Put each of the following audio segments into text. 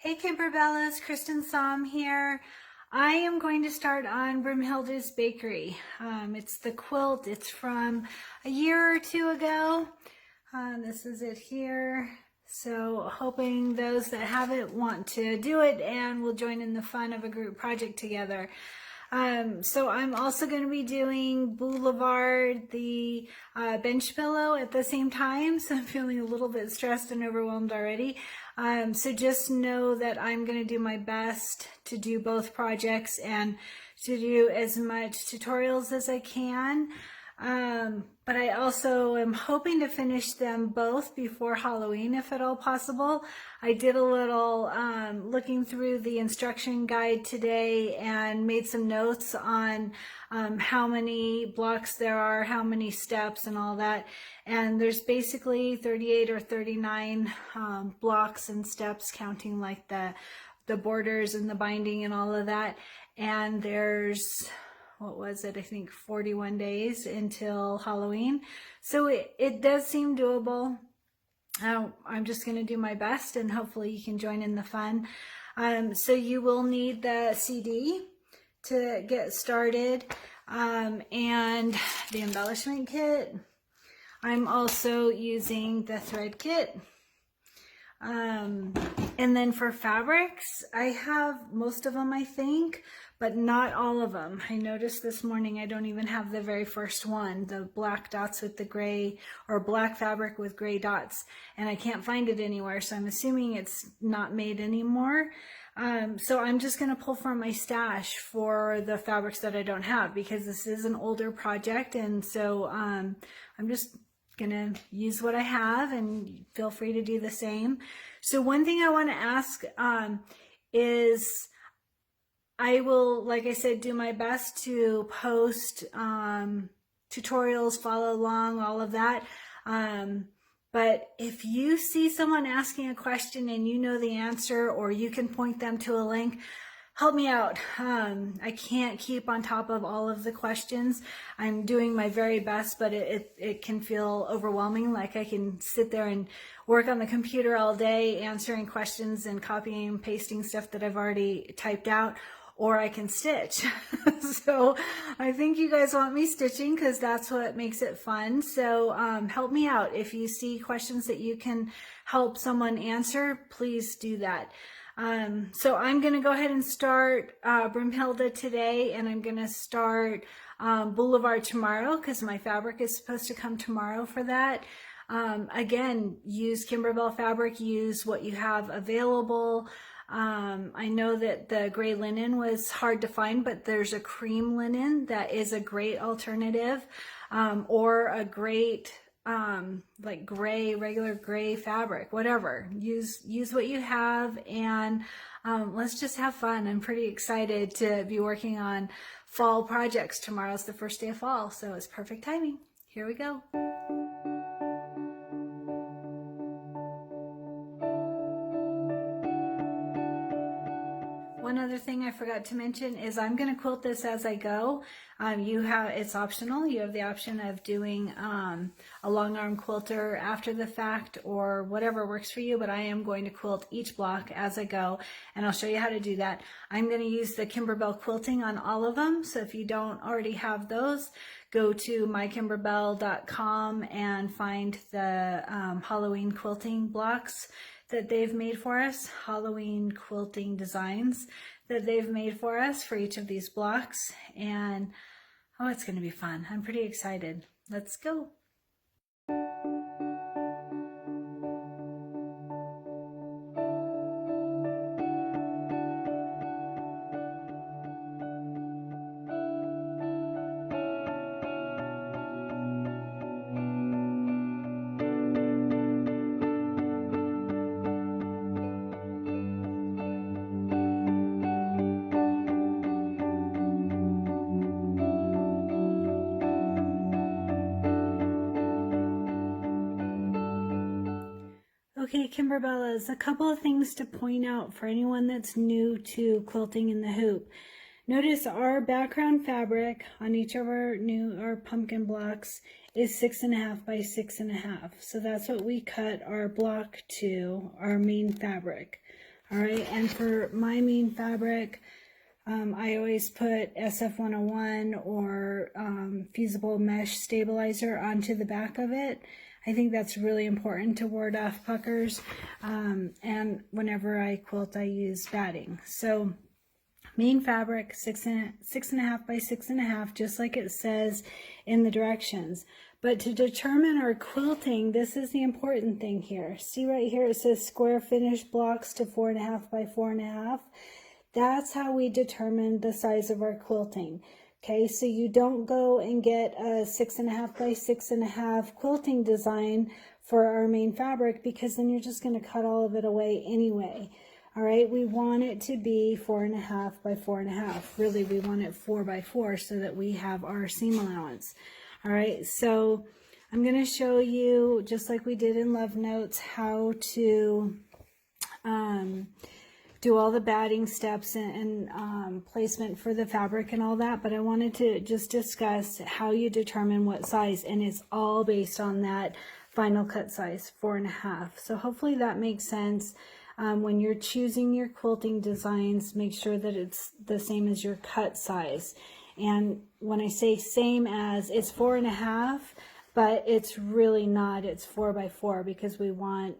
Hey Kimberbellas, Kristen Som here. I am going to start on Broomhilda's Bakery. It's the quilt. It's from a year or two ago. This is it here. So hoping those that have it want to do it and will join in the fun of a group project together. So I'm also going to be doing Boulevard, the bench pillow at the same time. So I'm feeling a little bit stressed and overwhelmed already. So just know that I'm going to do my best to do both projects and to do as much tutorials as I can. But I also am hoping to finish them both before Halloween, if at all possible. I did a little looking through the instruction guide today and made some notes on how many blocks there are, how many steps and all that. And there's basically 38 or 39 blocks and steps, counting like the borders and the binding and all of that. And there's, what was it? I think 41 days until Halloween. So it does seem doable. I'm just going to do my best and hopefully you can join in the fun. So you will need the CD to get started and the embellishment kit. I'm also using the thread kit. And then for fabrics, I have most of them, I think, but not all of them. I noticed this morning I don't even have the very first one, the black dots with the gray, or black fabric with gray dots, and I can't find it anywhere, so I'm assuming it's not made anymore. So I'm just going to pull from my stash for the fabrics that I don't have, because this is an older project, and so I'm just gonna use what I have, and feel free to do the same. So one thing I want to ask is I will, like I said, do my best to post tutorials, follow along, all of that. But if you see someone asking a question and you know the answer, or you can point them to a link, help me out. I can't keep on top of all of the questions. I'm doing my very best, but it can feel overwhelming. Like I can sit there and work on the computer all day answering questions and copying and pasting stuff that I've already typed out, or I can stitch. So I think you guys want me stitching because that's what makes it fun. So help me out. If you see questions that you can help someone answer, please do that. So I'm going to go ahead and start Broomhilda today, and I'm going to start Boulevard tomorrow because my fabric is supposed to come tomorrow for that. Again, use Kimberbell fabric, use what you have available. I know that the gray linen was hard to find, but there's a cream linen that is a great alternative, or a great like gray, regular gray fabric, whatever. Use what you have, and let's just have fun. I'm pretty excited to be working on fall projects. Tomorrow's the first day of fall, so it's perfect timing. Here we go. One other thing I forgot to mention is I'm going to quilt this as I go. It's optional. You have the option of doing a long arm quilter after the fact, or whatever works for you, but I am going to quilt each block as I go, and I'll show you how to do that. I'm going to use the Kimberbell quilting on all of them, so if you don't already have those, go to mykimberbell.com and find the Halloween quilting blocks that they've made for us, Halloween quilting designs that they've made for us for each of these blocks. And oh, it's going to be fun. I'm pretty excited. Let's go. Okay, Kimberbellas, a couple of things to point out for anyone that's new to quilting in the hoop. Notice our background fabric on each of our pumpkin blocks is 6.5 by 6.5. So that's what we cut our block to, our main fabric. All right, and for my main fabric, I always put SF101 or fusible mesh stabilizer onto the back of it. I think that's really important to ward off puckers. And whenever I quilt, I use batting. So main fabric, 6.5 by 6.5, just like it says in the directions. But to determine our quilting, this is the important thing here. See right here, it says square finish blocks to 4.5 by 4.5. That's how we determine the size of our quilting. Okay, so you don't go and get a 6.5 by 6.5 quilting design for our main fabric, because then you're just going to cut all of it away anyway. All right, we want it to be 4.5 by 4.5. Really, we want it 4 by 4 so that we have our seam allowance. All right, so I'm going to show you, just like we did in Love Notes, how to do all the batting steps and placement for the fabric and all that, but I wanted to just discuss how you determine what size, and it's all based on that final cut size, 4.5. So hopefully that makes sense. When you're choosing your quilting designs, make sure that it's the same as your cut size. And when I say same as, it's 4.5, but it's really not, it's 4 by 4 because we want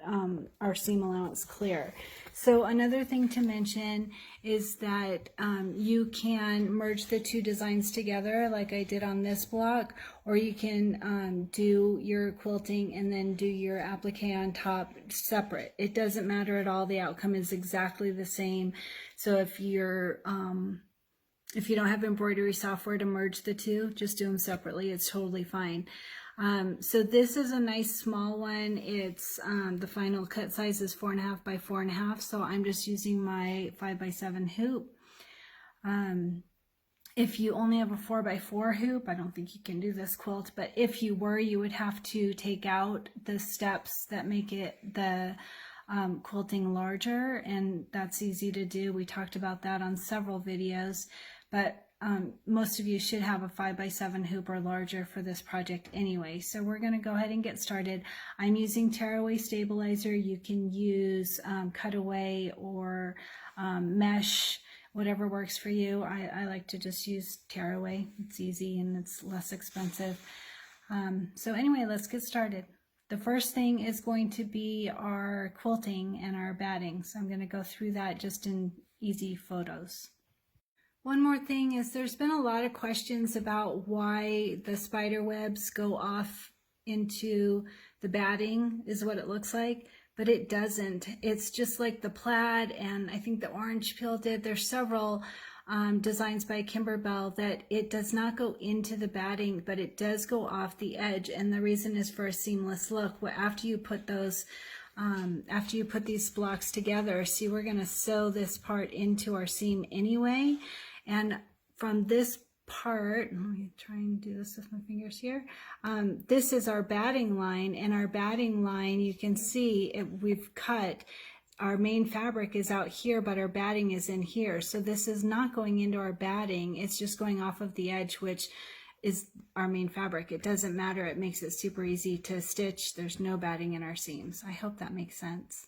our seam allowance clear. So another thing to mention is that you can merge the two designs together like I did on this block, or you can do your quilting and then do your applique on top separate. It doesn't matter at all, the outcome is exactly the same. So if you don't have embroidery software to merge the two, just do them separately, it's totally fine. So this is a nice small one. It's the final cut size is 4.5 by 4.5, so I'm just using my 5 by 7 hoop. If you only have a 4 by 4 hoop, I don't think you can do this quilt, but if you were, you would have to take out the steps that make it the quilting larger, and that's easy to do. We talked about that on several videos, but most of you should have a 5 by 7 hoop or larger for this project anyway. So we're going to go ahead and get started. I'm using tearaway stabilizer. You can use cutaway or mesh, whatever works for you. I like to just use tearaway. It's easy and it's less expensive. So anyway, let's get started. The first thing is going to be our quilting and our batting. So I'm going to go through that just in easy photos. One more thing is there's been a lot of questions about why the spider webs go off into the batting is what it looks like, but it doesn't. It's just like the plaid, and I think the orange peel did. There's several designs by Kimberbell that it does not go into the batting, but it does go off the edge, and the reason is for a seamless look. After you put those after you put these blocks together, see, we're going to sew this part into our seam anyway. And from this part, let me try and do this with my fingers here. This is our batting line, and our batting line, you can see we've cut. Our main fabric is out here, but our batting is in here. So this is not going into our batting. It's just going off of the edge, which is our main fabric. It doesn't matter. It makes it super easy to stitch. There's no batting in our seams. I hope that makes sense.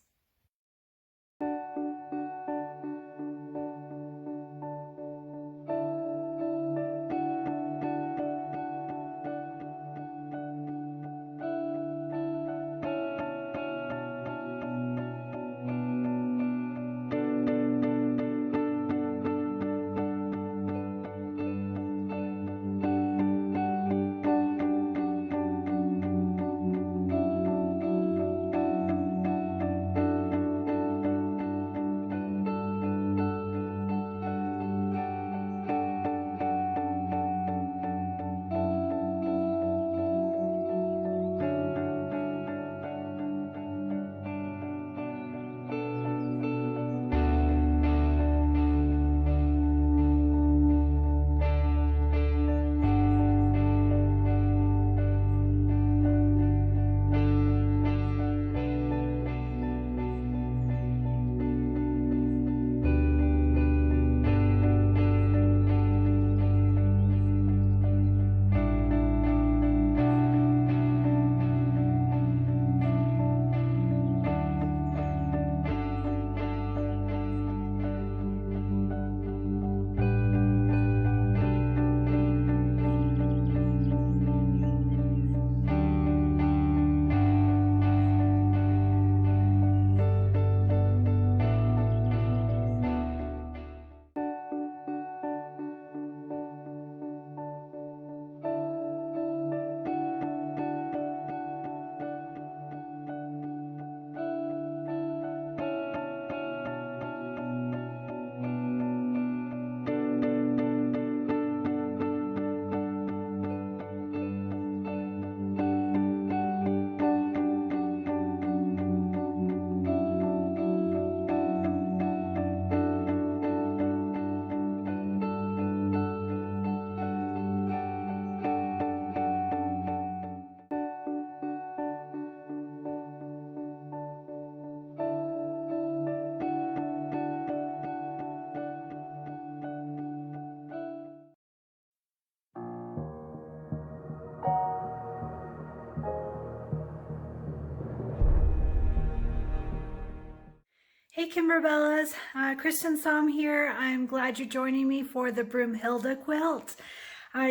Hey Kimberbellas, Kristen Som here. I'm glad you're joining me for the Broomhilda quilt.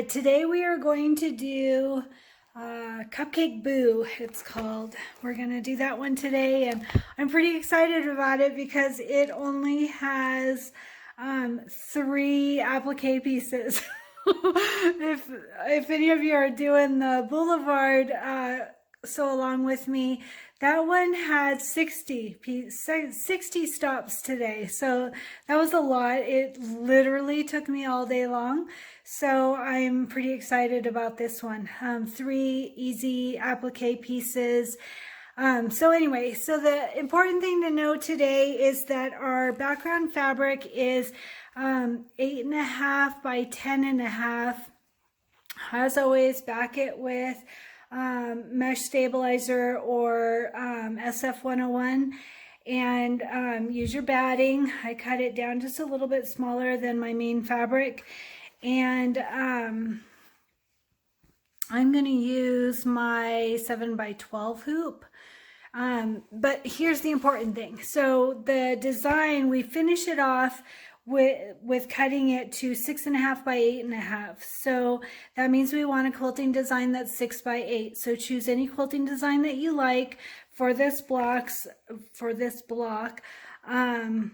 Today we are going to do Cupcake Boo, it's called. We're going to do that one today, and I'm pretty excited about it because it only has 3 applique pieces. If any of you are doing the Boulevard so along with me, that one had 60 stops today, so that was a lot. It literally took me all day long, so I'm pretty excited about this one. 3 easy applique pieces. So anyway, so the important thing to know today is that our background fabric is 8.5 by 10.5. As always, back it with mesh stabilizer or SF101, and use your batting. I cut it down just a little bit smaller than my main fabric, and I'm going to use my 7 by 12 hoop. But here's the important thing. So the design, we finish it off with cutting it to 6.5 by 8.5. So that means we want a quilting design that's 6 by 8. So choose any quilting design that you like for this block. I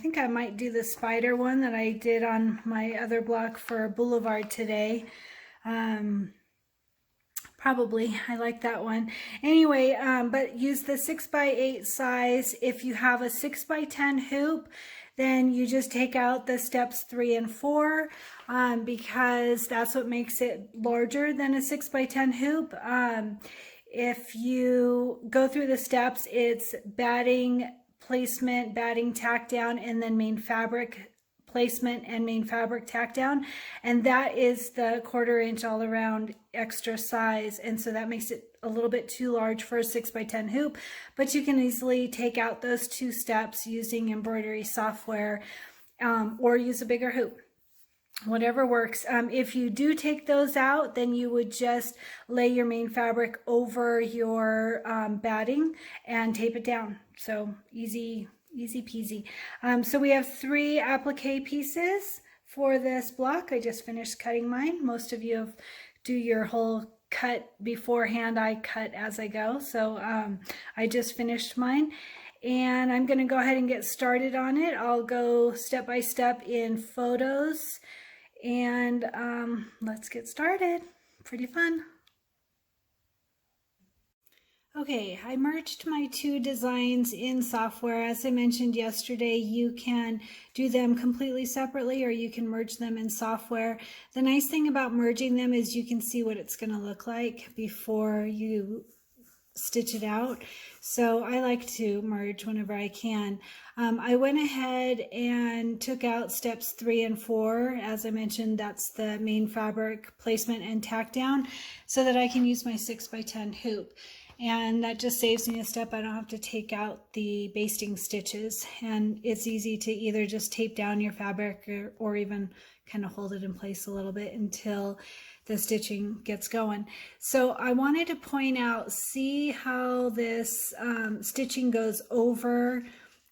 think I might do the spider one that I did on my other block for Boulevard today. Probably, I like that one. Anyway, but use the 6 by 8 size. If you have a 6 by 10 hoop, then you just take out the steps 3 and 4 because that's what makes it larger than a 6 by 10 hoop. If you go through the steps, it's batting placement, batting tack down, and then main fabric placement and main fabric tack down, and that is the 1/4 inch all around extra size, and so that makes it a little bit too large for a 6 by 10 hoop, but you can easily take out those 2 steps using embroidery software, or use a bigger hoop, whatever works. If you do take those out, then you would just lay your main fabric over your batting and tape it down. So easy peasy. So we have 3 applique pieces for this block. I just finished cutting mine. Most of you do your whole cut beforehand. I cut as I go. So I just finished mine, and I'm going to go ahead and get started on it. I'll go step by step in photos, and let's get started. Pretty fun. Okay, I merged my 2 designs in software. As I mentioned yesterday, you can do them completely separately or you can merge them in software. The nice thing about merging them is you can see what it's going to look like before you stitch it out. So I like to merge whenever I can. I went ahead and took out steps 3 and 4. As I mentioned, that's the main fabric placement and tack down, so that I can use my 6 by 10 hoop. And that just saves me a step. I don't have to take out the basting stitches, and it's easy to either just tape down your fabric or even kind of hold it in place a little bit until the stitching gets going. So I wanted to point out, see how this stitching goes over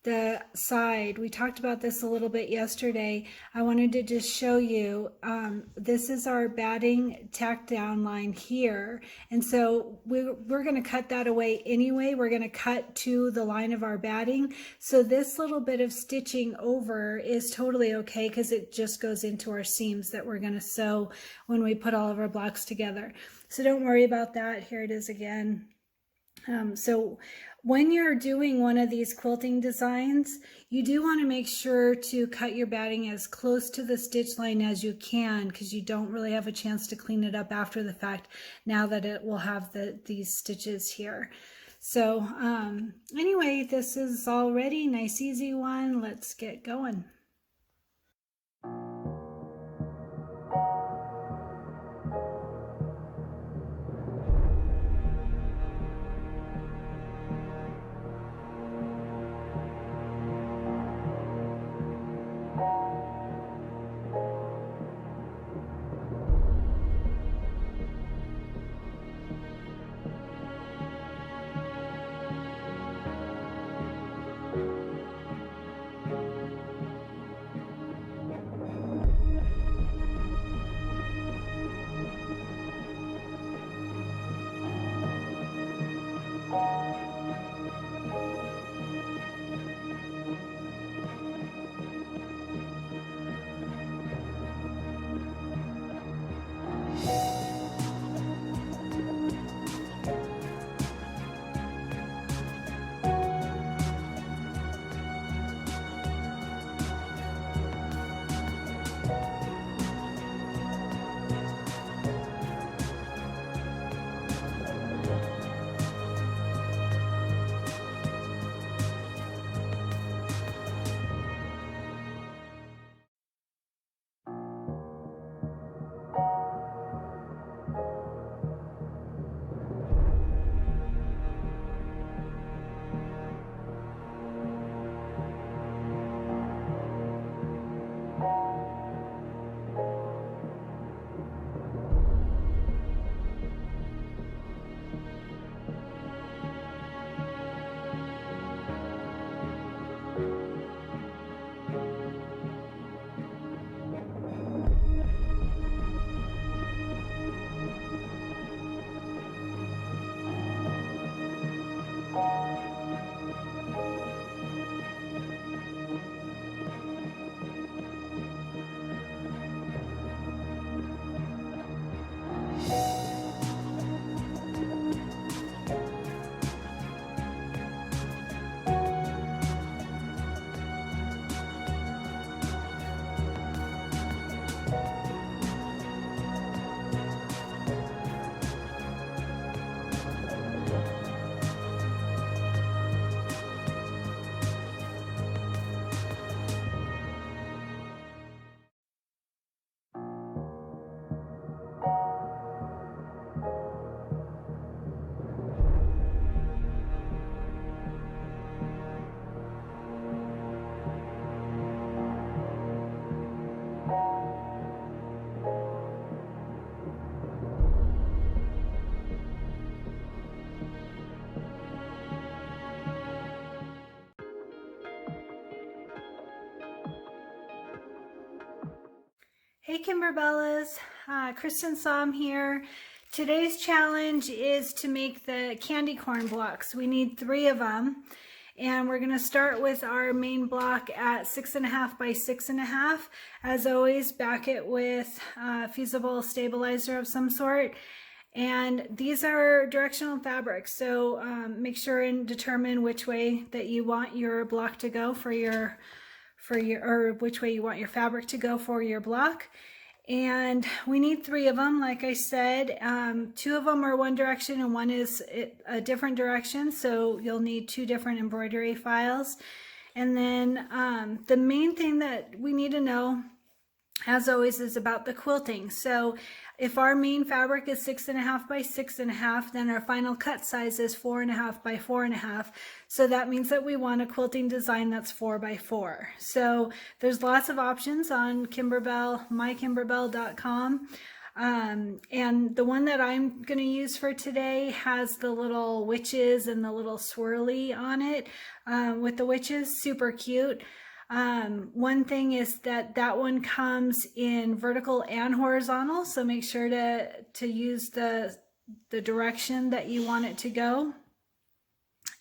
the side. We talked about this a little bit yesterday. I wanted to just show you, this is our batting tack down line here, and so we're going to cut that away anyway. We're going to cut to the line of our batting, so this little bit of stitching over is totally okay because it just goes into our seams that we're going to sew when we put all of our blocks together. So don't worry about that. Here it is again. So when you're doing one of these quilting designs, you do want to make sure to cut your batting as close to the stitch line as you can, because you don't really have a chance to clean it up after the fact now that it will have these stitches here. So anyway, this is all ready. Nice easy one. Let's get going. Hey Kimberbellas, Kristen Som here. Today's challenge is to make the candy corn blocks. We need 3 of them, and we're going to start with our main block at 6.5 by 6.5. As always, back it with fusible stabilizer of some sort. And these are directional fabrics, so make sure and determine which way that you want your block to go or which way you want your fabric to go for your block. And we need 3 of them, like I said. 2 of them are one direction and one is a different direction, so you'll need 2 different embroidery files. And then the main thing that we need to know, as always, is about the quilting. So if our main fabric is 6.5 by 6.5, then our final cut size is 4.5 by 4.5. So that means that we want a quilting design that's 4 by 4. So there's lots of options on Kimberbell, mykimberbell.com. And the one that I'm going to use for today has the little witches and the little swirly on it with the witches. Super cute. One thing is that one comes in vertical and horizontal, so make sure to use the direction that you want it to go.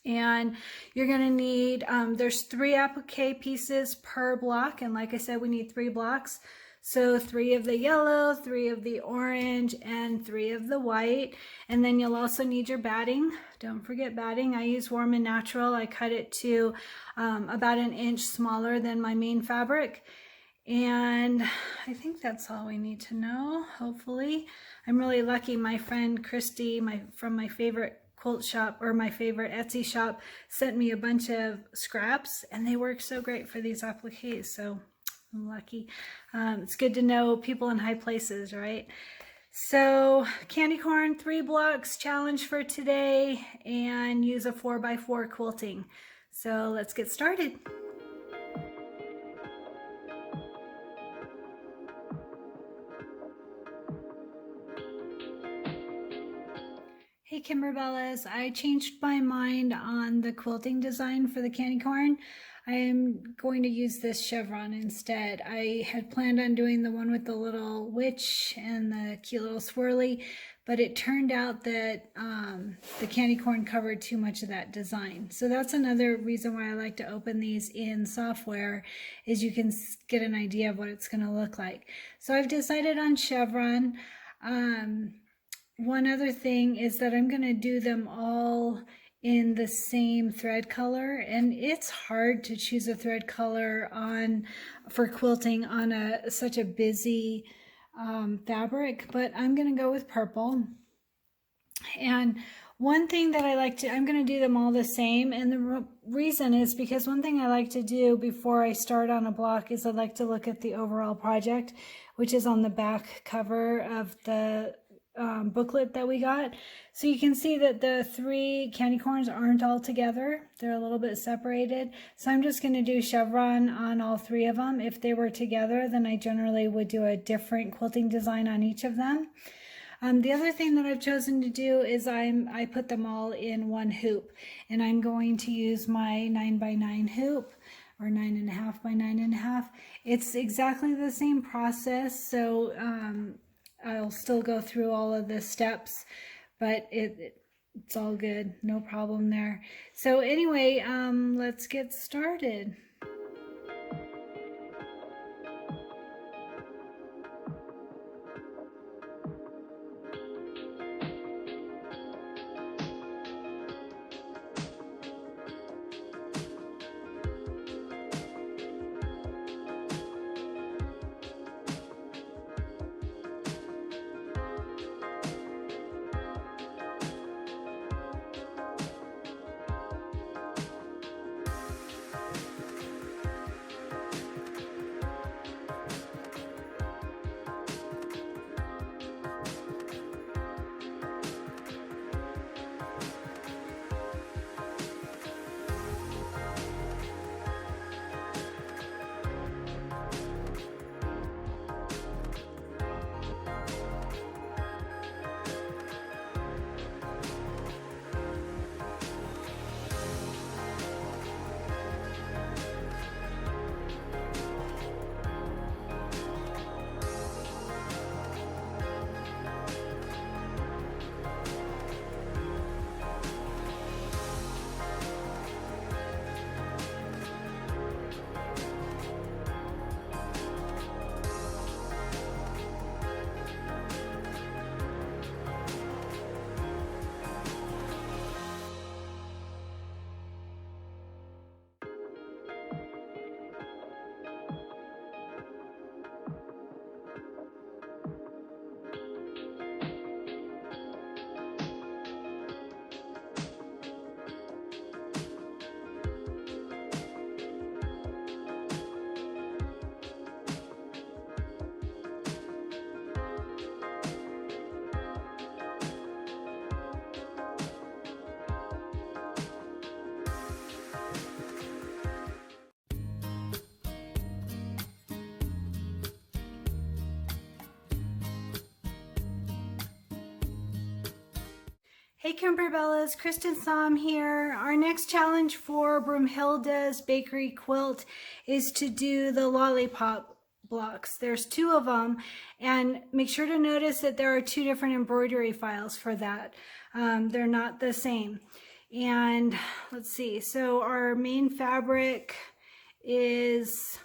And you're going to need, there's 3 applique pieces per block, and like I said, we need 3 blocks. So 3 of the yellow, 3 of the orange, and 3 of the white. And then you'll also need your batting. Don't forget batting. I use Warm and Natural. I cut it to about 1 inch smaller than my main fabric. And I think that's all we need to know, hopefully. I'm really lucky. My friend Christy, from my favorite quilt shop, or my favorite Etsy shop, sent me a bunch of scraps, and they work so great for these appliques. So I'm lucky. It's good to know people in high places, right? So candy corn, 3 blocks challenge for today, and use a 4 by 4 quilting. So let's get started. Hey Kimberbellas, I changed my mind on the quilting design for the candy corn. I am going to use this chevron instead. I had planned on doing the one with the little witch and the cute little swirly, but it turned out that the candy corn covered too much of that design. So that's another reason why I like to open these in software, is you can get an idea of what it's going to look like. So I've decided on chevron. One other thing is that I'm going to do them all in the same thread color, and it's hard to choose a thread color for quilting on such a busy fabric, but I'm going to go with purple. And one thing that I'm going to do them all the same, and the reason is because one thing I like to do before I start on a block is I like to look at the overall project, which is on the back cover of the booklet that we got. So you can see that the 3 candy corns aren't all together. They're a little bit separated. So I'm just going to do chevron on all 3 of them. If they were together, then I generally would do a different quilting design on each of them. The other thing that I've chosen to do is I put them all in one hoop, and I'm going to use my 9 by 9 hoop, or 9.5 by 9.5. It's exactly the same process, so I'll still go through all of the steps, but it's all good, no problem there. So anyway, let's get started. Hey Kimberbellas, Kristen Som here. Our next challenge for Broomhilda's Bakery Quilt is to do the Lollipop blocks. There's 2 of them, and make sure to notice that there are 2 different embroidery files for that. They're not the same. And let's see, so our main fabric is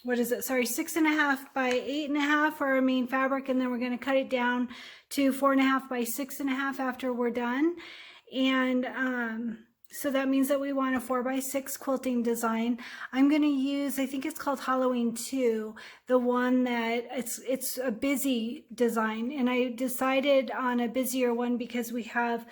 what is it? Sorry, 6.5 by 8.5 for our main fabric, and then we're going to cut it down to 4.5 by 6.5 after we're done. And so that means that we want a 4x6 quilting design. I'm going to use, I think it's called Halloween 2, the one that it's a busy design, and I decided on a busier one because we have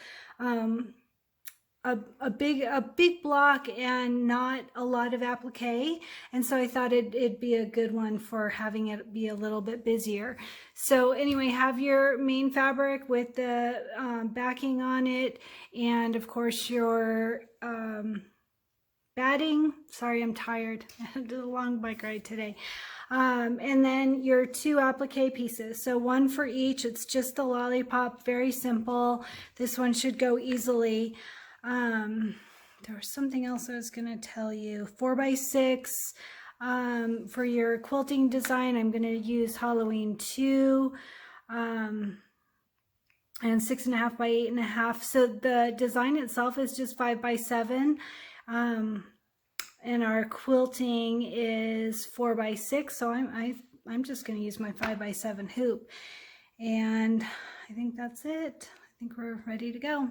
a big block and not a lot of applique, and so I thought it'd be a good one for having it be a little bit busier. So anyway, have your main fabric with the backing on it, and of course your batting. Sorry, I'm tired. I did a long bike ride today. And then your 2 applique pieces, so 1 for each. It's just the Lollipop, very simple. This one should go easily. There was something else I was going to tell you. 4x6 for your quilting design. I'm going to use Halloween 2 and 6.5 by 8.5. So the design itself is just 5x7, and our quilting is 4x6. So I'm just going to use my 5x7 hoop, and I think that's it. I think we're ready to go.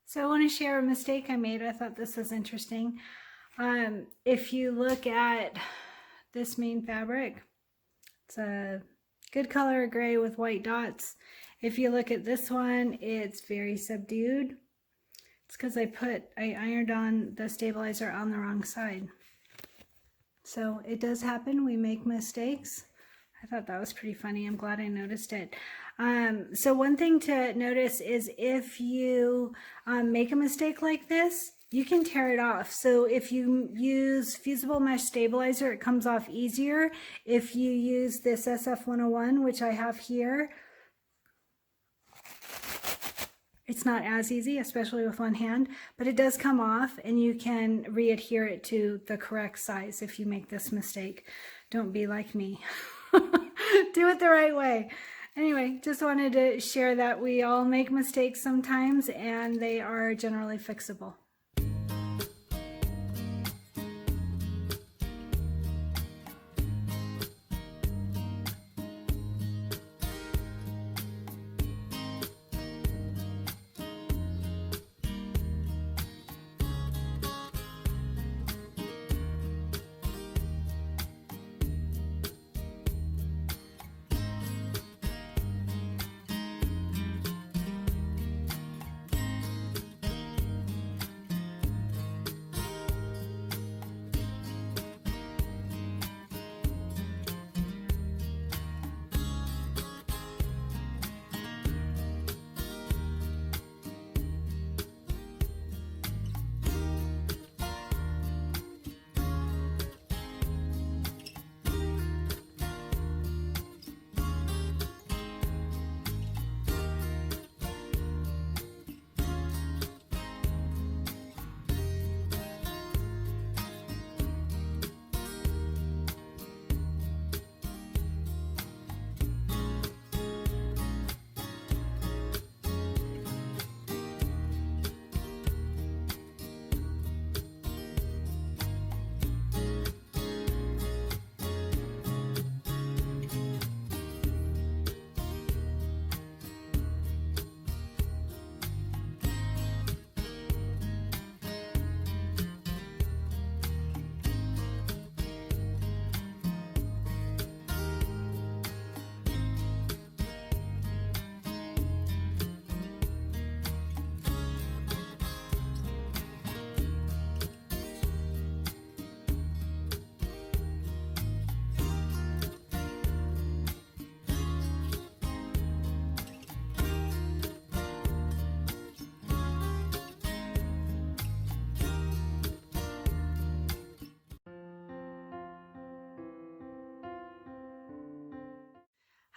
So I want to share a mistake I made. I thought this was interesting. If you look at this main fabric, it's a good color gray with white dots. If you look at this one, it's very subdued. It's because I ironed on the stabilizer on the wrong side. So it does happen. We make mistakes. I thought that was pretty funny. I'm glad I noticed it. So one thing to notice is if you make a mistake like this, you can tear it off. So if you use fusible mesh stabilizer, it comes off easier. If you use this SF101, which I have here, it's not as easy, especially with one hand, but it does come off, and you can re-adhere it to the correct size if you make this mistake. Don't be like me. Do it the right way. Anyway, just wanted to share that we all make mistakes sometimes, and they are generally fixable.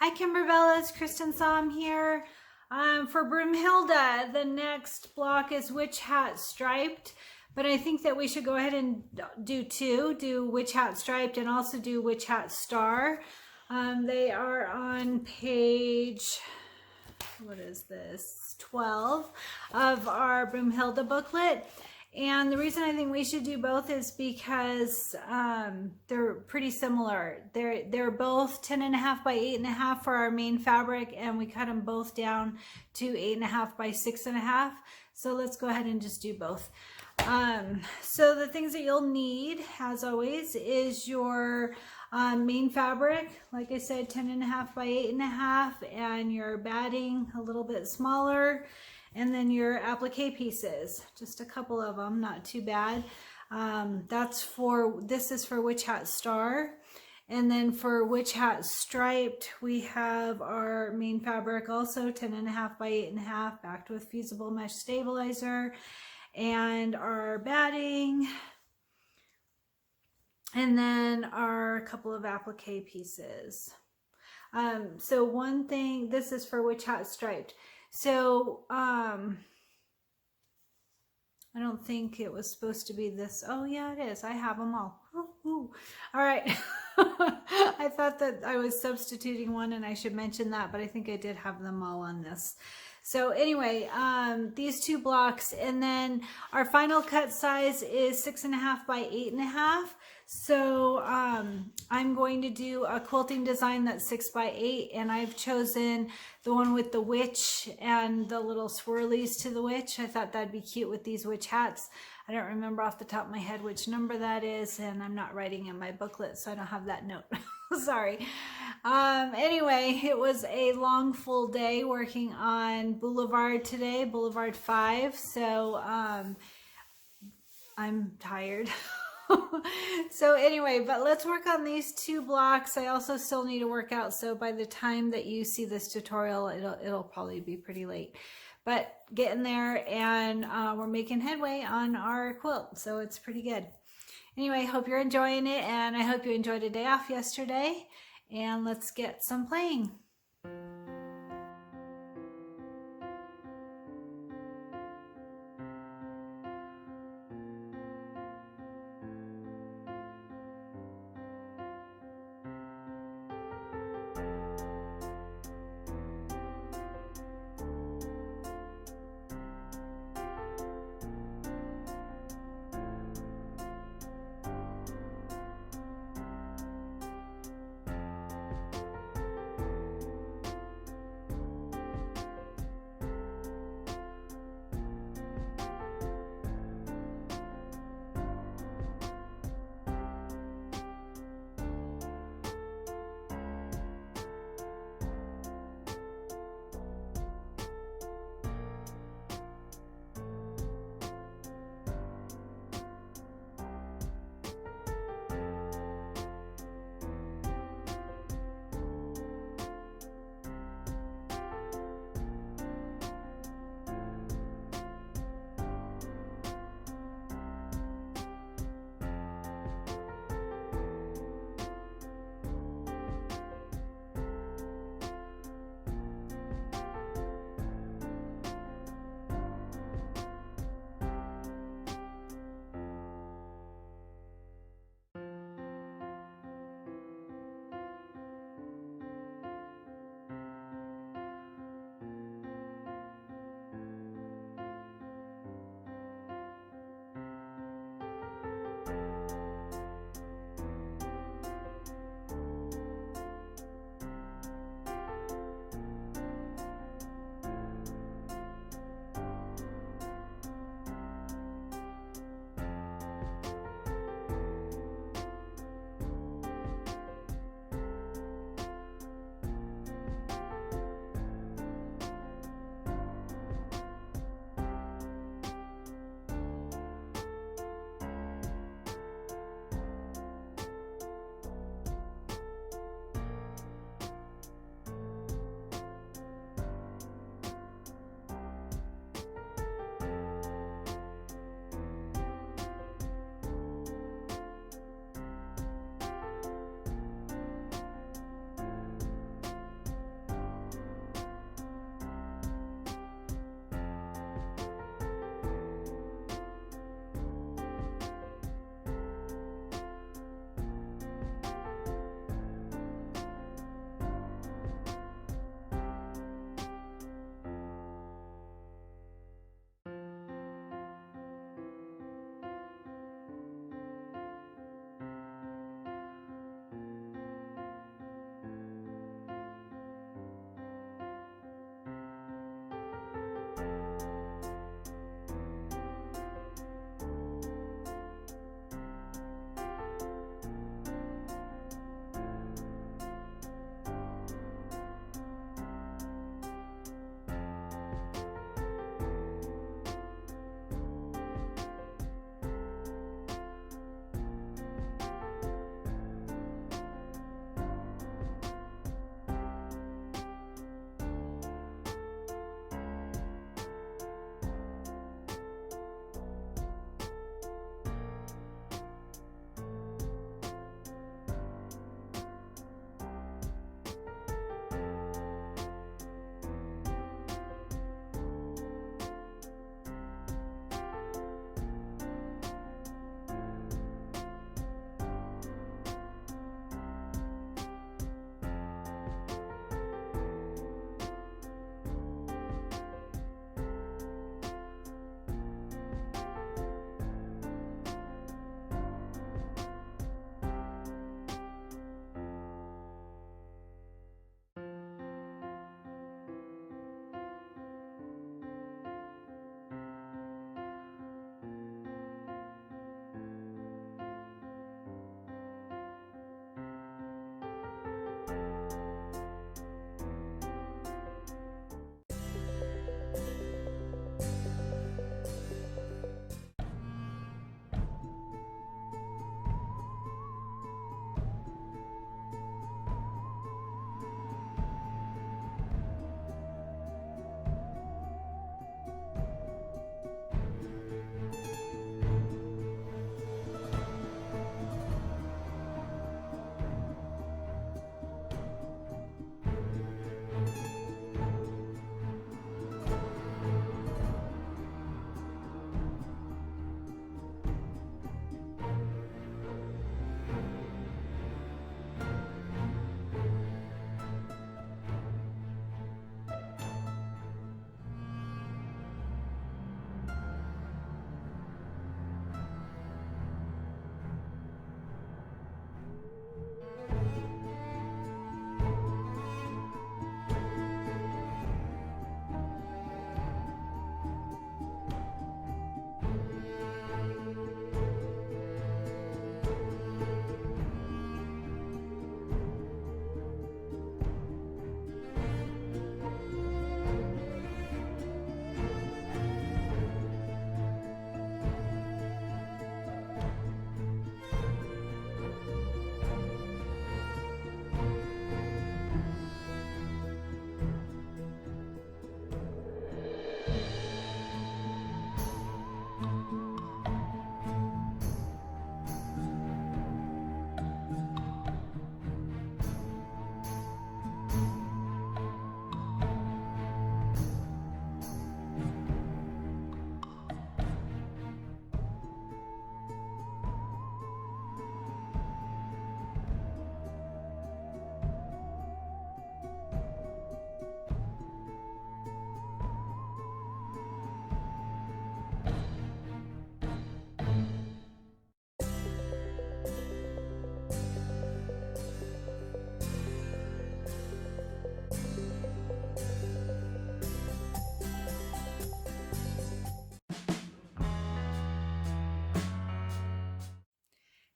Hi Kimberbell, it's Kristen Som here. For Broomhilda, the next block is Witch Hat Striped, but I think that we should go ahead and do two. Do Witch Hat Striped and also do Witch Hat Star. They are on page, what is this, 12 of our Broomhilda booklet. And the reason I think we should do both is because they're pretty similar. They're both 10.5 by 8.5 for our main fabric, and we cut them both down to 8.5 by 6.5. So let's go ahead and just do both. So the things that you'll need, as always, is your main fabric, like I said, 10.5 by 8.5, and your batting a little bit smaller. And then your applique pieces, just a couple of them, not too bad. This is for Witch Hat Star. And then for Witch Hat Striped, we have our main fabric, also 10.5 by 8.5, backed with fusible mesh stabilizer, and our batting, and then our couple of applique pieces. So one thing, this is for Witch Hat Striped. So, I don't think it was supposed to be this. Oh, yeah, it is. I have them all. Ooh. All right. I thought that I was substituting one and I should mention that, but I think I did have them all on this. So anyway, these two blocks, and then our final cut size is 6.5 by 8.5. So I'm going to do a quilting design that's 6 by 8, and I've chosen the one with the witch and the little swirlies to the witch. I thought that'd be cute with these witch hats. I don't remember off the top of my head which number that is, and I'm not writing in my booklet, so I don't have that note. Sorry. Anyway, it was a long full day working on Boulevard today, Boulevard 5, so I'm tired. So anyway, but let's work on these two blocks. I also still need to work out, so by the time that you see this tutorial, it'll probably be pretty late. But getting there, and we're making headway on our quilt, so it's pretty good. Anyway, hope you're enjoying it, and I hope you enjoyed a day off yesterday, and let's get some playing.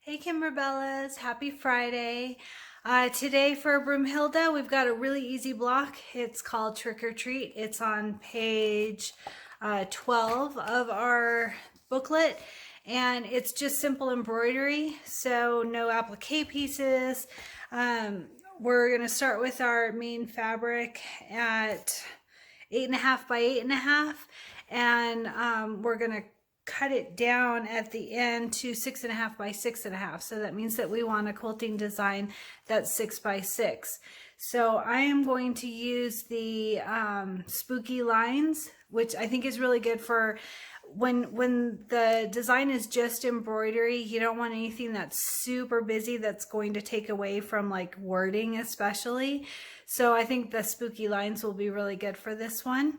Hey Kimberbellas, happy Friday. Today for Broomhilda, we've got a really easy block. It's called Trick or Treat. It's on page 12 of our booklet, and it's just simple embroidery, so no applique pieces. We're going to start with our main fabric at 8.5 by 8.5, and we're going to cut it down at the end to 6.5 by 6.5. So that means that we want a quilting design that's 6 by 6. So I am going to use the spooky lines, which I think is really good for when the design is just embroidery. You don't want anything that's super busy that's going to take away from like wording especially. So I think the spooky lines will be really good for this one.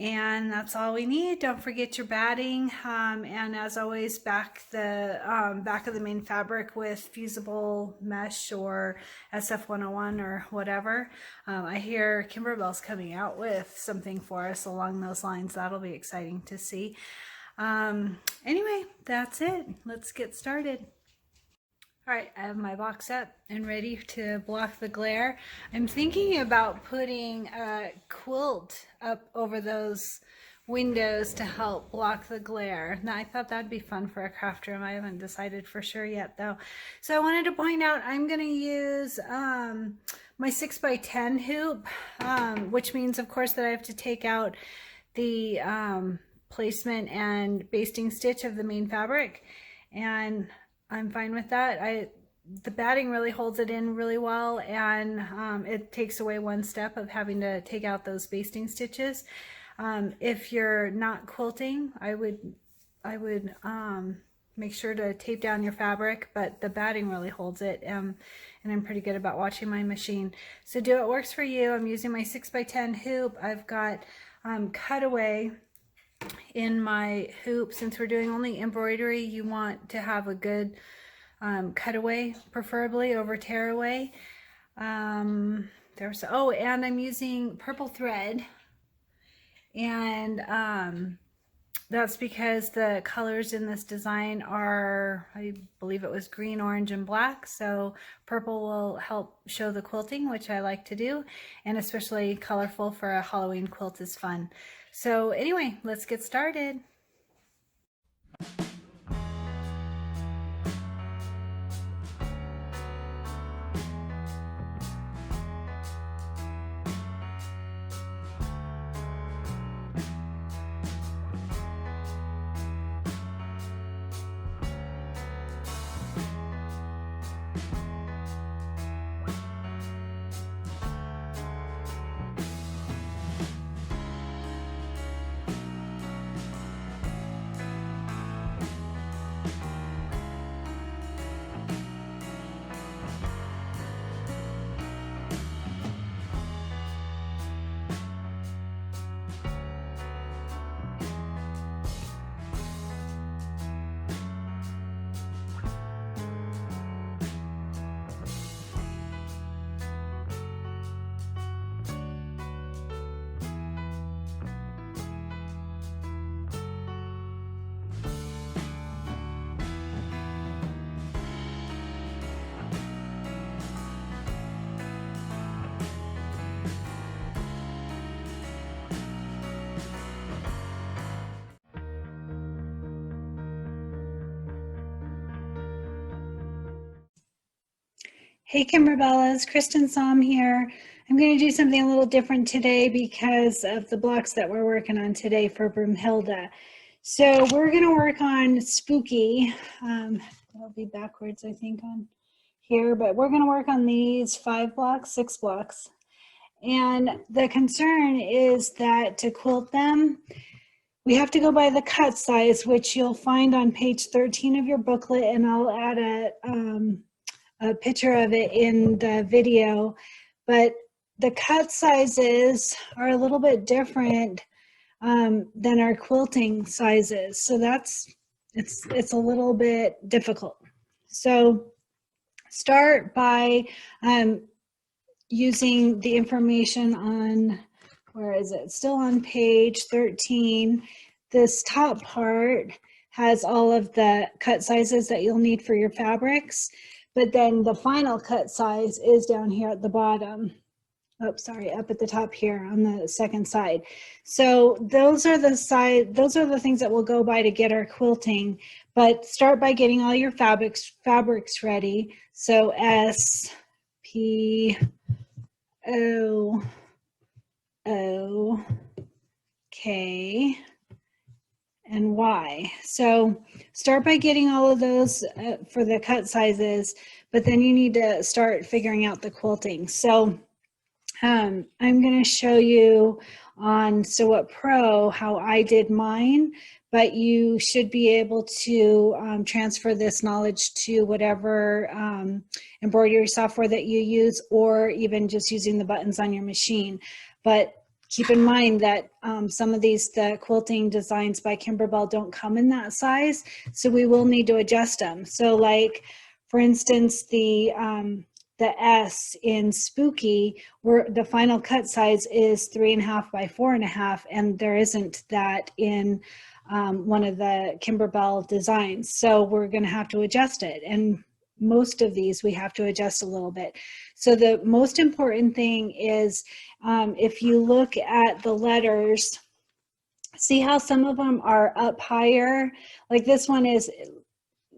And that's all we need. Don't forget your batting, and as always, back of the main fabric with fusible mesh or SF101 or whatever. I hear Kimberbell's coming out with something for us along those lines. That'll be exciting to see. Anyway, that's it. Let's get started. All right, I have my box up and ready to block the glare. I'm thinking about putting a quilt up over those windows to help block the glare. Now, I thought that'd be fun for a craft room. I haven't decided for sure yet though. So I wanted to point out I'm gonna use my 6 by 10 hoop, which means of course that I have to take out the placement and basting stitch of the main fabric, and I'm fine with that. The batting really holds it in really well, and it takes away one step of having to take out those basting stitches. If you're not quilting, I would make sure to tape down your fabric, but the batting really holds it, and I'm pretty good about watching my machine. So do what works for you. I'm using my 6 by 10 hoop. I've got cutaway in my hoop. Since we're doing only embroidery, you want to have a good cutaway, preferably over tearaway. And I'm using purple thread, and that's because the colors in this design are, I believe it was green, orange, and black, so purple will help show the quilting, which I like to do, and especially colorful for a Halloween quilt is fun. So anyway, let's get started. Hey Kimberbellas, Kristen Somm here. I'm going to do something a little different today because of the blocks that we're working on today for Broomhilda. So we're going to work on spooky. That'll be backwards, I think, on here, but we're going to work on these 5 blocks, 6 blocks. And the concern is that to quilt them, we have to go by the cut size, which you'll find on page 13 of your booklet, and I'll add a picture of it in the video, but the cut sizes are a little bit different than our quilting sizes, so it's a little bit difficult. So start by using the information on, where is it? Still on page 13. This top part has all of the cut sizes that you'll need for your fabrics. But then the final cut size is down here at the bottom. Oh, sorry, up at the top here on the second side. So those are the things that we'll go by to get our quilting. But start by getting all your fabrics ready. So S, P, O, O, K, and Y. So start by getting all of those for the cut sizes, but then you need to start figuring out the quilting. So I'm going to show you on Sew It Pro how I did mine, but you should be able to transfer this knowledge to whatever embroidery software that you use, or even just using the buttons on your machine. But keep in mind that some of the quilting designs by Kimberbell don't come in that size, so we will need to adjust them. So like, for instance, the S in Spooky, where the final cut size is 3.5 by 4.5, and there isn't that in one of the Kimberbell designs. So we're going to have to adjust it. And most of these we have to adjust a little bit. So the most important thing is if you look at the letters, see how some of them are up higher? Like this one is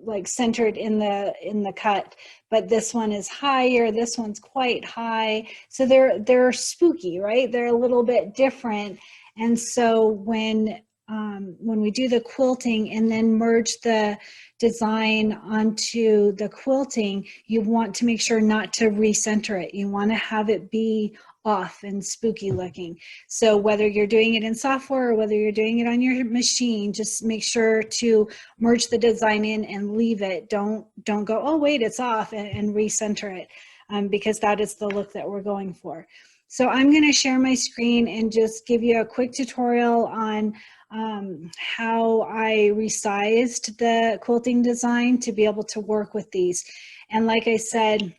like centered in the cut, but this one is higher, this one's quite high. So they're spooky, right? They're a little bit different. And so when we do the quilting and then merge the design onto the quilting, you want to make sure not to recenter it. You want to have it be off and spooky looking. So whether you're doing it in software or whether you're doing it on your machine, just make sure to merge the design in and leave it. Don't go, oh wait, it's off, and recenter it, because that is the look that we're going for. So I'm going to share my screen and just give you a quick tutorial on how I resized the quilting design to be able to work with these. And like I said,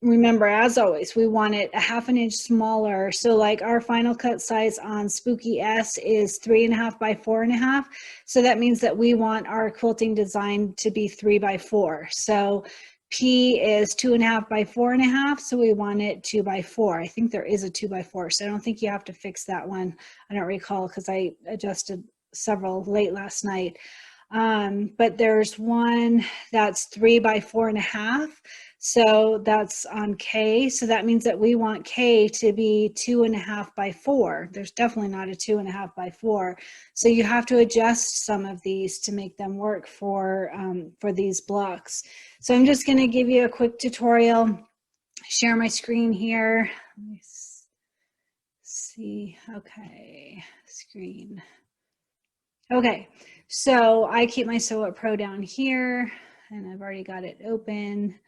remember, as always, we want it 1/2 inch smaller. So like our final cut size on Spooky S is 3.5 by 4.5. So that means that we want our quilting design to be 3 by 4. So P is 2.5 by 4.5. So we want it 2 by 4. I think there is a 2 by 4. So I don't think you have to fix that one. I don't recall because I adjusted several late last night. But there's one that's 3 by 4.5. So that's on K. So that means that we want K to be 2.5 by 4. There's definitely not a 2.5 by 4. So you have to adjust some of these to make them work for these blocks. So I'm just going to give you a quick tutorial, share my screen here. Let me see. Okay, screen. Okay, so I keep my Sew It Pro down here, and I've already got it open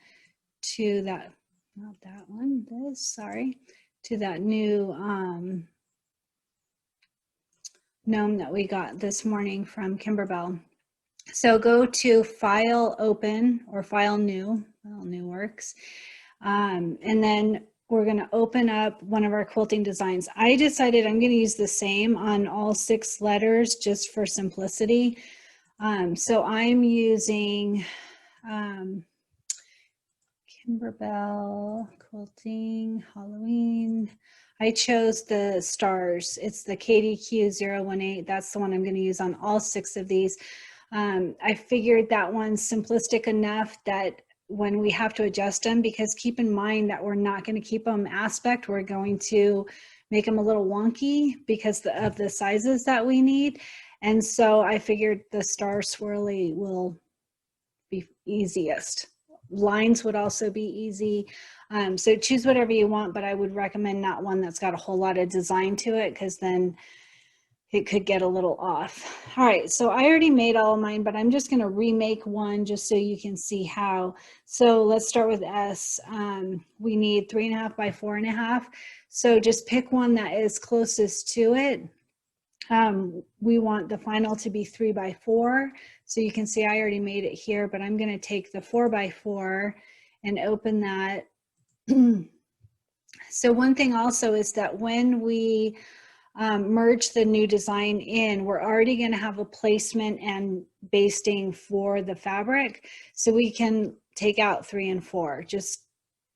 to that, not that one, this, sorry, to that new gnome that we got this morning from Kimberbell. So go to File, Open, or File New, well, New works, and then we're going to open up one of our quilting designs. I decided I'm going to use the same on all 6 letters just for simplicity. So I'm using Kimberbell Quilting Halloween. I chose the stars. It's the KDQ018. That's the one I'm going to use on all 6 of these. I figured that one's simplistic enough that when we have to adjust them, because keep in mind that we're not going to keep them aspect, we're going to make them a little wonky because of the sizes that we need. And so I figured the star swirly will be easiest. Lines would also be easy. So choose whatever you want, but I would recommend not one that's got a whole lot of design to it, because then it could get a little off. All right, so I already made all of mine, but I'm just going to remake one just so you can see how. So let's start with S. We need 3.5 by 4.5. So just pick one that is closest to it. We want the final to be 3 by 4. So you can see I already made it here, but I'm going to take the 4 by 4 and open that. So one thing also is that when we merge the new design in, we're already going to have a placement and basting for the fabric. So we can take out 3 and 4 just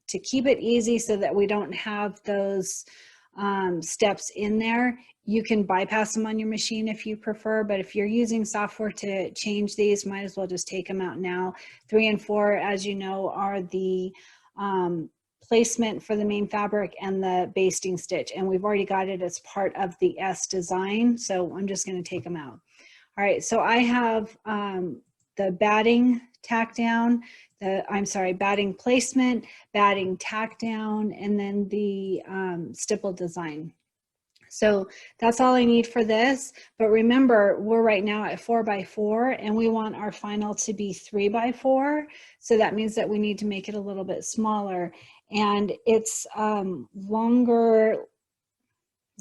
to keep it easy so that we don't have those steps in there. You can bypass them on your machine if you prefer, but if you're using software to change these, might as well just take them out now. 3 and 4, as you know, are the placement for the main fabric and the basting stitch, and we've already got it as part of the S design, so I'm just going to take them out. All right, so I have the batting tack down, batting placement, batting tack down, and then the stipple design. So that's all I need for this. But remember, we're right now at 4x4 and we want our final to be 3x4. So that means that we need to make it a little bit smaller, and it's longer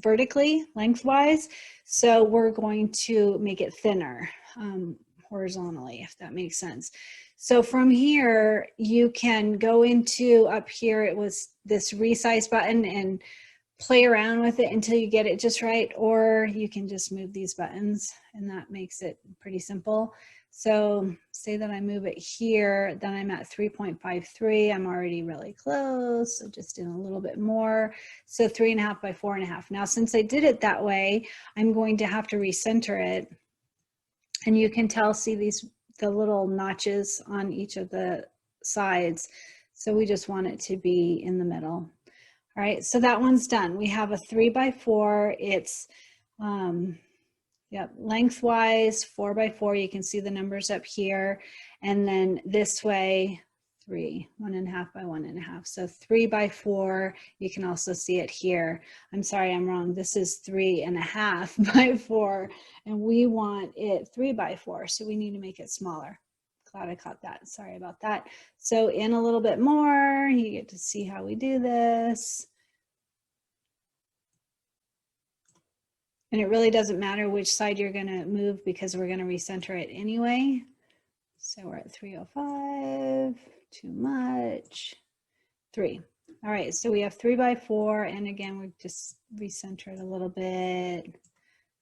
vertically, lengthwise. So we're going to make it thinner horizontally, if that makes sense. So from here, you can go into up here, it was this resize button, and play around with it until you get it just right, or you can just move these buttons and that makes it pretty simple. So say that I move it here, then I'm at 3.53. I'm already really close, so just in a little bit more. So 3.5 by 4.5. Now, since I did it that way, I'm going to have to recenter it. And you can tell, see the little notches on each of the sides. So we just want it to be in the middle. All right, so that one's done. We have a 3x4. It's lengthwise 4x4. You can see the numbers up here, and then this way 1.5 by 1.5. So 3x4. You can also see it here. I'm sorry, I'm wrong. This is 3.5 by 4, and we want it 3x4. So we need to make it smaller. Glad I caught that. Sorry about that. So in a little bit more, you get to see how we do this. And it really doesn't matter which side you're going to move because we're going to recenter it anyway. So we're at 305, too much, 3. All right, so we have 3x4, and again, we just recenter it a little bit.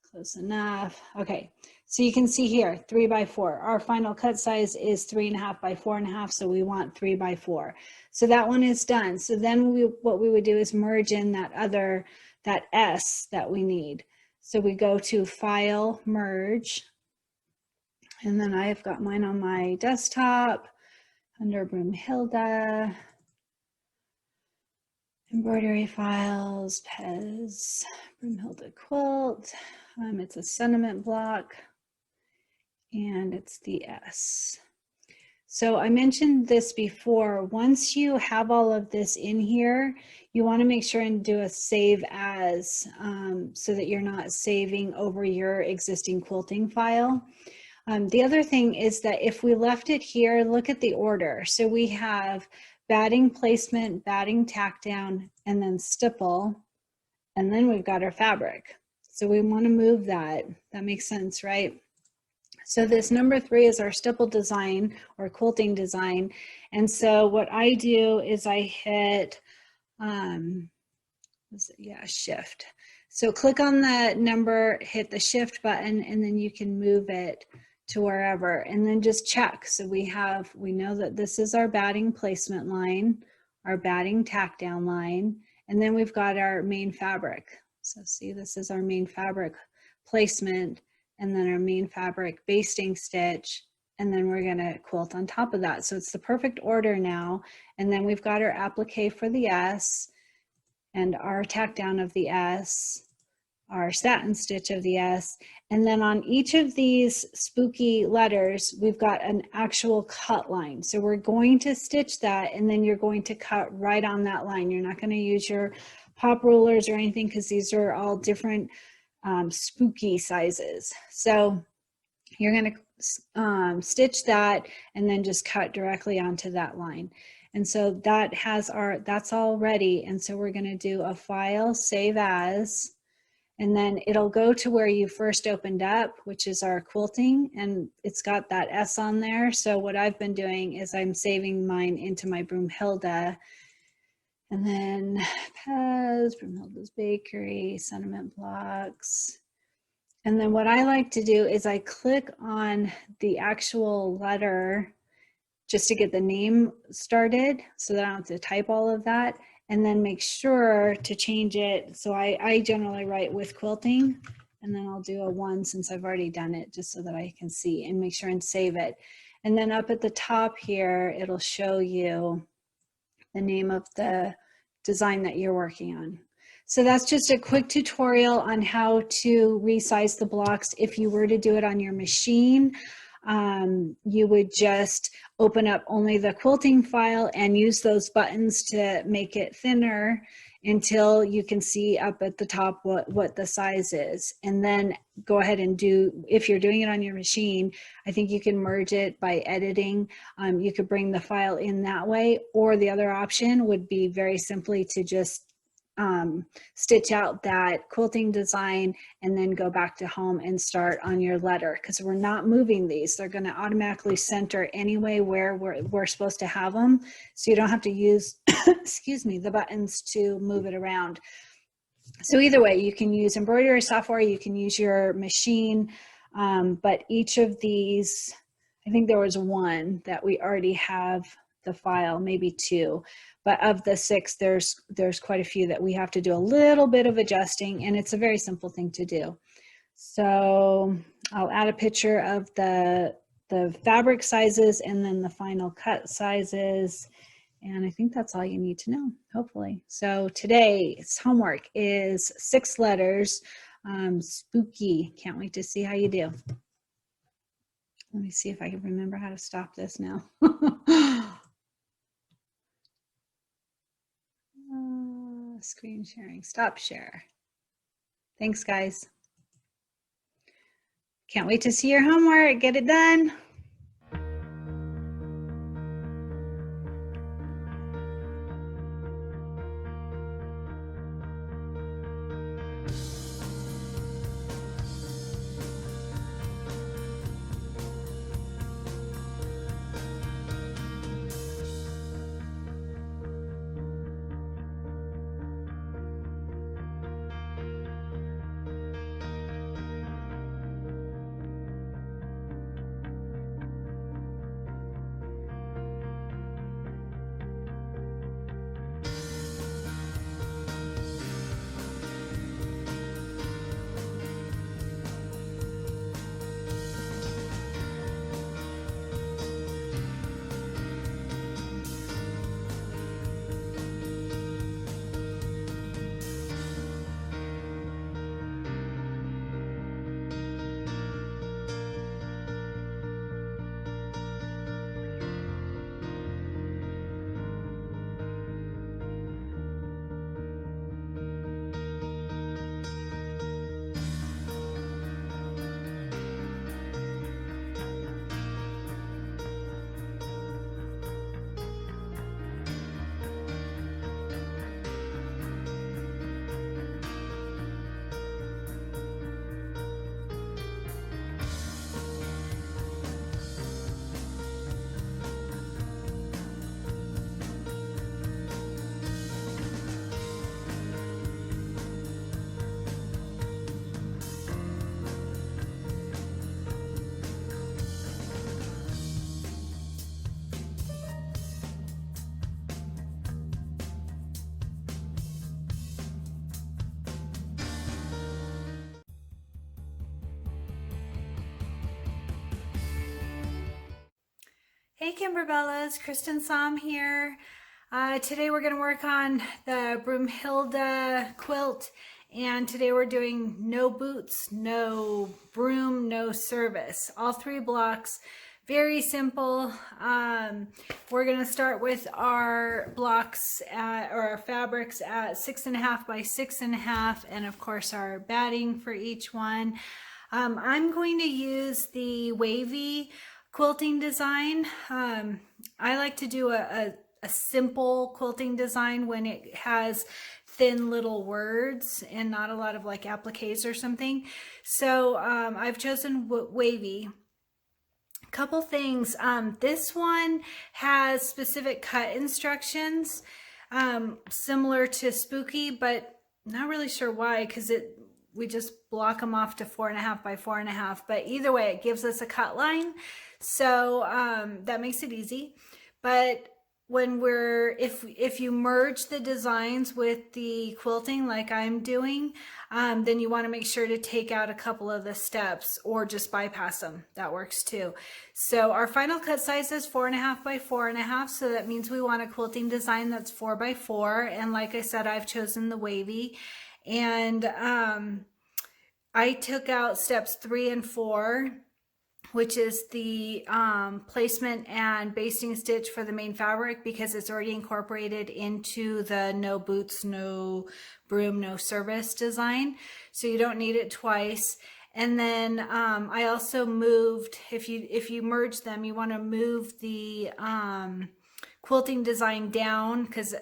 Close enough. Okay, so you can see here, 3x4. Our final cut size is 3.5 by 4.5, so we want 3x4. So that one is done. So then what we would do is merge in that S that we need. So we go to File, Merge, and then I have got mine on my desktop under Broomhilda, Embroidery Files, Pez, Broomhilda Quilt. It's a sentiment block, and it's the S. So I mentioned this before. Once you have all of this in here, you want to make sure and do a save as so that you're not saving over your existing quilting file. The other thing is that if we left it here, look at the order. So we have batting placement, batting tack down, and then stipple, and then we've got our fabric. So we want to move that. That makes sense, right? So this number 3 is our stipple design or quilting design. And so what I do is I hit, shift. So click on the number, hit the shift button, and then you can move it to wherever, and then just check. So we know that this is our batting placement line, our batting tack down line, and then we've got our main fabric. So see, this is our main fabric placement, and then our main fabric basting stitch, and then we're going to quilt on top of that. So it's the perfect order now. And then we've got our applique for the S, and our tack down of the S, our satin stitch of the S, and then on each of these spooky letters, we've got an actual cut line. So we're going to stitch that, and then you're going to cut right on that line. You're not going to use your pop rulers or anything because these are all different spooky sizes. So you're going to stitch that and then just cut directly onto that line. And so that's all ready. And so we're going to do a file, save as, and then it'll go to where you first opened up, which is our quilting, and it's got that S on there. So what I've been doing is I'm saving mine into my Broomhilda, and then says, Broomhilda's Bakery, sentiment blocks. And then what I like to do is I click on the actual letter just to get the name started so that I don't have to type all of that, and then make sure to change it. So I generally write with quilting, and then I'll do a 1 since I've already done it, just so that I can see and make sure and save it. And then up at the top here, it'll show you the name of the design that you're working on. So that's just a quick tutorial on how to resize the blocks. If you were to do it on your machine, you would just open up only the quilting file and use those buttons to make it thinner until you can see up at the top what the size is. And then go ahead and do, if you're doing it on your machine, I think you can merge it by editing. You could bring the file in that way, or the other option would be very simply to just stitch out that quilting design and then go back to home and start on your letter, because we're not moving these. They're going to automatically center anyway where we're supposed to have them, so you don't have to use excuse me, the buttons to move it around. So either way, you can use embroidery software, you can use your machine, but each of these, I think there was 1 that we already have the file, maybe 2, but of the 6, there's quite a few that we have to do a little bit of adjusting, and it's a very simple thing to do. So I'll add a picture of the fabric sizes and then the final cut sizes, and I think that's all you need to know, hopefully. So today's homework is 6 letters. Spooky. Can't wait to see how you do. Let me see if I can remember how to stop this now. Screen sharing. Stop share. Thanks, guys. Can't wait to see your homework. Get it done. Hey Kimberbellas, Kristen Som here. Today we're going to work on the Broomhilda quilt, and today we're doing no boots, no broom, no service. All 3 blocks, very simple. We're going to start with our blocks or our fabrics at 6.5 by 6.5, and of course our batting for each one. I'm going to use the wavy quilting design. I like to do a simple quilting design when it has thin little words and not a lot of like appliques or something. So I've chosen wavy. Couple things. This one has specific cut instructions. similar to Spooky, but not really sure why, because we just block them off to 4.5 by 4.5. But either way, it gives us a cut line, so that makes it easy. But when if you merge the designs with the quilting like I'm doing, then you want to make sure to take out a couple of the steps or just bypass them. That works too. So our final cut size is 4.5 by 4.5. So that means we want a quilting design that's 4 by 4. And like I said, I've chosen the wavy. And I took out steps 3 and 4, which is the placement and basting stitch for the main fabric, because it's already incorporated into the no boots, no broom, no service design. So you don't need it twice. And then I also moved, if you merge them, you want to move the quilting design down, because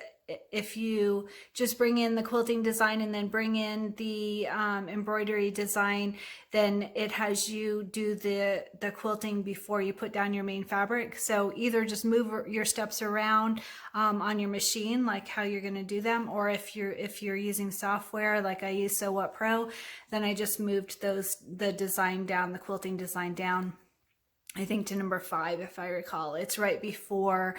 if you just bring in the quilting design and then bring in the embroidery design, then it has you do the quilting before you put down your main fabric. So either just move your steps around on your machine, like how you're going to do them, or if you're using software like I use So What Pro, then I just moved the design down, the quilting design down, I think to number 5, if I recall. It's right before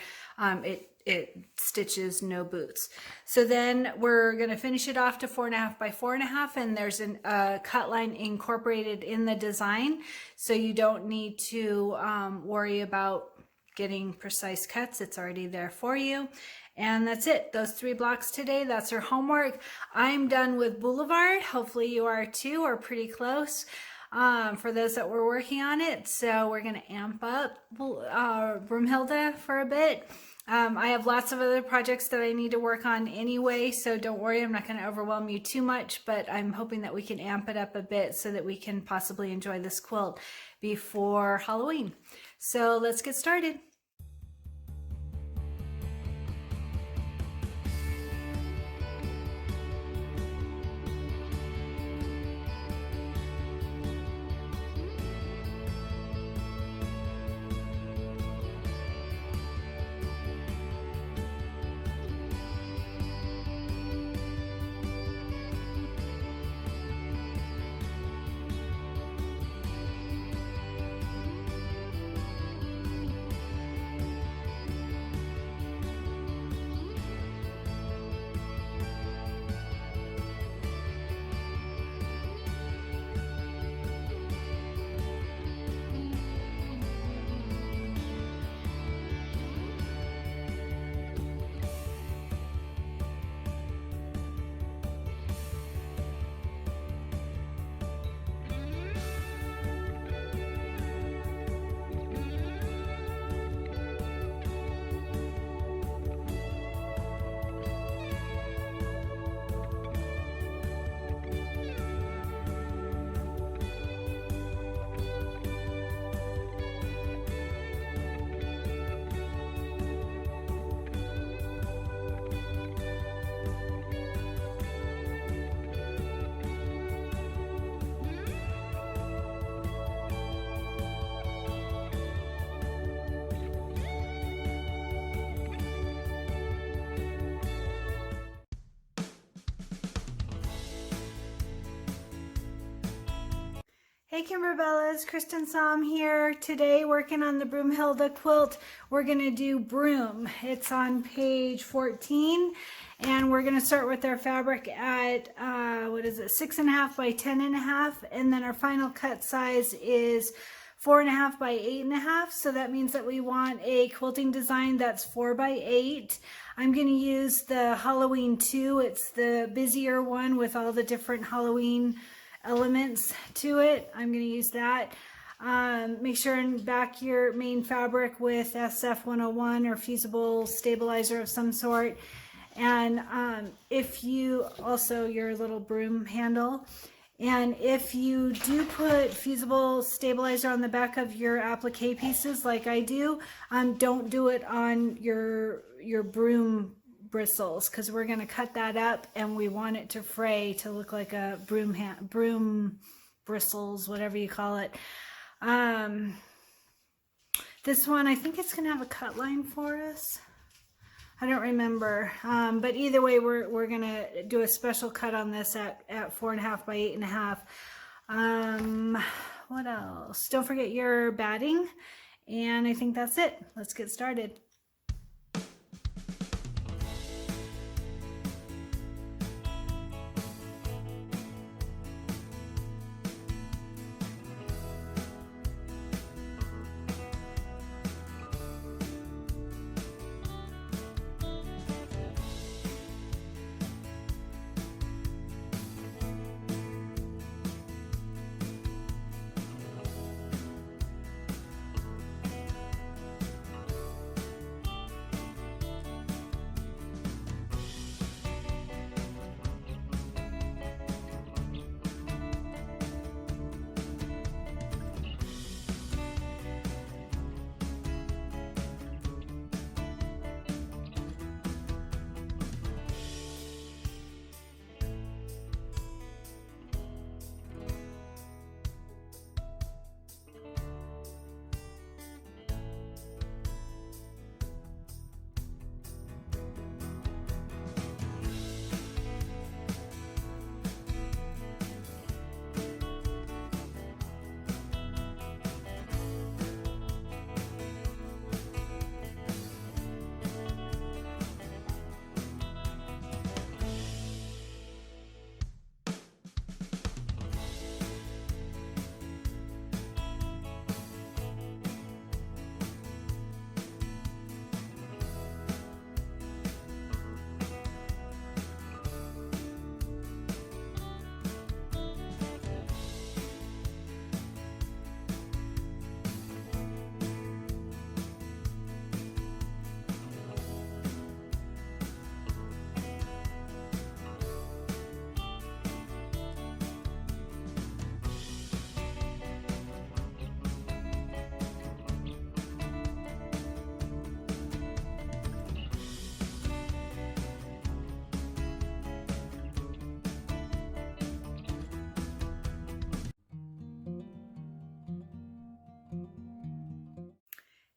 it stitches no boots. So then we're going to finish it off to 4.5 by 4.5, and there's a cut line incorporated in the design, so you don't need to worry about getting precise cuts. It's already there for you. And that's it. Those 3 blocks today. That's our homework. I'm done with Boulevard. Hopefully you are too, or pretty close. For those that were working on it. So we're going to amp up Broomhilda for a bit. I have lots of other projects that I need to work on anyway, so don't worry, I'm not going to overwhelm you too much, but I'm hoping that we can amp it up a bit so that we can possibly enjoy this quilt before Halloween. So let's get started. Hey Kimberbellas, Kristen Som here. Today working on the Broomhilda quilt. We're going to do Broom. It's on page 14, and we're going to start with our fabric at 6.5 by 10.5, and then our final cut size is 4.5 by 8.5. So that means that we want a quilting design that's 4 by 8. I'm going to use the Halloween 2. It's the busier one with all the different Halloween elements to it. I'm going to use that. Make sure and back your main fabric with SF101 or fusible stabilizer of some sort. And if you also your little broom handle. And if you do put fusible stabilizer on the back of your applique pieces like I do, don't do it on your broom bristles, because we're going to cut that up and we want it to fray to look like a broom bristles, whatever you call it. This one, I think it's going to have a cut line for us. I don't remember, but either way, we're gonna do a special cut on this at 4.5 by 8.5. What else? Don't forget your batting, and I think that's it. Let's get started.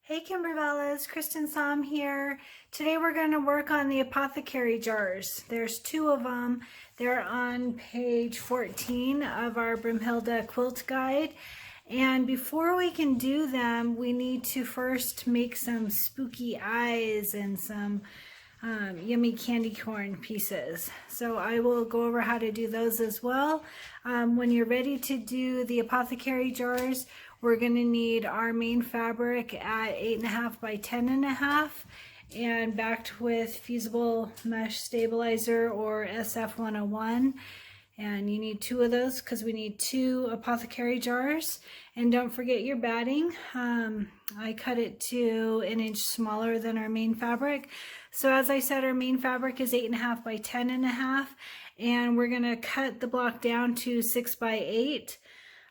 Hey Kimberbellas, Kristen Som here. Today we're going to work on the Apothecary jars. There's 2 of them. They're on page 14 of our Broomhilda quilt guide. And before we can do them, we need to first make some spooky eyes and some yummy candy corn pieces. So I will go over how to do those as well. When you're ready to do the Apothecary jars, we're going to need our main fabric at 8.5 by 10.5 and backed with fusible mesh stabilizer or SF101. And you need 2 of those because we need 2 Apothecary jars. And don't forget your batting. I cut it to 1 inch smaller than our main fabric. So as I said, our main fabric is 8.5 by 10.5, and we're going to cut the block down to 6 by 8.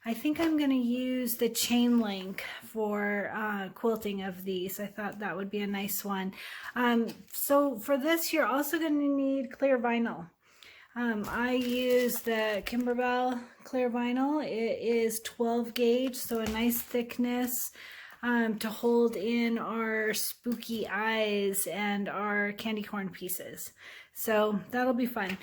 I think I'm going to use the chain link for quilting of these. I thought that would be a nice one. So for this, you're also going to need clear vinyl. I use the Kimberbell clear vinyl. It is 12 gauge, so a nice thickness to hold in our spooky eyes and our candy corn pieces. So that'll be fun.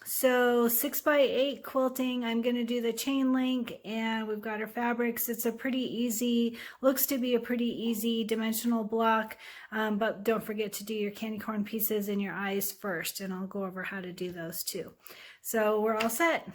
So 6 by 8 quilting, I'm going to do the chain link, and we've got our fabrics. It's a pretty easy, looks to be a pretty easy dimensional block, but don't forget to do your candy corn pieces and your eyes first, and I'll go over how to do those too. So we're all set.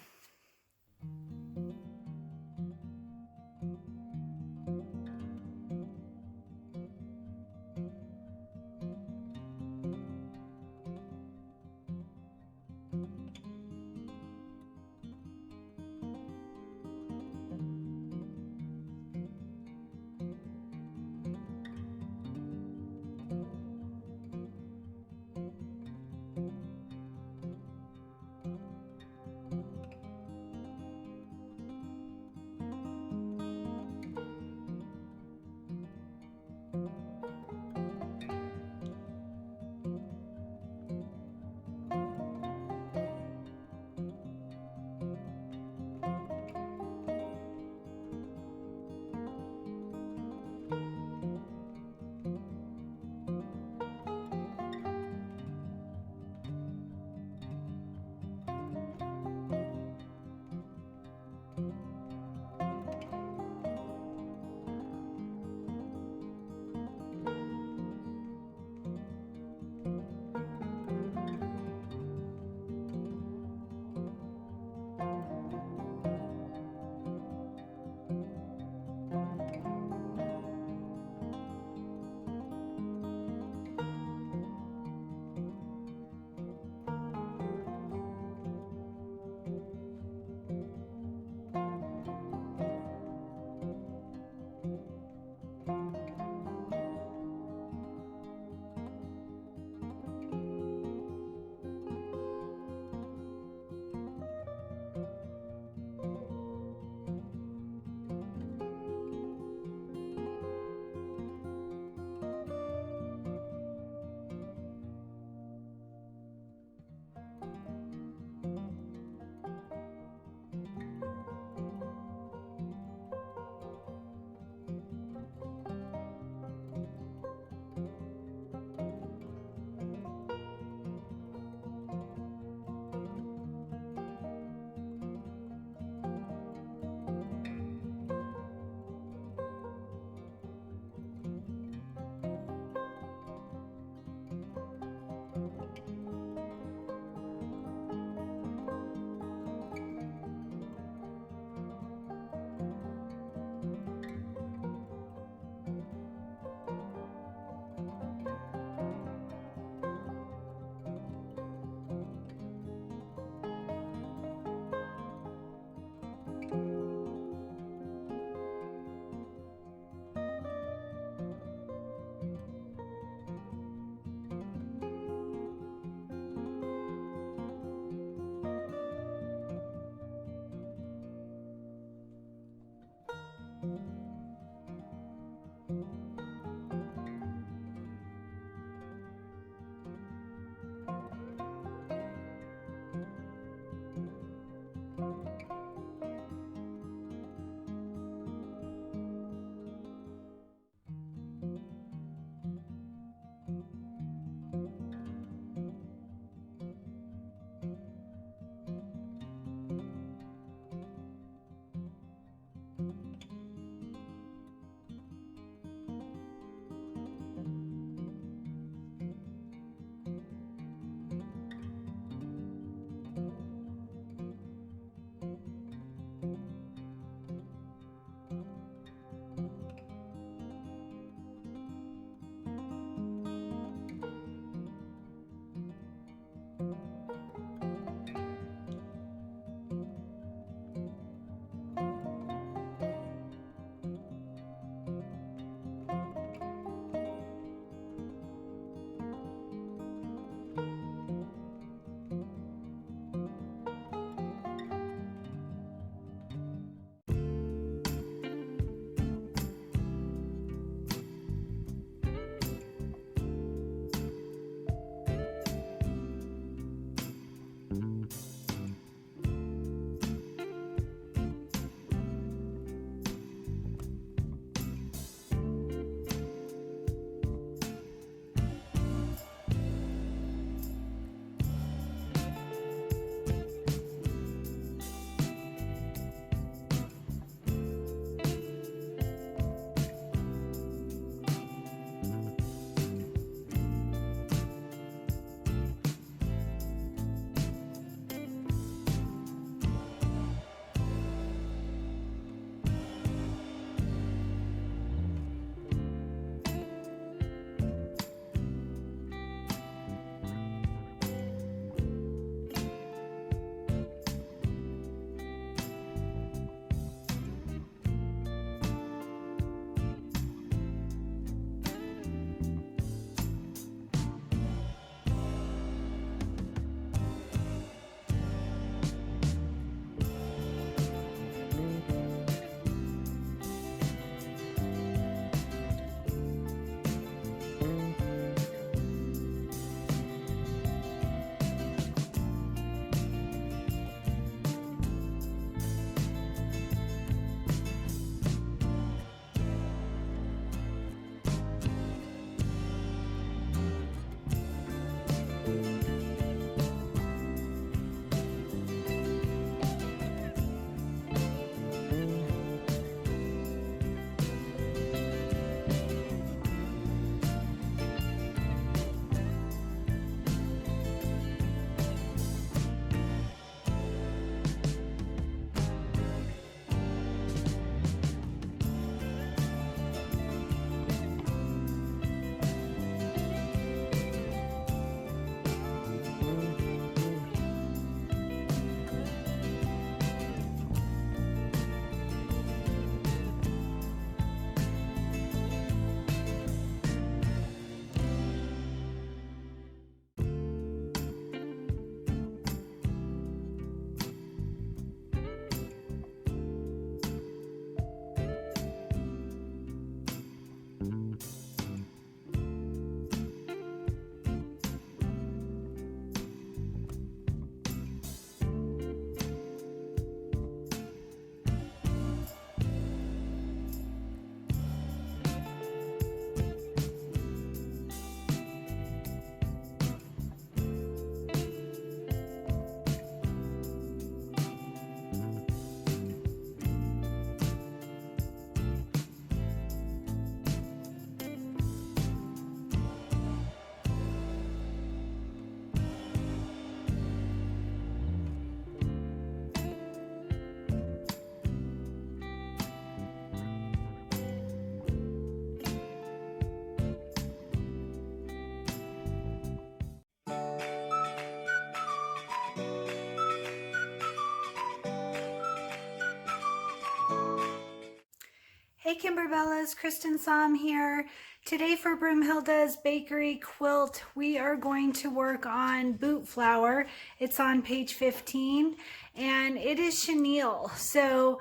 Kimberbellas, Kristen Som here. Today for Broomhilda's Bakery Quilt, we are going to work on boot flower. It's on page 15 and it is chenille. So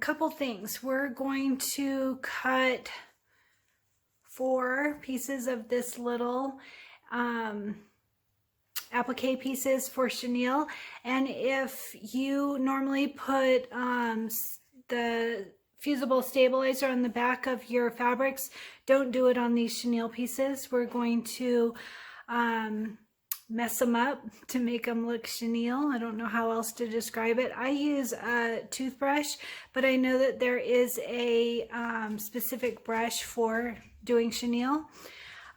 couple things. We're going to cut 4 pieces of this little applique pieces for chenille, and if you normally put the fusible stabilizer on the back of your fabrics, don't do it on these chenille pieces. We're going to mess them up to make them look chenille. I don't know how else to describe it. I use a toothbrush, but I know that there is a specific brush for doing chenille.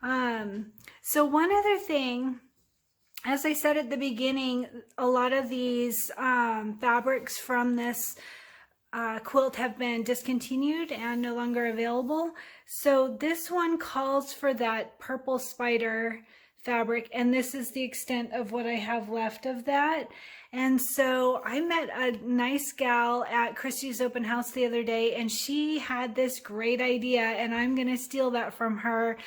So one other thing, as I said at the beginning, a lot of these fabrics from this quilt have been discontinued and no longer available. So this one calls for that purple spider fabric, and this is the extent of what I have left of that. And so I met a nice gal at Christie's open house the other day, and she had this great idea, and I'm going to steal that from her.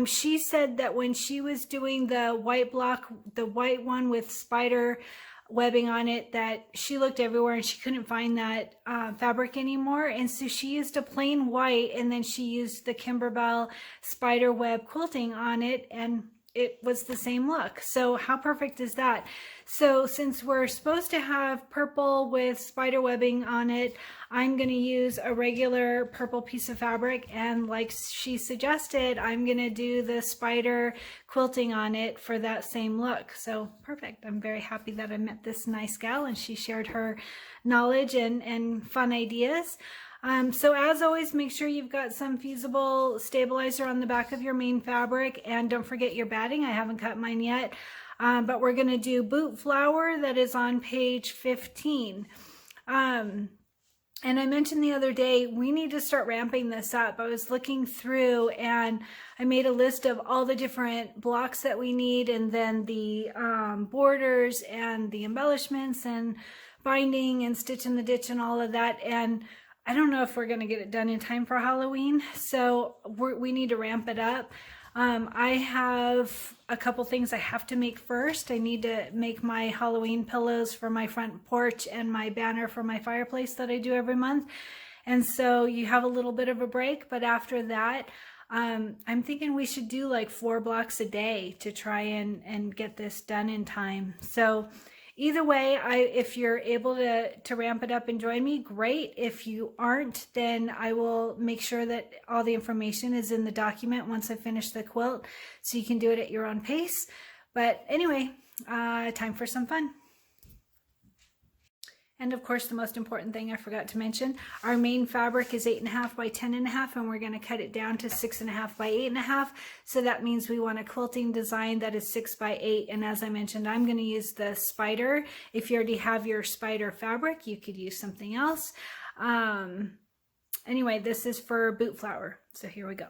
She said that when she was doing the white block, the white one with spider webbing on it, that she looked everywhere and she couldn't find that fabric anymore. And so she used a plain white, and then she used the Kimberbell spider web quilting on it, and it was the same look. So how perfect is that? So since we're supposed to have purple with spider webbing on it, I'm going to use a regular purple piece of fabric, and like she suggested, I'm going to do the spider quilting on it for that same look. So perfect. I'm very happy that I met this nice gal and she shared her knowledge and fun ideas. So as always, make sure you've got some fusible stabilizer on the back of your main fabric, and don't forget your batting. I haven't cut mine yet, but we're going to do boot flower that is on page 15. And I mentioned the other day, we need to start ramping this up. I was looking through and I made a list of all the different blocks that we need, and then the borders and the embellishments and binding and stitch in the ditch and all of that. And I don't know if we're going to get it done in time for Halloween, so we need to ramp it up. I have a couple things I have to make first. I need to make my Halloween pillows for my front porch and my banner for my fireplace that I do every month. And so you have a little bit of a break, but after that, I'm thinking we should do like 4 blocks a day to try and get this done in time. So either way, if you're able to ramp it up and join me, great. If you aren't, then I will make sure that all the information is in the document once I finish the quilt, so you can do it at your own pace. But anyway, time for some fun. And of course, the most important thing I forgot to mention, our main fabric is 8.5 by 10.5, and we're going to cut it down to 6.5 by 8.5. So that means we want a quilting design that is 6 by 8. And as I mentioned, I'm going to use the spider. If you already have your spider fabric, you could use something else. Anyway, this is for boot flower. So here we go.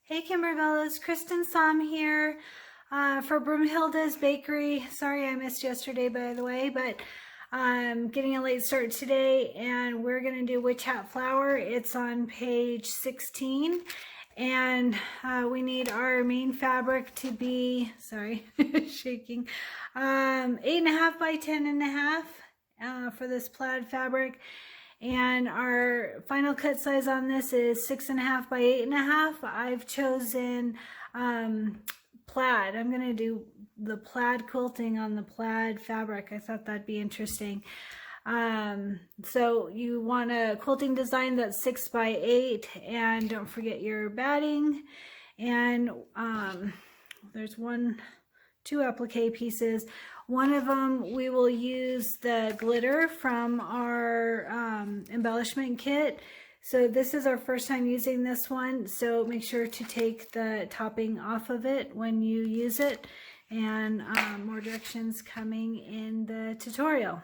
Hey Kimberbell, it's Kristen Som here for Broomhilda's Bakery. Sorry I missed yesterday, by the way, but I'm getting a late start today, and we're going to do Witch Hat Flower. It's on page 16, and we need our main fabric to be, sorry, shaking, 8.5 by 10.5 for this plaid fabric. And our final cut size on this is 6.5 by 8.5. I've chosen plaid. I'm going to do the plaid quilting on the plaid fabric. I thought that'd be interesting. So you want a quilting design that's 6 by 8, and don't forget your batting. And there's two applique pieces. One of them, we will use the glitter from our embellishment kit. So this is our first time using this one, so make sure to take the topping off of it when you use it. And more directions coming in the tutorial.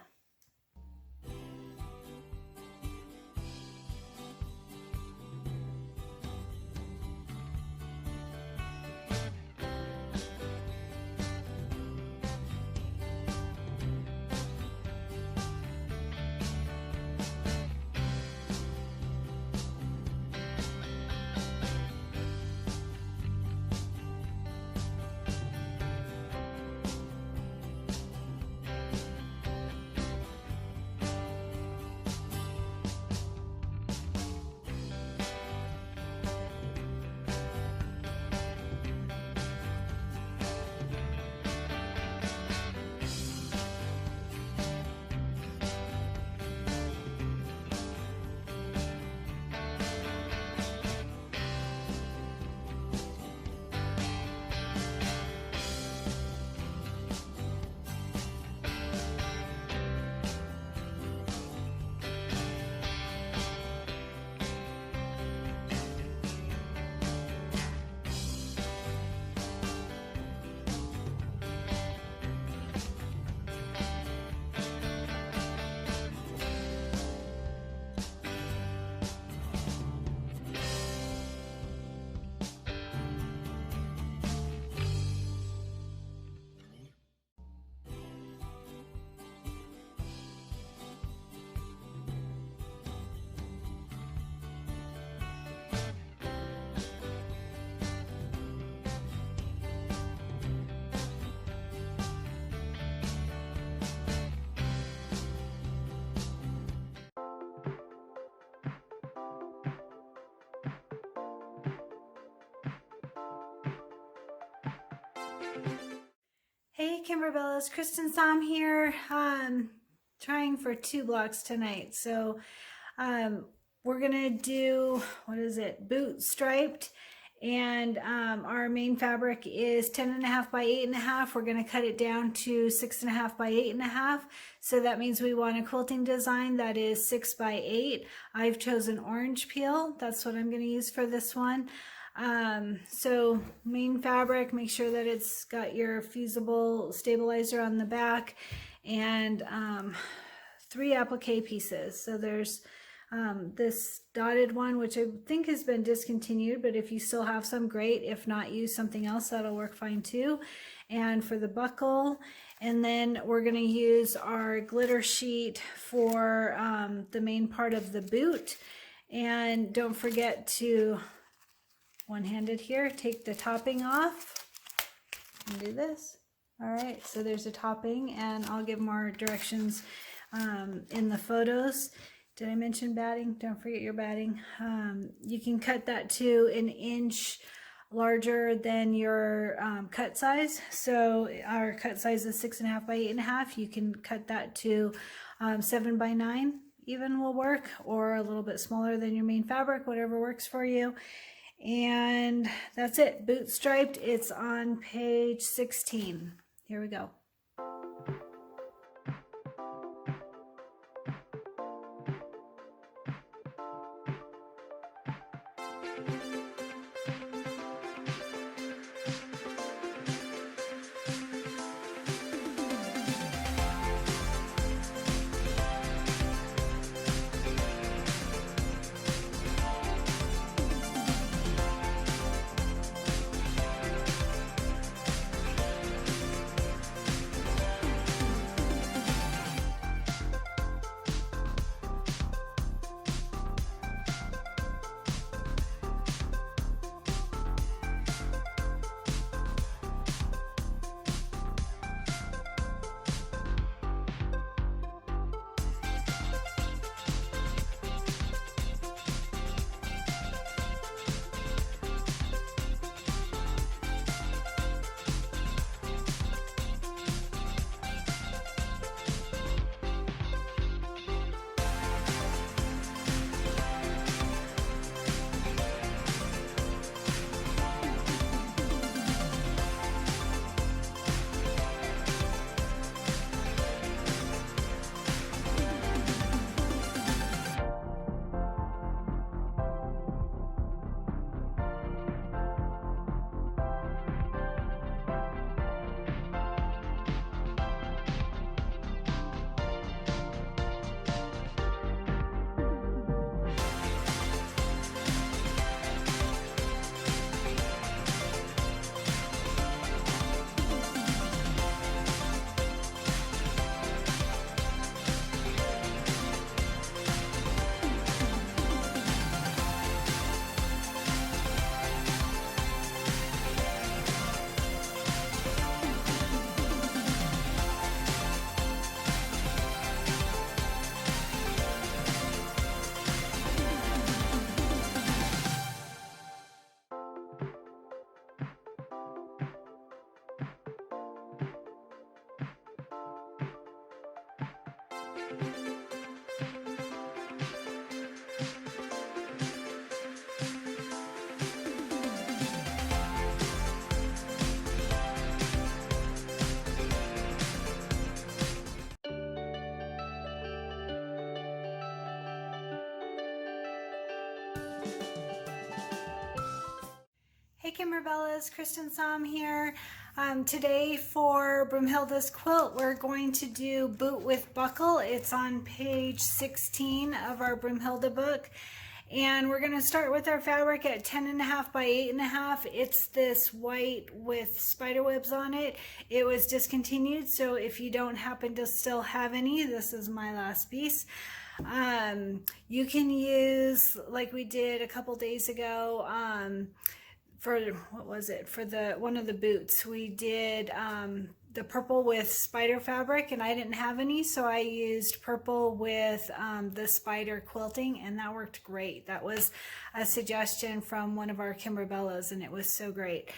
Hey Kimberbell, it's Kristen Som here, trying for 2 blocks tonight. So we're gonna do, what is it, boot striped, and our main fabric is 10.5 by 8.5. We're gonna cut it down to 6.5 by 8.5. So that means we want a quilting design that is 6 by 8. I've chosen orange peel. That's what I'm gonna use for this one. So main fabric, make sure that it's got your fusible stabilizer on the back, and 3 applique pieces. So there's this dotted one, which I think has been discontinued, but if you still have some, great. If not, use something else, that'll work fine too. And for the buckle, and then we're going to use our glitter sheet for the main part of the boot. And don't forget to, one-handed here, take the topping off and do this. All right, so there's a topping, and I'll give more directions in the photos. Did I mention batting? Don't forget your batting. You can cut that to 1 inch larger than your cut size. So our cut size is 6.5 by 8.5. You can cut that to 7 by 9 even will work, or a little bit smaller than your main fabric, whatever works for you. And that's it, boot striped. It's on page 16. Here we go. Hey Kimberbellas, Kristen Som here. Today for Broomhilda's quilt, we're going to do Boot with Buckle. It's on page 16 of our Broomhilda book. And we're going to start with our fabric at 10.5 by 8.5. It's this white with spider webs on it. It was discontinued, so if you don't happen to still have any, this is my last piece. You can use, like we did a couple days ago, for what was it, for the one of the boots we did the purple with spider fabric, and I didn't have any, so I used purple with the spider quilting, and that worked great. That was a suggestion from one of our Kimberbellas, and it was so great.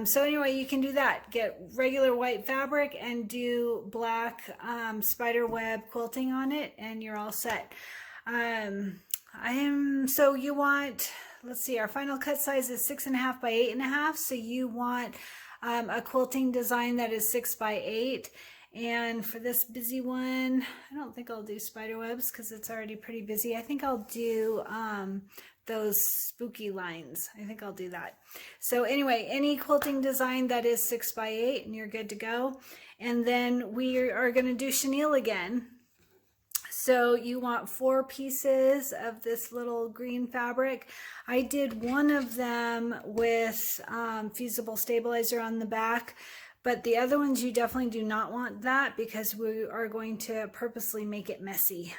So anyway, you can do that. Get regular white fabric and do black spider web quilting on it, and you're all set. So you want, let's see, our final cut size is 6.5 by 8.5. So you want a quilting design that is 6 by 8. And for this busy one, I don't think I'll do spider webs because it's already pretty busy. I think I'll do those spooky lines. I think I'll do that. So anyway, any quilting design that is 6 by 8 and you're good to go. And then we are going to do chenille again. So you want 4 pieces of this little green fabric. I did one of them with fusible stabilizer on the back, but the other ones you definitely do not want that because we are going to purposely make it messy.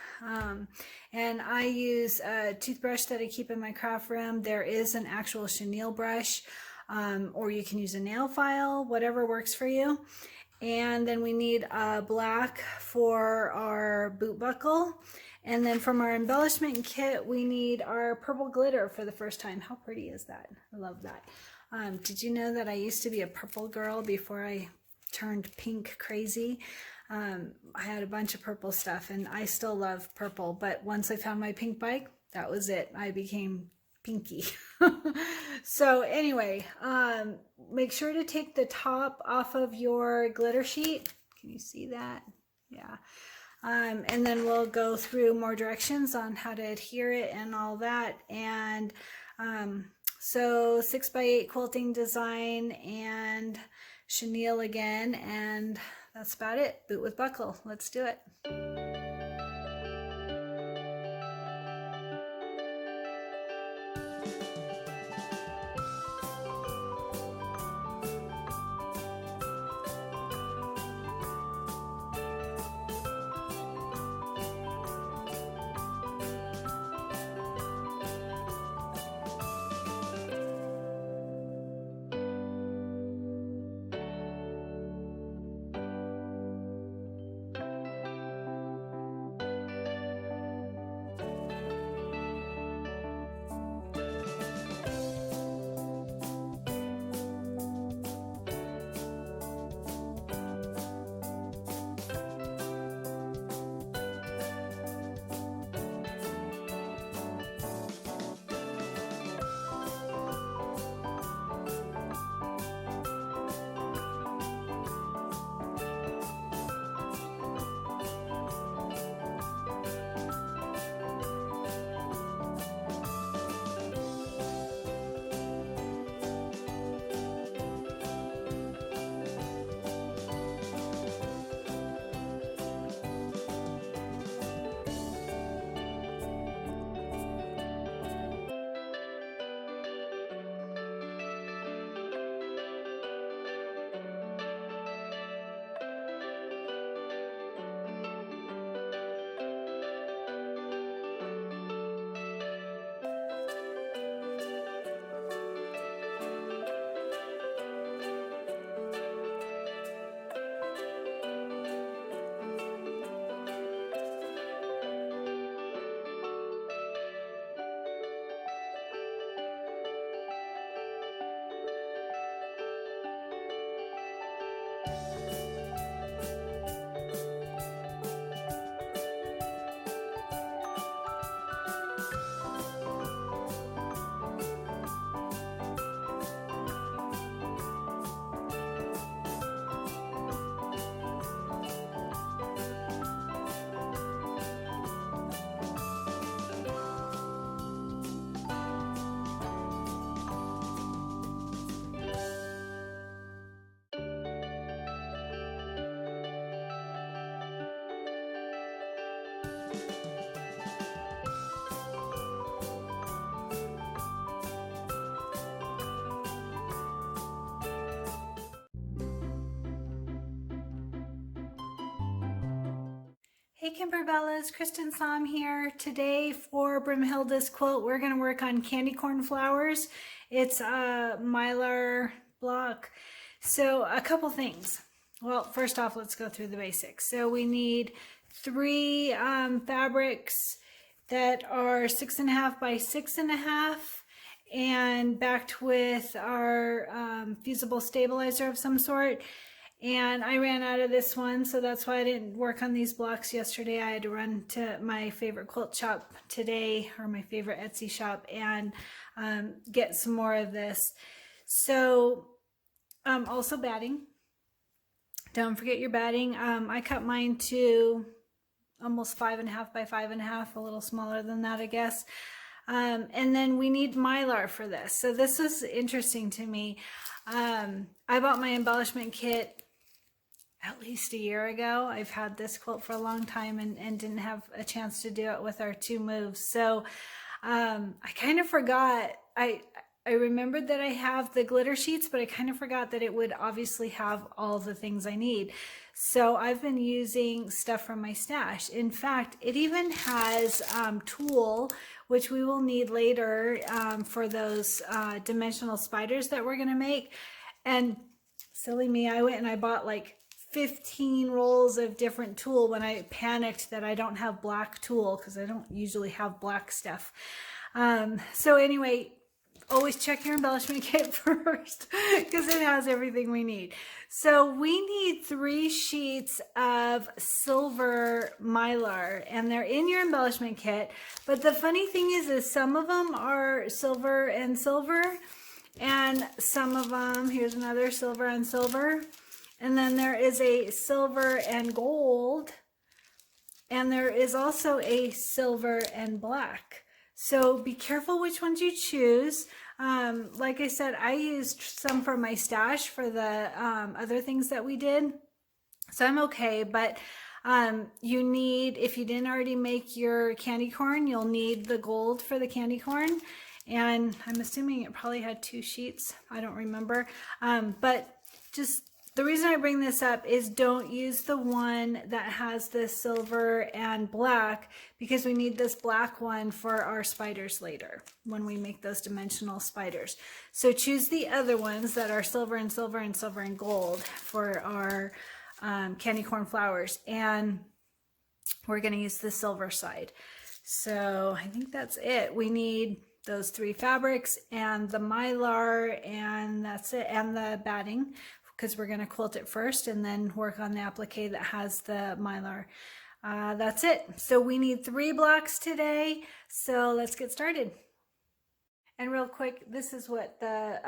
And I use a toothbrush that I keep in my craft room. There is an actual chenille brush, or you can use a nail file, whatever works for you. And then we need a black for our boot buckle. And then from our embellishment kit, we need our purple glitter for the first time. How pretty is that? I love that. Did you know that I used to be a purple girl before I turned pink crazy? I had a bunch of purple stuff and I still love purple. But once I found my pink bike, that was it. I became pinky. So anyway, make sure to take the top off of your glitter sheet. Can you see that? Yeah. And then we'll go through more directions on how to adhere it and all that. And so 6 by 8 quilting design and chenille again, and that's about it. Boot with buckle. Let's do it. Hey Kimberbellas, Kristen Som here. Today for Broomhilda's quilt, we're going to work on candy corn flowers. It's a mylar block. So a couple things. Well, first off, let's go through the basics. So we need three fabrics that are 6.5 by 6.5 and backed with our fusible stabilizer of some sort. And I ran out of this one, so that's why I didn't work on these blocks yesterday. I had to run to my favorite quilt shop today, or my favorite Etsy shop, and get some more of this. So also batting. Don't forget your batting. I cut mine to almost 5.5 by 5.5, a little smaller than that, I guess. And then we need mylar for this. So this was interesting to me. I bought my embellishment kit at least a year ago. I've had this quilt for a long time and didn't have a chance to do it with our two moves. So I kind of forgot. I remembered that I have the glitter sheets, but I kind of forgot that it would obviously have all the things I need. So I've been using stuff from my stash. In fact, it even has tulle, which we will need later for those dimensional spiders that we're gonna make. And silly me, I went and I bought like 15 rolls of different tulle when I panicked that I don't have black tulle, because I don't usually have black stuff. So anyway, always check your embellishment kit first because it has everything we need. So we need 3 sheets of silver mylar, and they're in your embellishment kit. But the funny thing is some of them are silver and silver, and some of them, here's another silver and silver. And then there is a silver and gold, and there is also a silver and black. So be careful which ones you choose. Like I said, I used some for my stash for the other things that we did. So I'm okay, but you need, if you didn't already make your candy corn, you'll need the gold for the candy corn. And I'm assuming it probably had 2 sheets. I don't remember. But just the reason I bring this up is don't use the one that has the silver and black, because we need this black one for our spiders later when we make those dimensional spiders. So choose the other ones that are silver and silver and silver and gold for our candy corn flowers. And we're going to use the silver side. So I think that's it. We need those 3 fabrics and the mylar, and that's it, and the batting, because we're going to quilt it first and then work on the applique that has the mylar. That's it. So we need 3 blocks today. So let's get started. And real quick, this is what the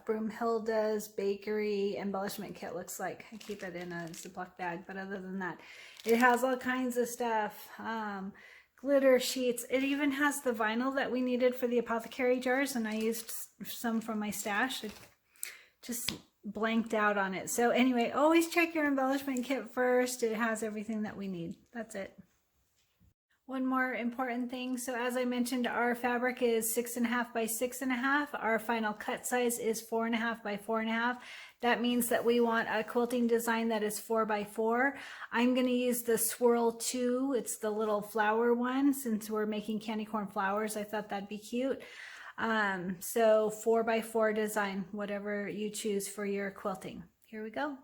Broomhilda's Bakery embellishment kit looks like. I keep it in a Ziploc bag, but other than that, it has all kinds of stuff. Glitter sheets. It even has the vinyl that we needed for the Apothecary jars, and I used some from my stash. It just blanked out on it. So anyway, always check your embellishment kit first. It has everything that we need. That's it. One more important thing. So as I mentioned, our fabric is 6.5 by 6.5. Our final cut size is 4.5 by 4.5. That means that we want a quilting design that is 4 by 4. I'm going to use the Swirl 2. It's the little flower one. Since we're making candy corn flowers, I thought that'd be cute. So 4 by 4 design, whatever you choose for your quilting. Here we go.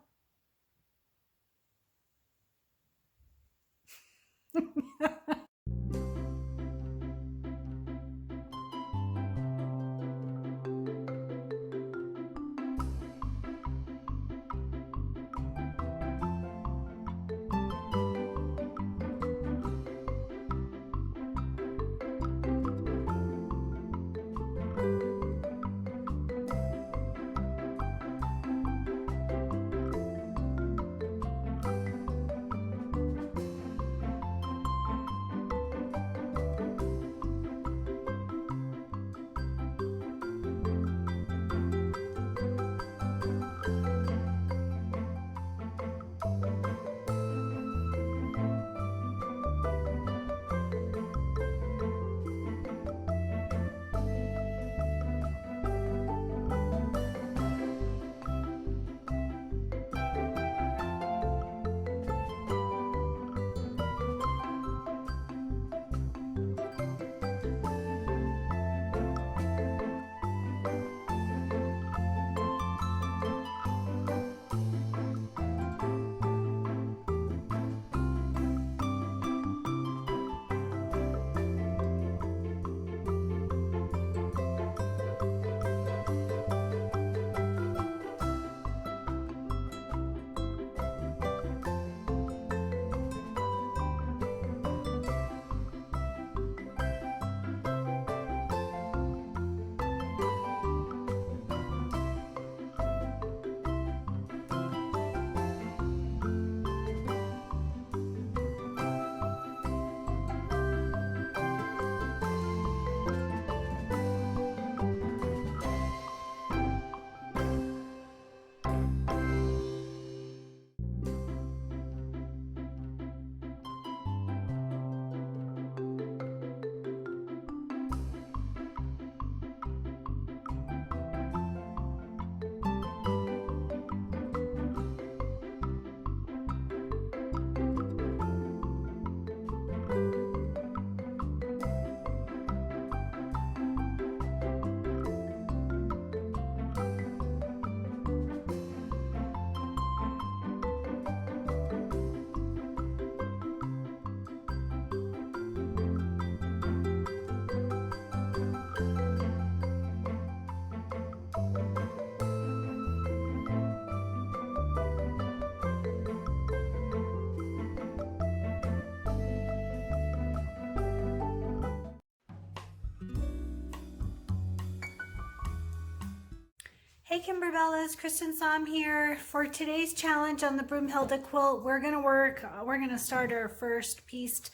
Hey Kimberbellas, Kristen Som here. For today's challenge on the Broomhilda quilt, we're gonna start our first pieced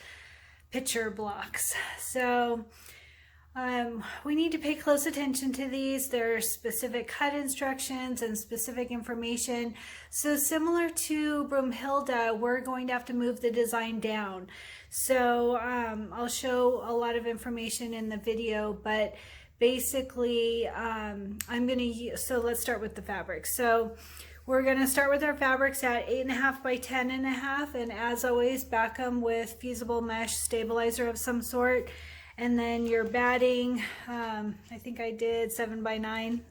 picture blocks. So we need to pay close attention to these. There's specific cut instructions and specific information. So similar to Broomhilda, we're going to have to move the design down. So I'll show a lot of information in the video, but basically so let's start with the fabric. So we're going to start with our fabrics at 8.5 by 10.5, and as always, back them with fusible mesh stabilizer of some sort. And then your batting, I think I did 7 by 9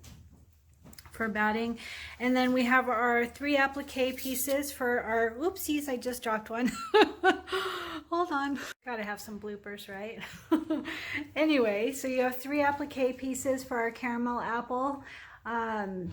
for batting. And then we have our 3 applique pieces for our, oopsies, I just dropped one. Hold on, gotta have some bloopers, right? Anyway, so you have 3 applique pieces for our caramel apple.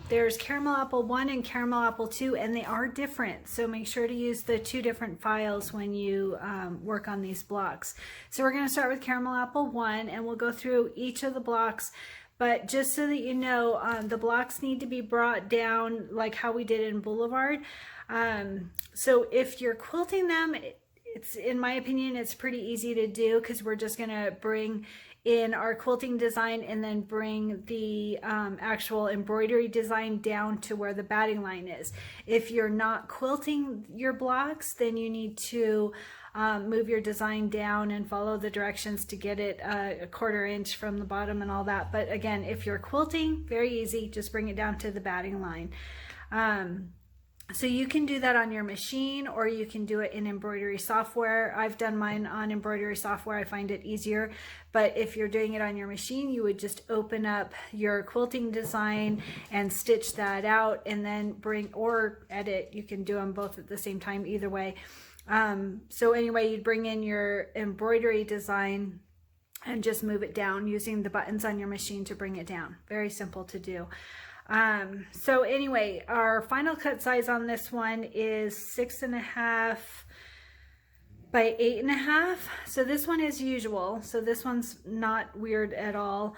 There's caramel apple 1 and caramel apple 2, and they are different, so make sure to use the 2 different files when you work on these blocks. So we're going to start with caramel apple 1, and we'll go through each of the blocks, but just so that you know, the blocks need to be brought down like how we did in Boulevard. So if you're quilting them, it's, in my opinion, it's pretty easy to do, because we're just going to bring in our quilting design and then bring the actual embroidery design down to where the batting line is. If you're not quilting your blocks, then you need to move your design down and follow the directions to get it a 1/4 inch from the bottom and all that. But again, if you're quilting, very easy, just bring it down to the batting line. So you can do that on your machine, or you can do it in embroidery software. I've done mine on embroidery software. I find it easier. But if you're doing it on your machine, you would just open up your quilting design and stitch that out, and then bring, or edit. You can do them both at the same time, either way. So anyway, you'd bring in your embroidery design and just move it down using the buttons on your machine to bring it down. Very simple to do. So anyway, our final cut size on this one is 6.5 by 8.5. So this one is usual. So this one's not weird at all.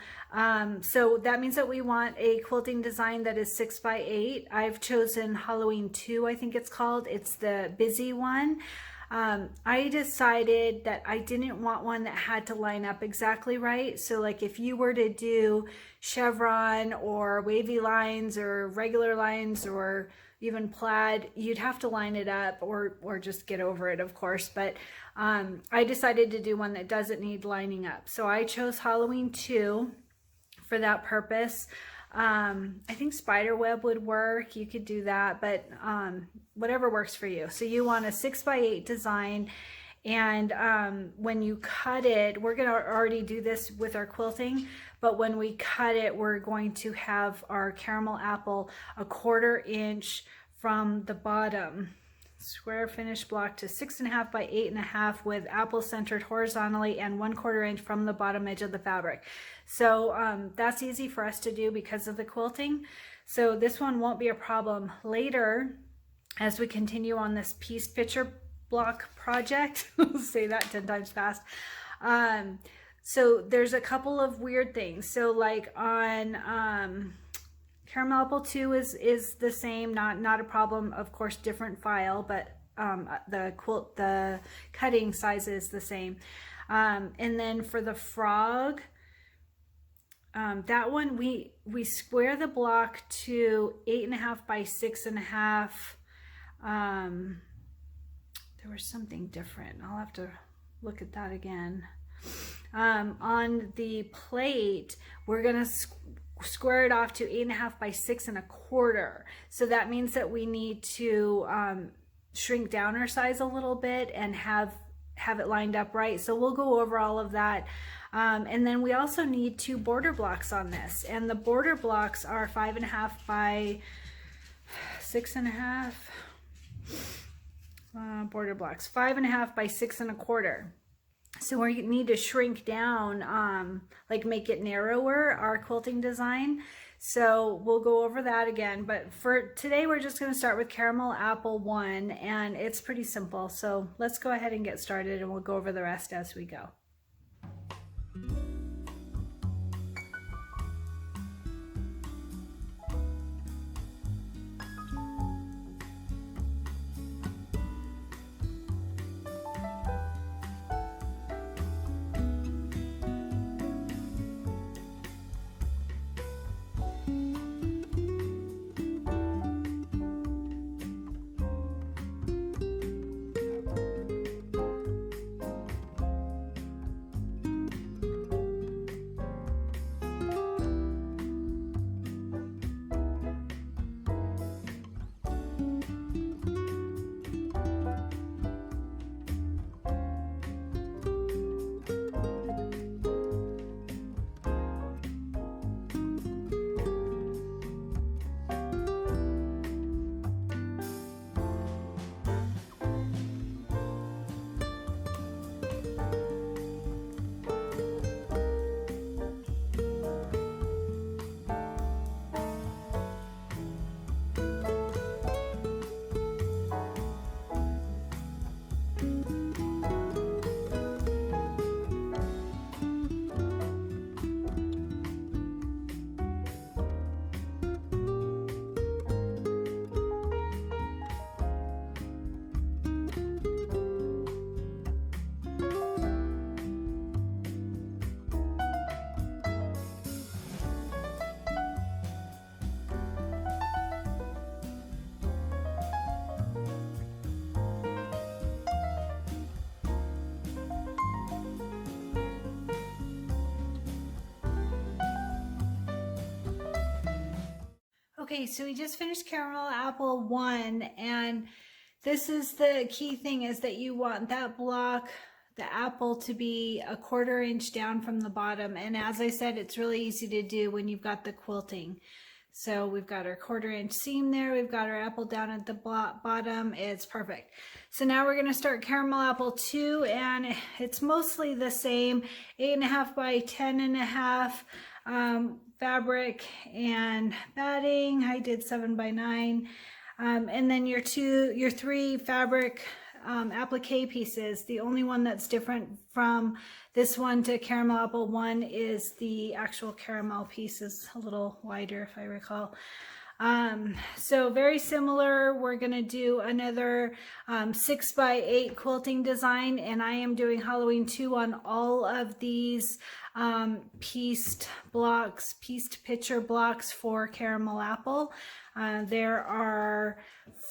So that means that we want a quilting design that is 6 by 8. I've chosen Halloween 2, I think it's called. It's the busy one. I decided that I didn't want one that had to line up exactly right. So like if you were to do chevron or wavy lines or regular lines or even plaid, you'd have to line it up or just get over it, of course. But I decided to do one that doesn't need lining up. So I chose Halloween 2 for that purpose. I think spider web would work. You could do that, but whatever works for you. So you want a 6 by 8 design, and when you cut it, we're going to already do this with our quilting, but when we cut it, we're going to have our caramel apple a 1/4 inch from the bottom. Square finish block to 6.5 by 8.5 with apple centered horizontally and 1/4 inch from the bottom edge of the fabric. So that's easy for us to do because of the quilting. So this one won't be a problem later as we continue on this pieced picture block project. Say that 10 times fast. So there's a couple of weird things. So like on caramel apple 2 is the same, not a problem, of course, different file, but the cutting size is the same. And then for the frog, that one we square the block to 8.5 by 6.5. There was something different. I'll have to look at that again. On the plate, we're gonna square it off to 8.5 by 6.25. So that means that we need to shrink down our size a little bit and have it lined up right. So we'll go over all of that. And then we also need 2 border blocks on this, and the border blocks are 5.5 by 6.5. Border blocks 5.5 by 6.25. So we need to shrink down, like make it narrower, our quilting design. So we'll go over that again, but for today we're just going to start with caramel apple 1, and it's pretty simple. So let's go ahead and get started, and we'll go over the rest as we go. Okay, so we just finished caramel apple 1, and this is the key thing, is that you want that block, the apple, to be a 1/4 inch down from the bottom. And as I said, it's really easy to do when you've got the quilting. So we've got our 1/4 inch seam there, we've got our apple down at the bottom, it's perfect. So now we're gonna start caramel apple 2, and it's mostly the same, 8.5 by 10.5 fabric and batting. I did 7 by 9. And then your 3 fabric applique pieces. The only one that's different from this one to caramel apple 1 is the actual caramel piece is a little wider, if I recall. So very similar. We're going to do another 6 by 8 quilting design, and I am doing Halloween 2 on all of these pieced picture blocks for caramel apple. There are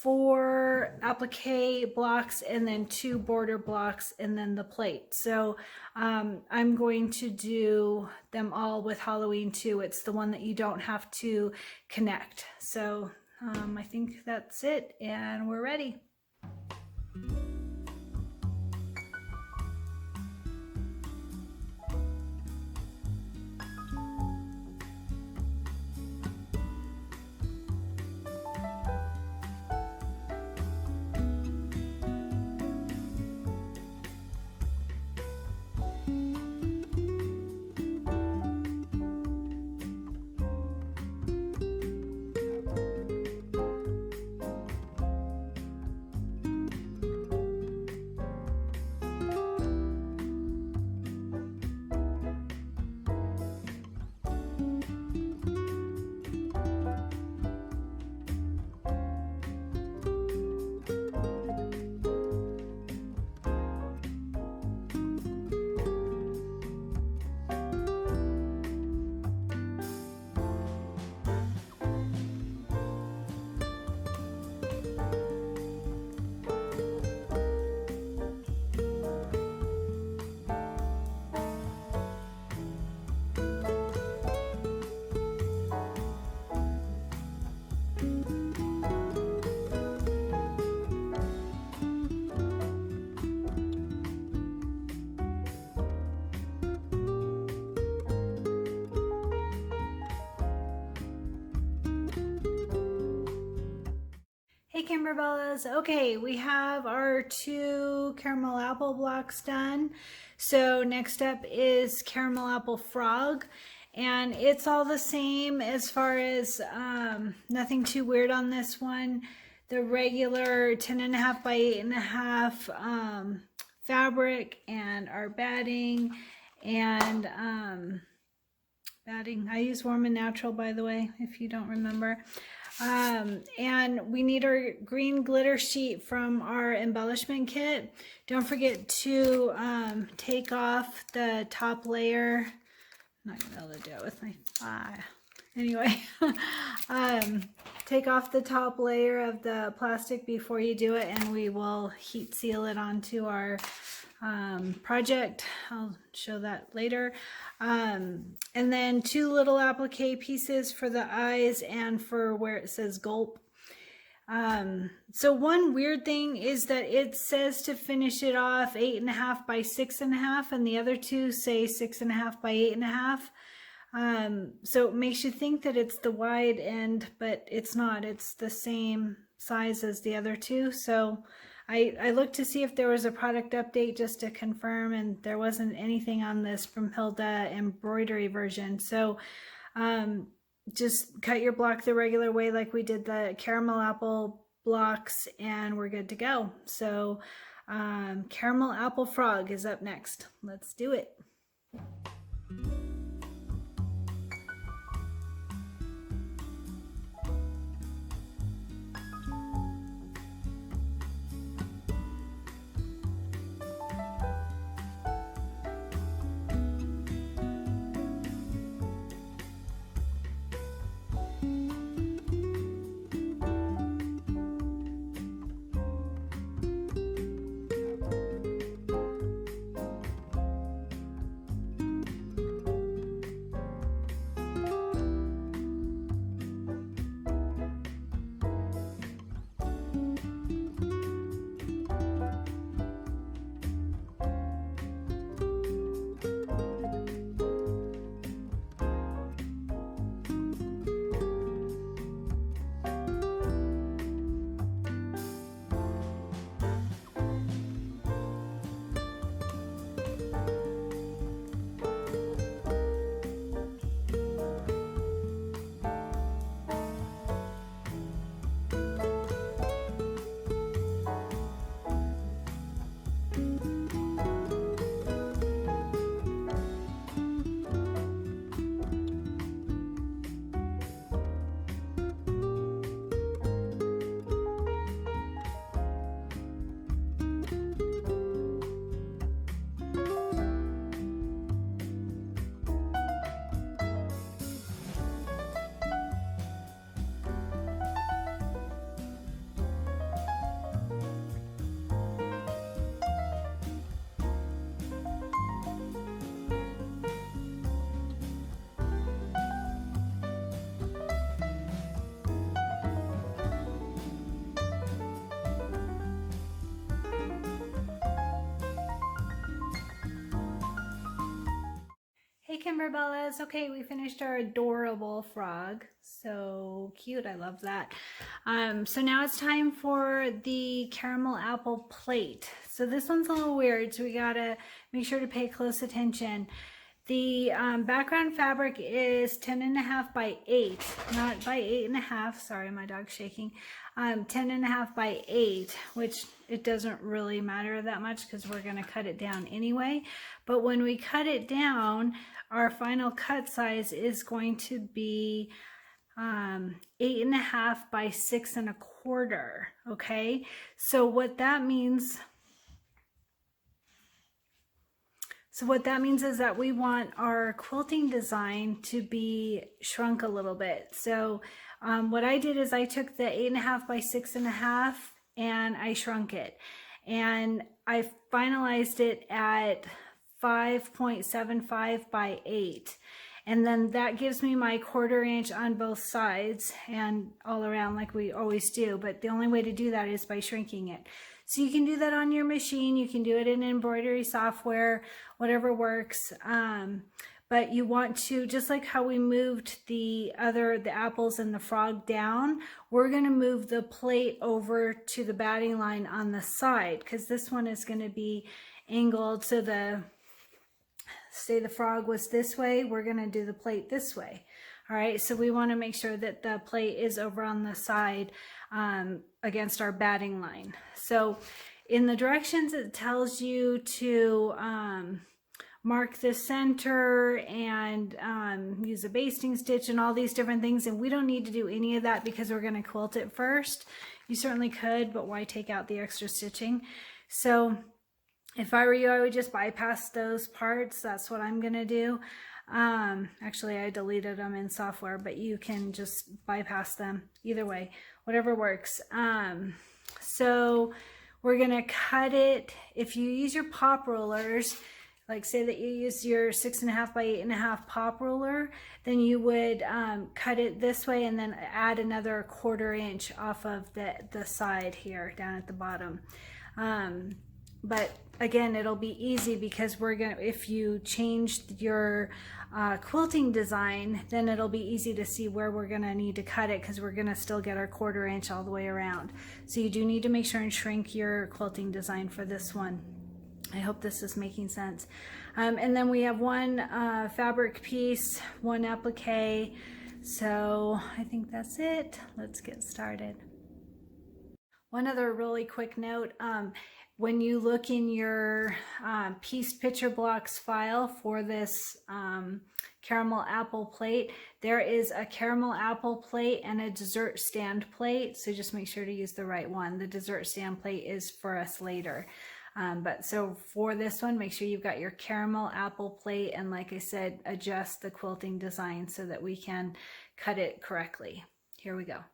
4 applique blocks and then 2 border blocks and then the plate. So I'm going to do them all with Halloween 2. It's the one that you don't have to connect. So I think that's it, and we're ready. Hey Kimberbellas, okay, we have our 2 caramel apple blocks done. So next up is caramel apple frog, and it's all the same as far as nothing too weird on this one. The regular 10.5 by 8.5 fabric and our batting, and batting, I use Warm and Natural, by the way, if you don't remember. And we need our green glitter sheet from our embellishment kit. Don't forget to take off the top layer. I'm not gonna be able to do it with my anyway. Take off the top layer of the plastic before you do it, and we will heat seal it onto our project. I'll show that later. And then 2 little applique pieces for the eyes and for where it says gulp. So one weird thing is that it says to finish it off 8.5 by 6.5, and the other 2 say 6.5 by 8.5. So it makes you think that it's the wide end, but it's not. It's the same size as the other 2. So I looked to see if there was a product update just to confirm, and there wasn't anything on this Broomhilda embroidery version. So just cut your block the regular way like we did the caramel apple blocks, and we're good to go. So caramel apple frog is up next. Let's do it. Kimberbellas. Okay, we finished our adorable frog. So cute, I love that. So now it's time for the caramel apple plate. So this one's a little weird, so we gotta make sure to pay close attention. The background fabric is 10.5 by 8, not by 8.5. Sorry, my dog's shaking. 10.5 by 8, which it doesn't really matter that much because we're going to cut it down anyway. But when we cut it down, our final cut size is going to be 8.5 by 6.25. Okay, so what that means. So what that means is that we want our quilting design to be shrunk a little bit. So what I did is I took the 8.5 by 6.5 and I shrunk it. And I finalized it at 5.75 by 8. And then that gives me my 1/4 inch on both sides and all around like we always do. But the only way to do that is by shrinking it. So you can do that on your machine. You can do it in embroidery software, whatever works. But you want to, just like how we moved the apples and the frog down, we're going to move the plate over to the batting line on the side because this one is going to be angled. So say the frog was this way, we're going to do the plate this way. All right, so we want to make sure that the plate is over on the side against our batting line. So in the directions, it tells you to mark the center and use a basting stitch and all these different things. And we don't need to do any of that because we're going to quilt it first. You certainly could, but why take out the extra stitching? So if I were you, I would just bypass those parts. That's what I'm going to do. Actually, I deleted them in software, but you can just bypass them either way, whatever works. So we're going to cut it. If you use your pop rollers, like say that you use your 6.5 by 8.5 pop roller, then you would cut it this way and then add another 1/4 inch off of the side here down at the bottom. But again, it'll be easy because if you changed your quilting design, then it'll be easy to see where we're gonna need to cut it because we're gonna still get our 1/4 inch all the way around. So you do need to make sure and shrink your quilting design for this one. I hope this is making sense. And then we have one fabric piece, one applique. So I think that's it. Let's get started. One other really quick note, when you look in your pieced picture blocks file for this caramel apple plate, there is a caramel apple plate and a dessert stand plate. So just make sure to use the right one. The dessert stand plate is for us later. But so for this one, make sure you've got your caramel apple plate and, like I said, adjust the quilting design so that we can cut it correctly. Here we go.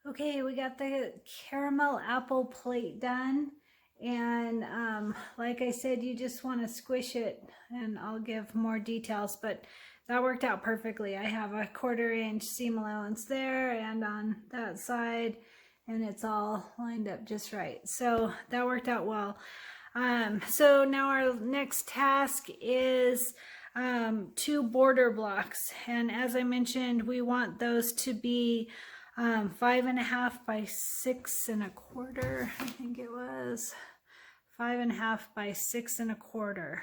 Okay, we got the caramel apple plate done, and like I said, you just want to squish it, and I'll give more details, but that worked out perfectly. I have a 1/4 inch seam allowance there and on that side, and it's all lined up just right. So that worked out well. So now our next task is 2 border blocks. And as I mentioned, we want those to be 5.5 by 6.25. I think it was 5.5 by 6.25.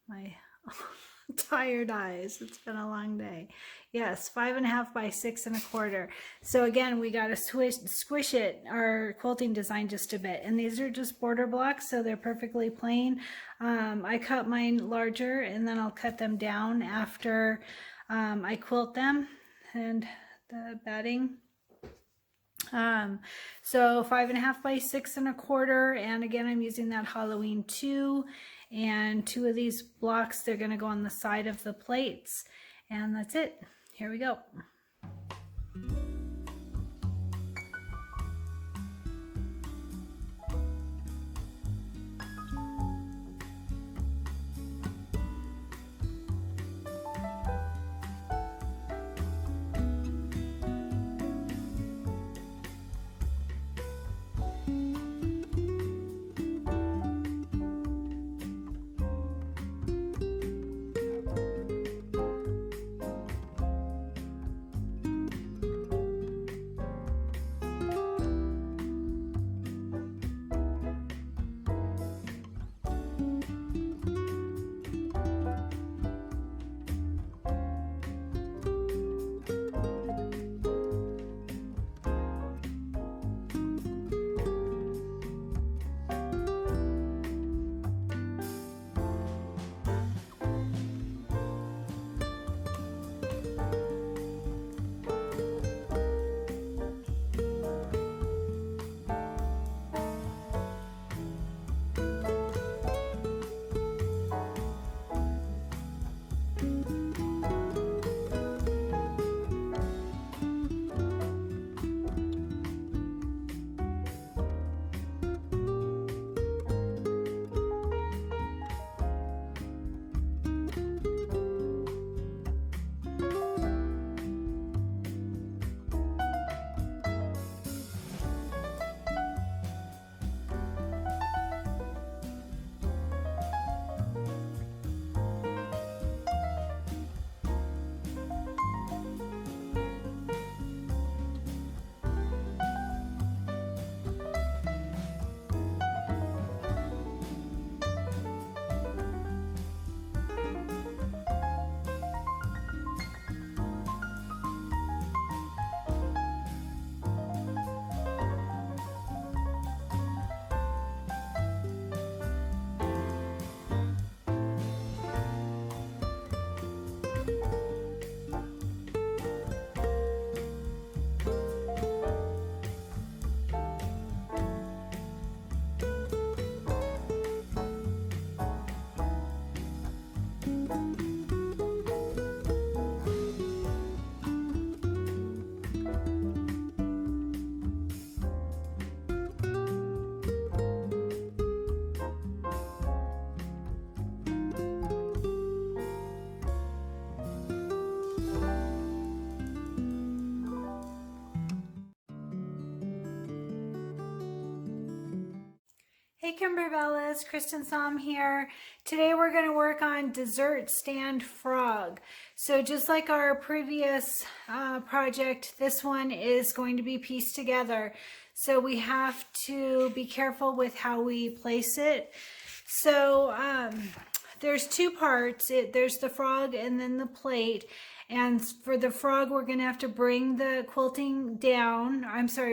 My tired eyes. It's been a long day. Yes, 5.5 by 6.25. So again, we got to squish it, our quilting design, just a bit. And these are just border blocks, so they're perfectly plain. I cut mine larger, and then I'll cut them down after I quilt them and the batting. So 5.5 by 6.25, and again, I'm using that Halloween 2, and 2 of these blocks, they're going to go on the side of the plates, and that's it. Here we go. Hey Kimberbellas, Kristen Som here. Today we're going to work on dessert stand frog. So just like our previous project, this one is going to be pieced together. So we have to be careful with how we place it. So there's 2 parts. There's the frog and then the plate. And for the frog, we're going to have to bring the quilting down.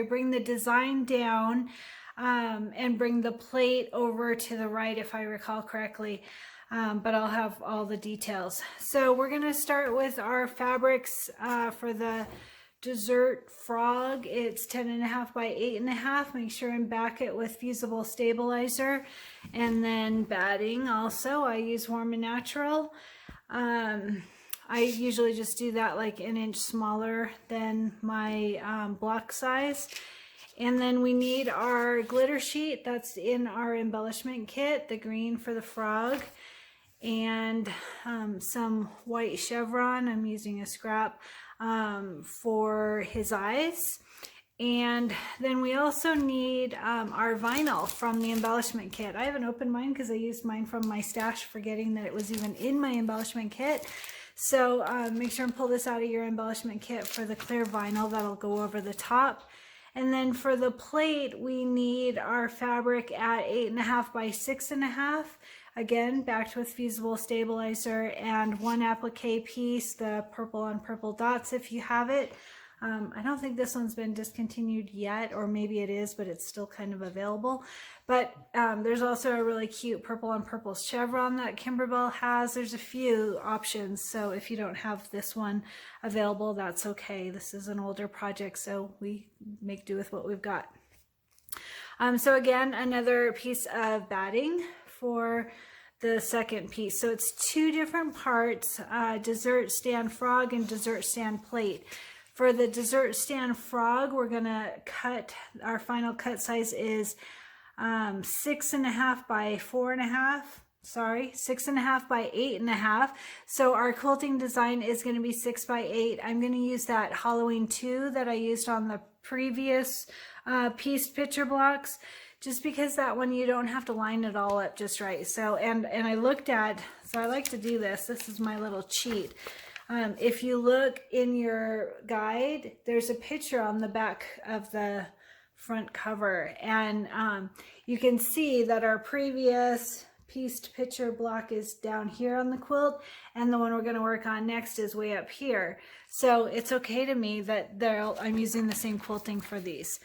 Bring the design down. And bring the plate over to the right, if I recall correctly, but I'll have all the details. So we're going to start with our fabrics for the dessert frog. It's 10.5 by 8.5. Make sure and back it with fusible stabilizer, and then batting also. I use Warm and Natural. I usually just do that like an inch smaller than my block size. And then we need our glitter sheet that's in our embellishment kit, the green for the frog, and some white chevron. I'm using a scrap for his eyes. And then we also need our vinyl from the embellishment kit. I haven't opened mine because I used mine from my stash, forgetting that it was even in my embellishment kit. So make sure and pull this out of your embellishment kit for the clear vinyl that'll go over the top. And then for the plate, we need our fabric at 8.5 by 6.5. Again, backed with fusible stabilizer, and one applique piece, the purple on purple dots if you have it. I don't think this one's been discontinued yet, or maybe it is, but it's still kind of available. But there's also a really cute purple on purple chevron that Kimberbell has. There's a few options, so if you don't have this one available, that's okay. This is an older project, so we make do with what we've got. So again, another piece of batting for the second piece. So it's two different parts, dessert stand frog and dessert stand plate. For the dessert stand frog, we're gonna cut, our final cut size is 6.5 by 4.5. Sorry, 6.5 by 8.5. So our quilting design is gonna be 6 by 8. I'm gonna use that Halloween 2 that I used on the previous pieced picture blocks, just because that one you don't have to line it all up just right. So, and I looked at, so I like to do this. This is my little cheat. If you look in your guide, there's a picture on the back of the front cover, and you can see that our previous pieced picture block is down here on the quilt, and the one we're going to work on next is way up here. So it's okay to me that I'm using the same quilting for these.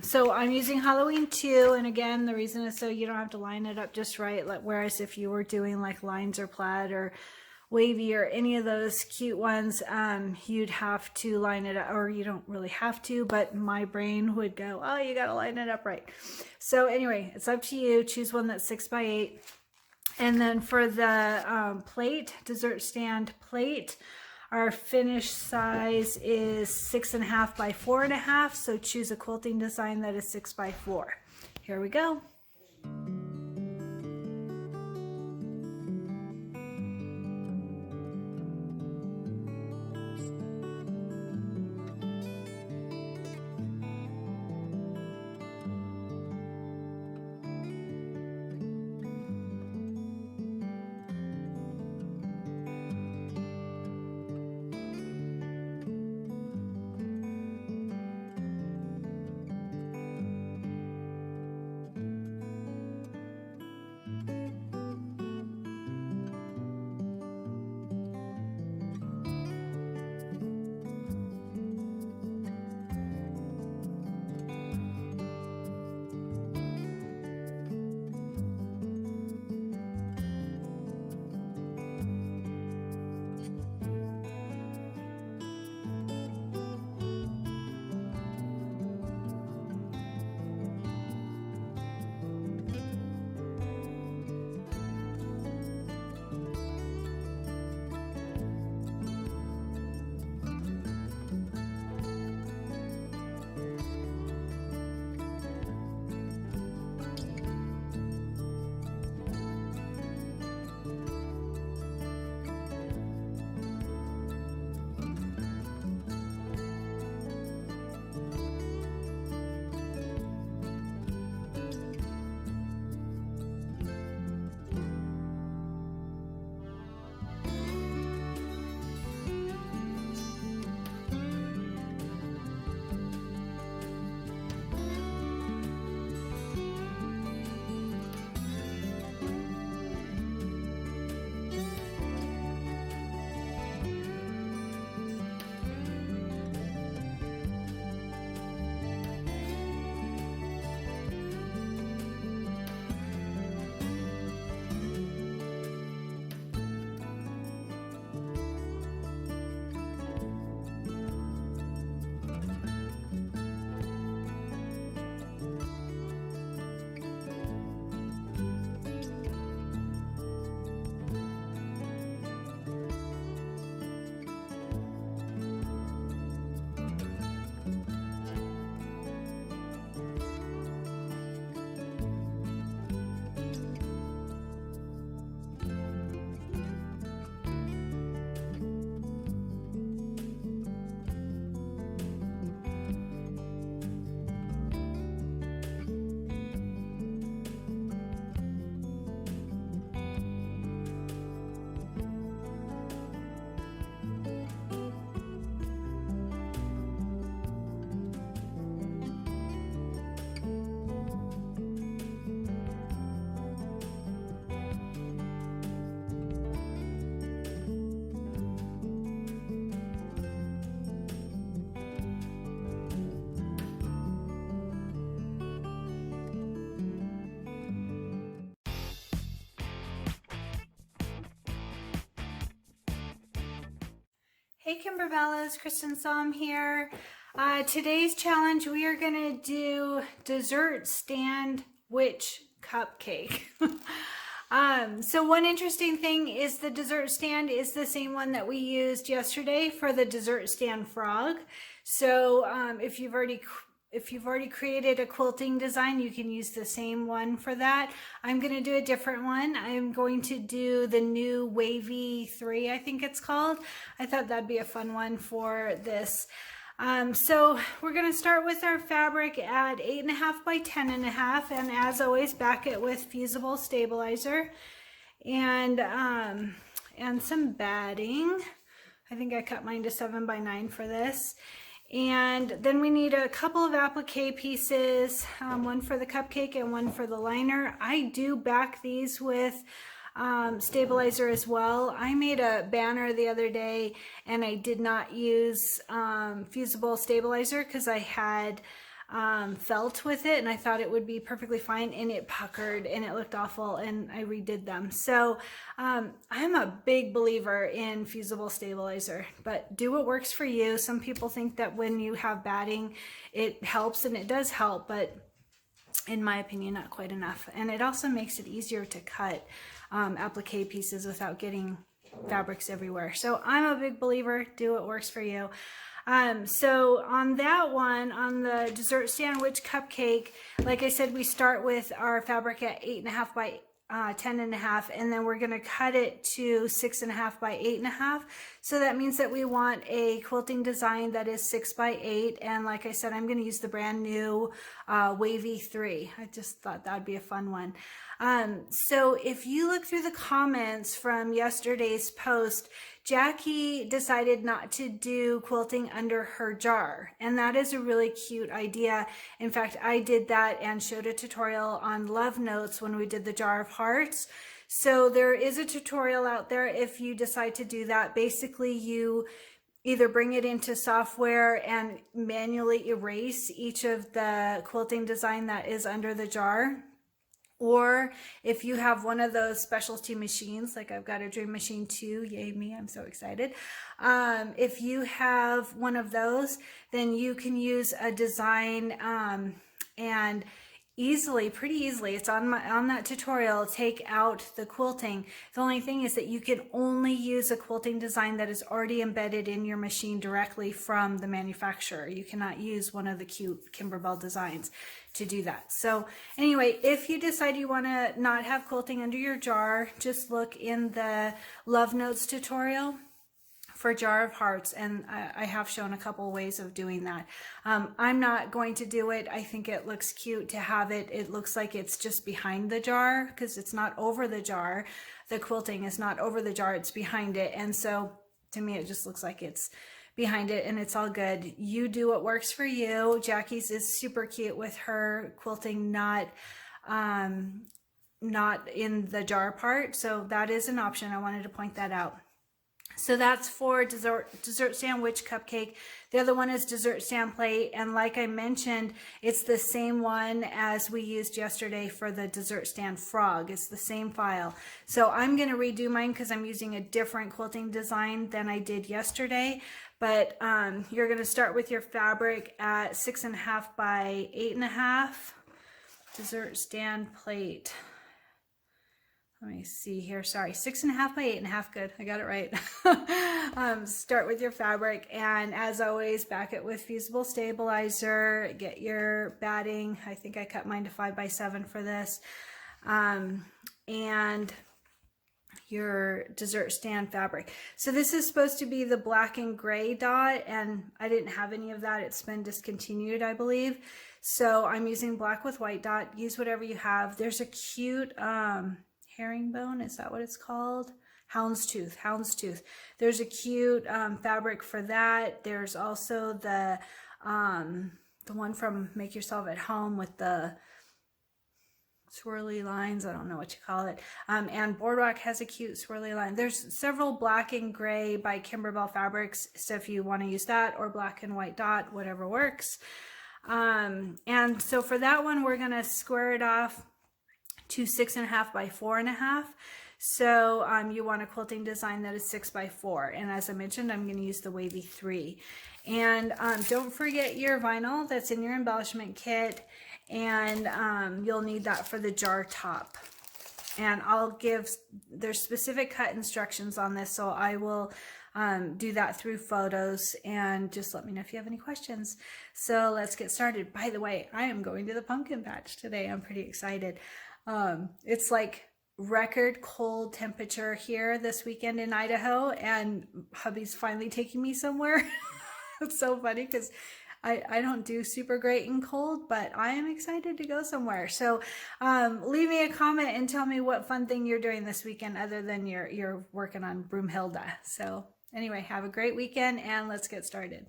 So I'm using Halloween 2, and again, the reason is so you don't have to line it up just right, whereas if you were doing like lines or plaid or wavy or any of those cute ones, you'd have to line it up, or you don't really have to, but my brain would go, oh, you got to line it up right. So anyway, it's up to you. Choose one that's 6 by 8. And then for the plate, dessert stand plate, our finished size is 6.5 by 4.5. So choose a quilting design that is 6 by 4. Here we go. Hey Kimberbellas, Kristen Somm here. Today's challenge, we are gonna do dessert stand witch cupcake. So one interesting thing is the dessert stand is the same one that we used yesterday for the dessert stand frog. So if you've already created a quilting design, you can use the same one for that. I'm going to do a different one. I'm going to do the new Wavy 3, I think it's called. I thought that'd be a fun one for this. So we're going to start with our fabric at 8.5 by 10.5, and as always, back it with fusible stabilizer and some batting. I think I cut mine to 7 by 9 for this. And then we need a couple of applique pieces, one for the cupcake and one for the liner. I do back these with stabilizer as well. I made a banner the other day and I did not use fusible stabilizer because I had felt with it and I thought it would be perfectly fine, and it puckered and it looked awful, and I redid them. So I'm a big believer in fusible stabilizer, but do what works for you. Some people think that when you have batting it helps, and it does help, but in my opinion not quite enough. And it also makes it easier to cut applique pieces without getting fabrics everywhere. So I'm a big believer, do what works for you. So on that one, on the dessert stand witch cupcake, like I said, we start with our fabric at 8.5 by 10.5, and then we're going to cut it to 6.5 by 8.5. So that means that we want a quilting design that is 6 by 8. And like I said, I'm going to use the brand new Wavy 3. I just thought that'd be a fun one. So if you look through the comments from yesterday's post, Jackie decided not to do quilting under her jar, and that is a really cute idea. In fact, I did that and showed a tutorial on Love Notes when we did the jar of hearts. So there is a tutorial out there if you decide to do that. Basically, you either bring it into software and manually erase each of the quilting design that is under the jar. Or if you have one of those specialty machines, like I've got a Dream Machine 2, yay me, I'm so excited. If you have one of those, then you can use a design and pretty easily, it's on that tutorial, take out the quilting. The only thing is that you can only use a quilting design that is already embedded in your machine directly from the manufacturer. You cannot use one of the cute Kimberbell designs to do that. So anyway, if you decide you want to not have quilting under your jar, just look in the Love Notes tutorial for Jar of Hearts, and I have shown a couple ways of doing that. I'm not going to do it. I think it looks cute to have it. It looks like it's just behind the jar because it's not over the jar. The quilting is not over the jar, it's behind it. And so to me, it just looks like it's behind it, and it's all good. You do what works for you. Jackie's is super cute with her quilting not in the jar part. So that is an option. I wanted to point that out. So that's for dessert stand witch cupcake. The other one is dessert stand plate, and like I mentioned, it's the same one as we used yesterday for the dessert stand frog. It's the same file. So I'm going to redo mine because I'm using a different quilting design than I did yesterday. But you're going to start with your fabric at 6.5 by 8.5 dessert stand plate. Let me see here. Sorry, 6.5 by 8.5. Good, I got it right. Start with your fabric, and as always, back it with fusible stabilizer. Get your batting. I think I cut mine to 5 by 7 for this. And your dessert stand fabric. So this is supposed to be the black and gray dot, and I didn't have any of that. It's been discontinued, I believe. So I'm using black with white dot. Use whatever you have. There's a cute herringbone, is that what it's called? Houndstooth. There's a cute fabric for that. There's also the one from Make Yourself at Home with the swirly lines. I don't know what you call it. And Boardwalk has a cute swirly line. There's several black and gray by Kimberbell fabrics. So if you want to use that, or black and white dot, whatever works. And so for that one, we're going to square it off to 6.5 by 4.5. So you want a quilting design that is 6x4. And as I mentioned, I'm going to use the wavy 3. And don't forget your vinyl that's in your embellishment kit. And you'll need that for the jar top. And there's specific cut instructions on this, so I will do that through photos, and just let me know if you have any questions. So let's get started. By the way, I am going to the pumpkin patch today. I'm pretty excited. It's like record cold temperature here this weekend in Idaho, and hubby's finally taking me somewhere. It's so funny because I don't do super great in cold, but I am excited to go somewhere. So leave me a comment and tell me what fun thing you're doing this weekend other than you're working on Broomhilda. So anyway, have a great weekend and let's get started.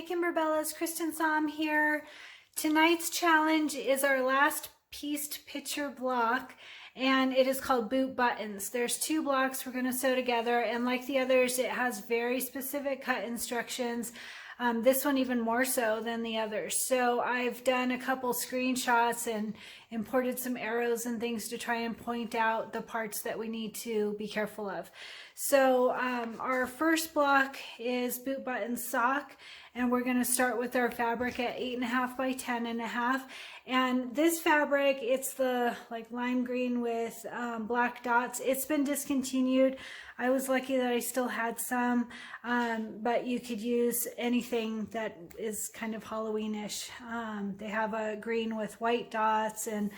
Hey Kimberbellas, Kristen Som here. Tonight's challenge is our last pieced picture block, and it is called boot buttons. There's 2 blocks we're going to sew together, and like the others, it has very specific cut instructions. This one even more so than the others. So I've done a couple screenshots and imported some arrows and things to try and point out the parts that we need to be careful of. So our first block is boot button sock, and we're going to start with our fabric at 8.5 by 10.5. And this fabric, it's the like lime green with black dots. It's been discontinued. I was lucky that I still had some, but you could use anything that is kind of Halloweenish. They have a green with white dots and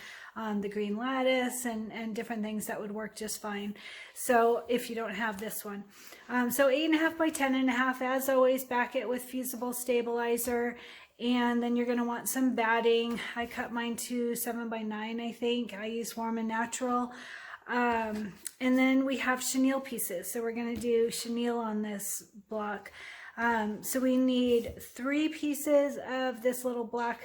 the green lattice and different things that would work just fine. So if you don't have this one. So 8.5 by 10.5, as always, back it with fusible stabilizer. And then you're going to want some batting. I cut mine to 7 by 9, I think. I use Warm and Natural. And then we have chenille pieces. So we're going to do chenille on this block. So we need 3 pieces of this little black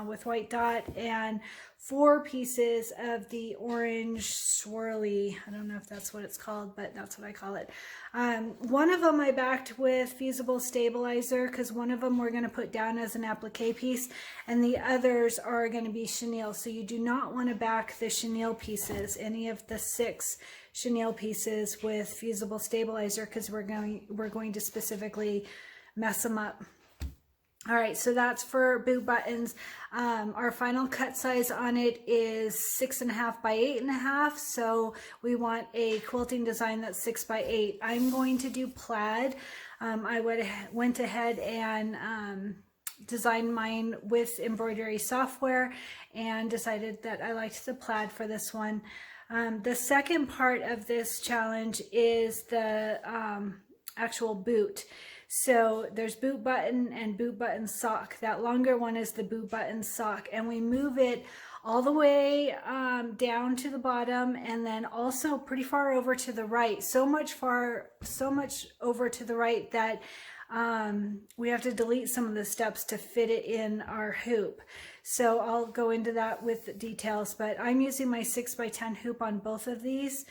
with white dot and 4 pieces of the orange swirly. I don't know if that's what it's called, but that's what I call it. One of them I backed with fusible stabilizer because one of them we're going to put down as an applique piece, and the others are going to be chenille. So you do not want to back the chenille pieces, any of the 6 chenille pieces, with fusible stabilizer because we're going to specifically mess them up. All right, so that's for boot buttons. Our final cut size on it is 6.5 by 8.5. So we want a quilting design that's 6 by 8. I'm going to do plaid. I went ahead and designed mine with embroidery software and decided that I liked the plaid for this one. The second part of this challenge is the actual boot. So there's boot button and boot button sock. That longer one is the boot button sock, and we move it all the way down to the bottom, and then also pretty far over to the right. So much over to the right that we have to delete some of the steps to fit it in our hoop. So I'll go into that with details, but I'm using my 6 by 10 hoop on both of these.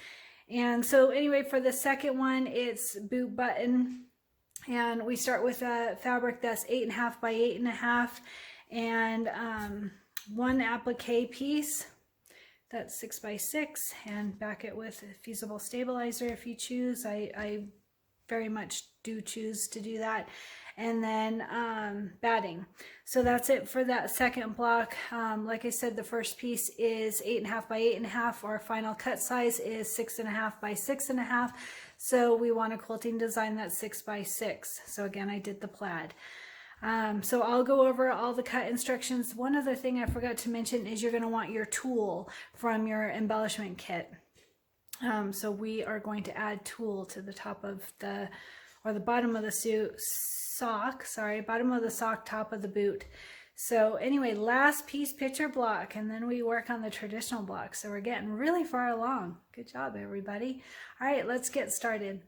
And so anyway, for the second one, it's boot button. And we start with a fabric that's 8.5 by 8.5 and 1 applique piece that's 6 by 6, and back it with a fusible stabilizer if you choose. I very much do choose to do that. And then batting. So that's it for that second block. Like I said, the first piece is 8.5 by 8.5. Our final cut size is 6.5 by 6.5. So we want a quilting design that's 6 by 6. So again, I did the plaid. So I'll go over all the cut instructions. One other thing I forgot to mention is you're going to want your tool from your embellishment kit. So we are going to add tool to the top of the, or the bottom of the sock, bottom of the sock, top of the boot. So anyway, last piece picture block, and then we work on the traditional block. So we're getting really far along. Good job, everybody. All right, let's get started.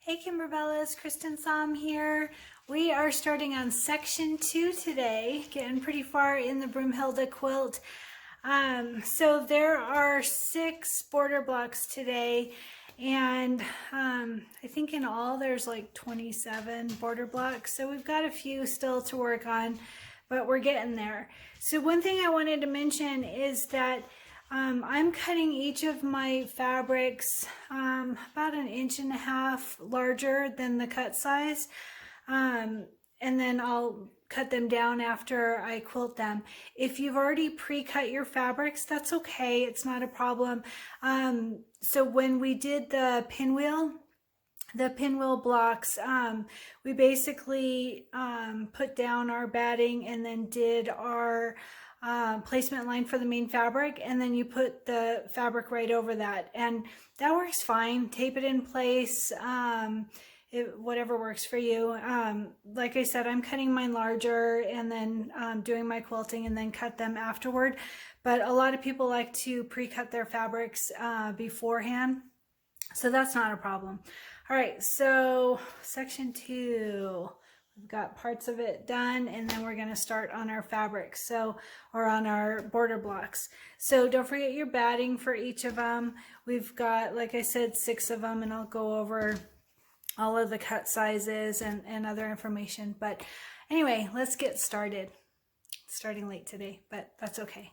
Hey Kimberbellas, Kristen Som here. We are starting on section 2 today, getting pretty far in the Broomhilda quilt. So there are 6 border blocks today, and I think in all there's like 27 border blocks. So we've got a few still to work on, but we're getting there. So one thing I wanted to mention is that I'm cutting each of my fabrics about 1.5 inches larger than the cut size, and then I'll cut them down after I quilt them. If you've already pre-cut your fabrics, that's okay, it's not a problem. So when we did the pinwheel blocks, we basically put down our batting and then did our placement line for the main fabric, and then you put the fabric right over that, and that works fine. Tape it in place, whatever works for you. Like I said, I'm cutting mine larger and then doing my quilting and then cut them afterward, but a lot of people like to pre-cut their fabrics beforehand, so that's not a problem. All right, so section 2, we've got parts of it done, and then we're going to start on our fabrics, or on our border blocks. So don't forget your batting for each of them. We've got, like I said, 6 of them, and I'll go over all of the cut sizes and other information. But anyway, let's get started. It's starting late today, but that's okay.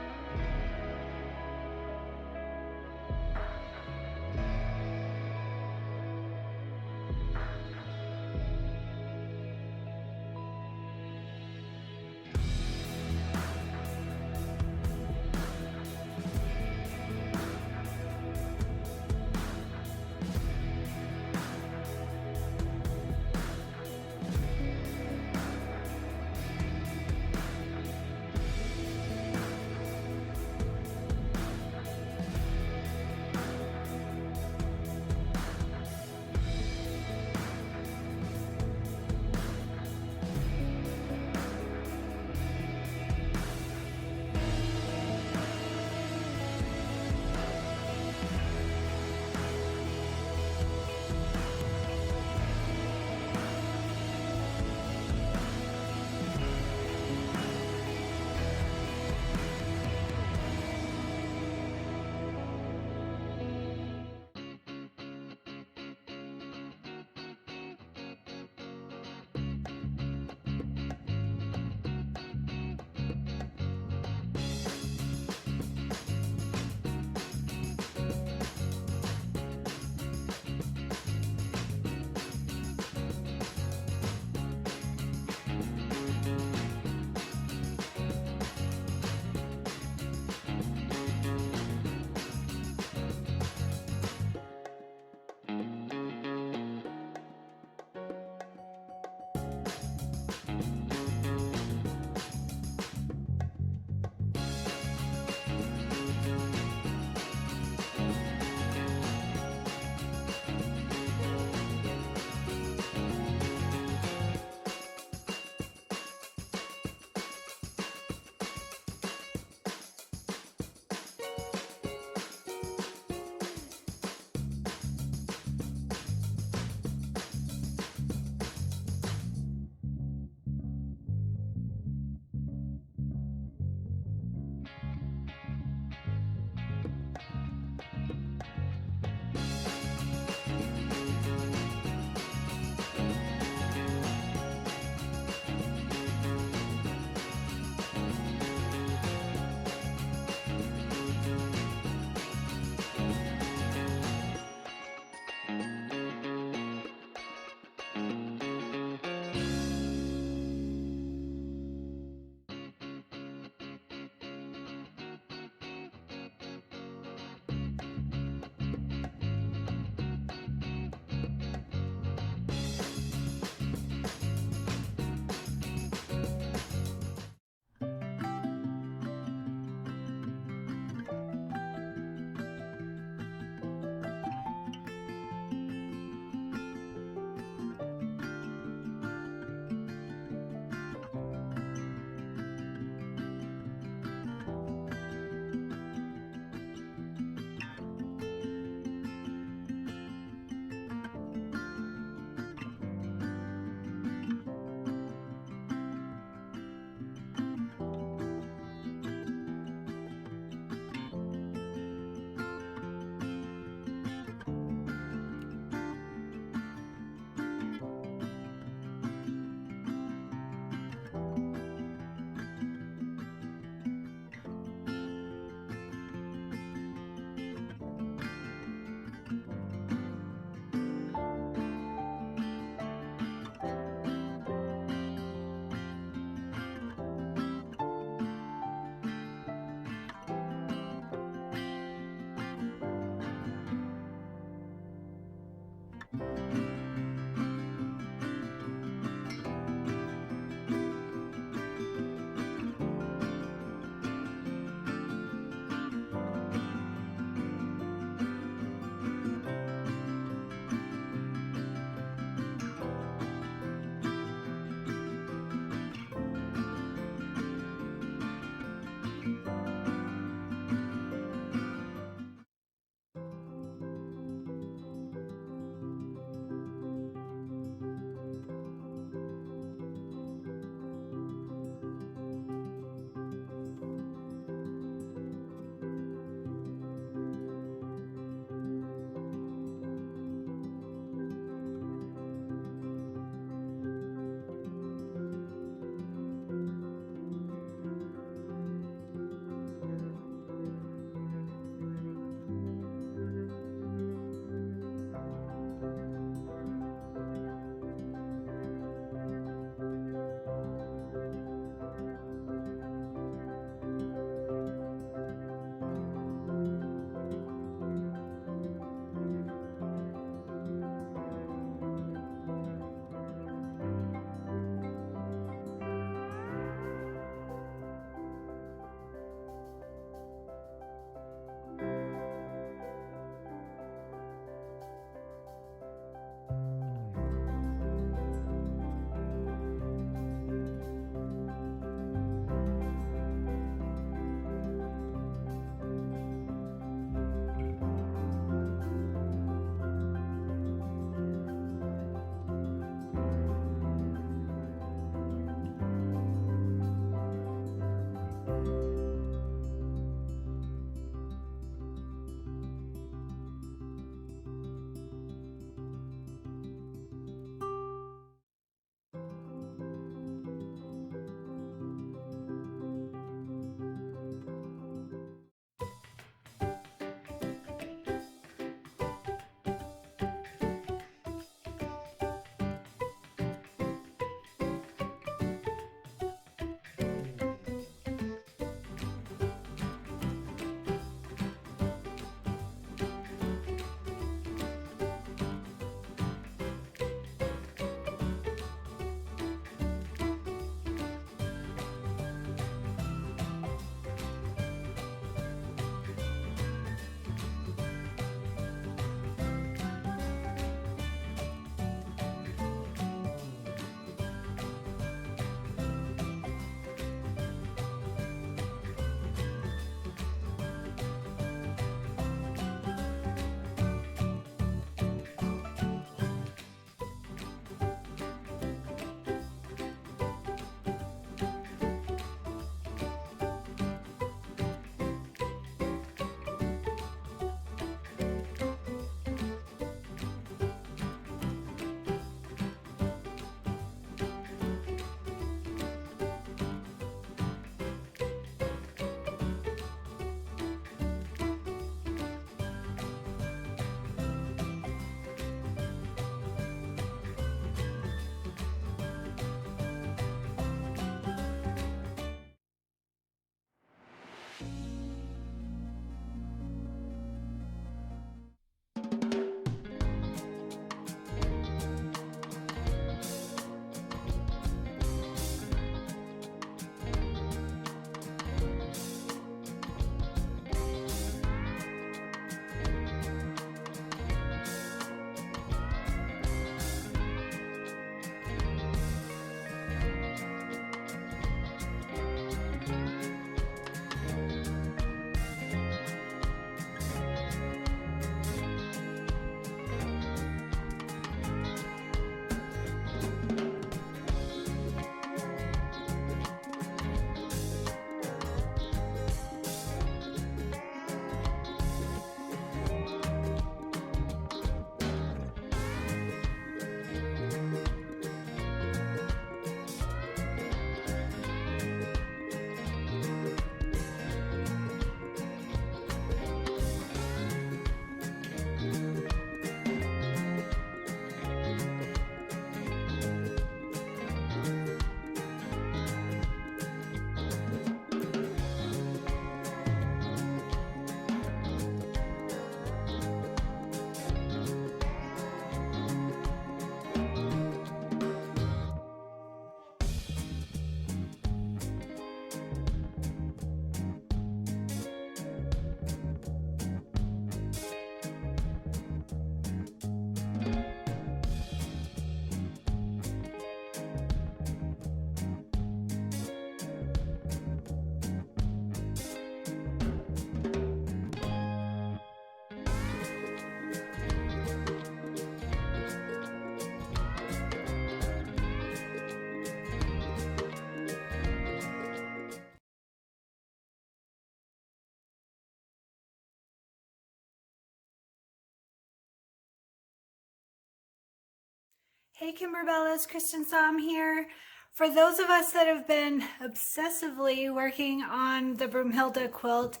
Hey Kimberbell, it's Kristen Som here. For those of us that have been obsessively working on the Broomhilda quilt,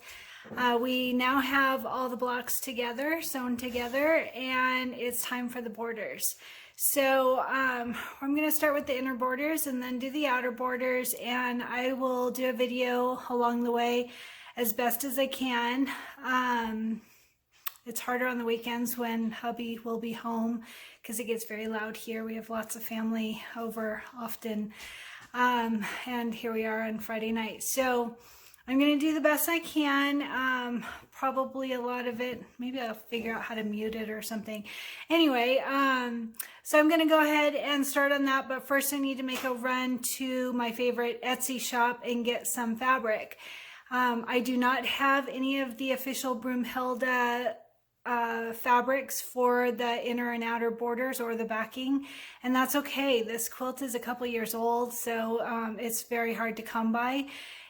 we now have all the blocks together, sewn together, and it's time for the borders. So I'm going to start with the inner borders and then do the outer borders, and I will do a video along the way as best as I can. It's harder on the weekends when hubby will be home because it gets very loud here. We have lots of family over often. And here we are on Friday night. So I'm going to do the best I can. Probably a lot of it, maybe I'll figure out how to mute it or something. Anyway, so I'm going to go ahead and start on that. But first I need to make a run to my favorite Etsy shop and get some fabric. I do not have any of the official Broomhilda fabrics for the inner and outer borders or the backing, and that's okay. This quilt is a couple years old, so it's very hard to come by,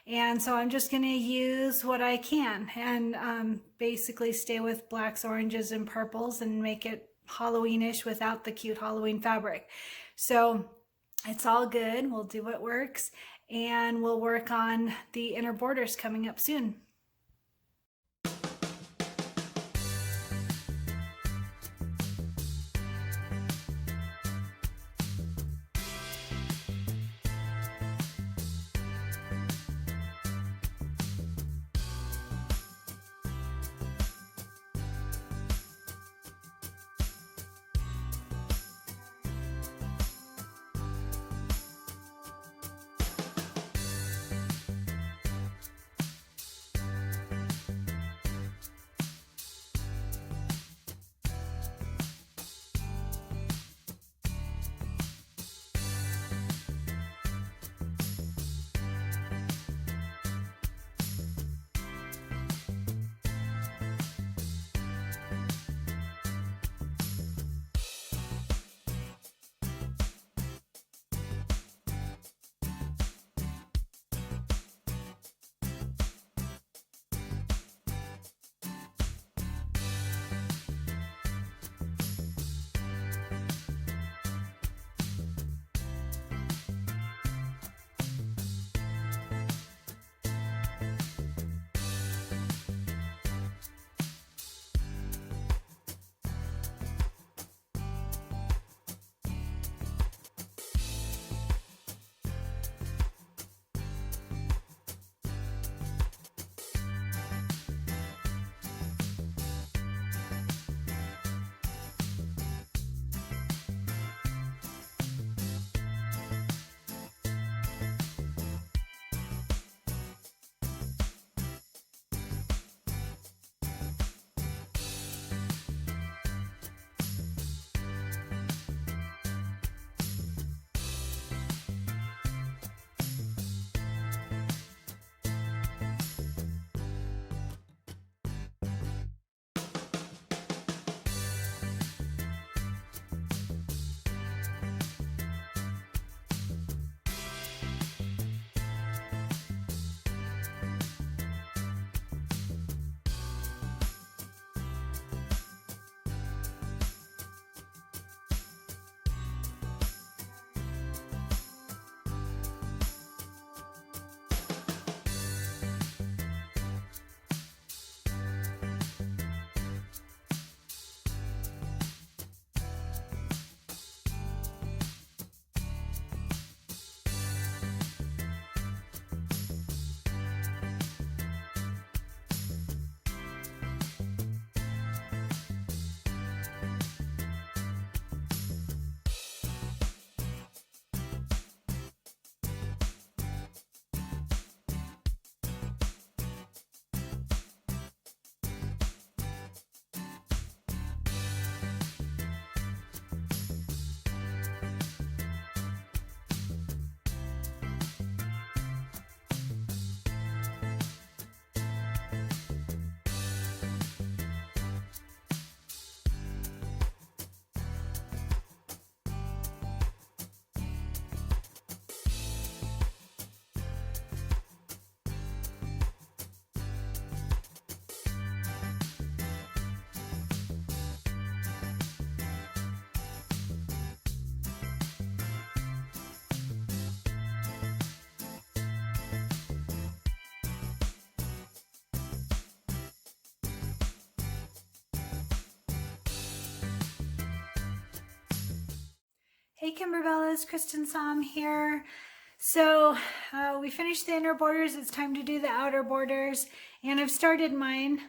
and so I'm just going to use what I can and basically stay with blacks, oranges, and purples and make it Halloweenish without the cute Halloween fabric. So it's all good. We'll do what works, and we'll work on the inner borders coming up soon. Hey Kimberbell, it's Kristen Som here. So we finished the inner borders. It's time to do the outer borders, and I've started mine.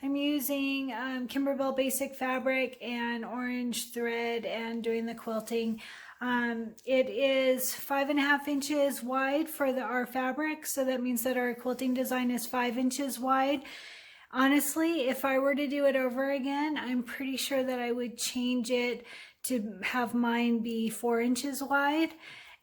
I'm using Kimberbell basic fabric and orange thread and doing the quilting. It is 5.5 inches wide for our fabric, so that means that our quilting design is 5 inches wide. Honestly, if I were to do it over again, I'm pretty sure that I would change it to have mine be 4 inches wide.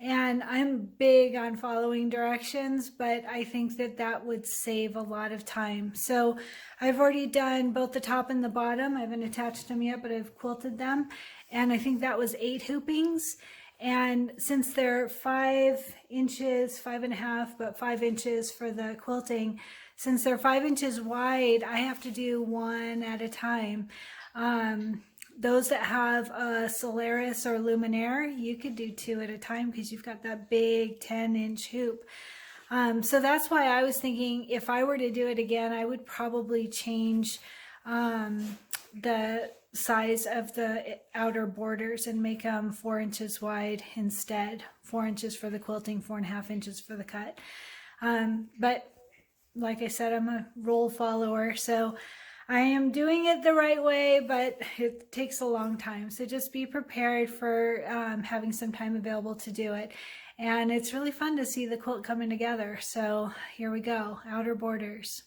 And I'm big on following directions, but I think that that would save a lot of time. So I've already done both the top and the bottom. I haven't attached them yet, but I've quilted them. And I think that was 8 hoopings. And since they're 5 inches, 5.5, but 5 inches for the quilting, since they're 5 inches wide, I have to do one at a time. Those that have a Solaris or Luminaire, you could do 2 at a time because you've got that big 10-inch hoop. So that's why I was thinking if I were to do it again, I would probably change the size of the outer borders and make them 4 inches wide instead. 4 inches for the quilting, 4.5 inches for the cut. But like I said, I'm a rule follower, so I am doing it the right way, but it takes a long time. So just be prepared for having some time available to do it. And it's really fun to see the quilt coming together. So here we go, outer borders.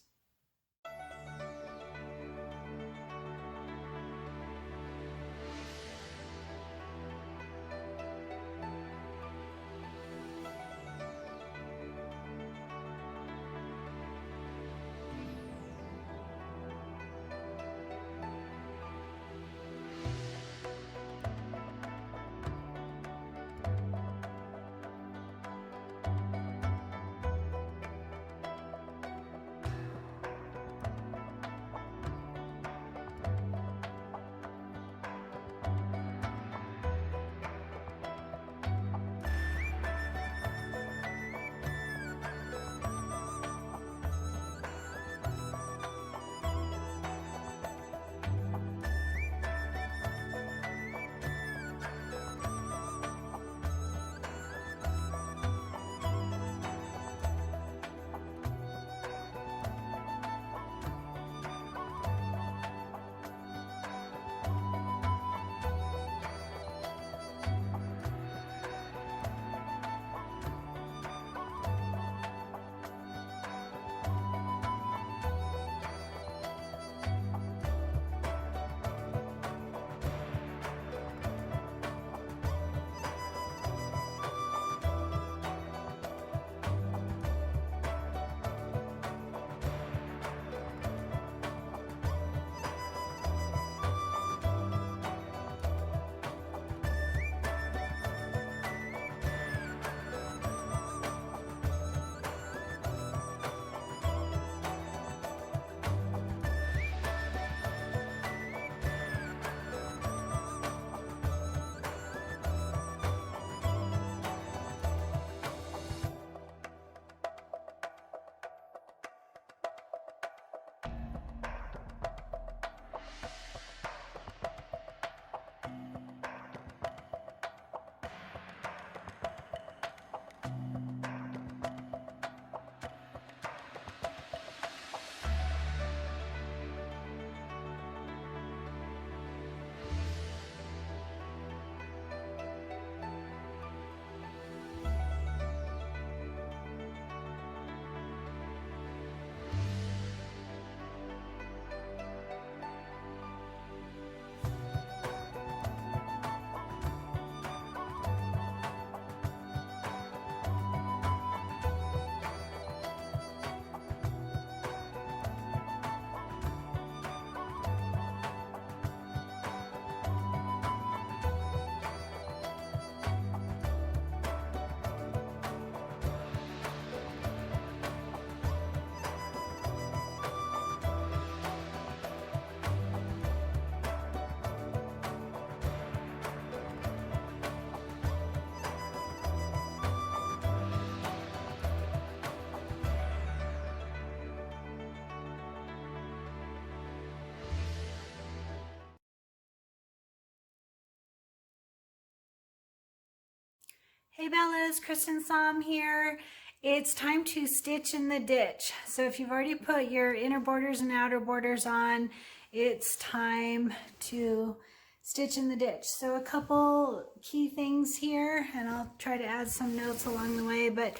Hey Bellas, Kristen Som here. It's time to stitch in the ditch. So if you've already put your inner borders and outer borders on, it's time to stitch in the ditch. So a couple key things here, and I'll try to add some notes along the way, but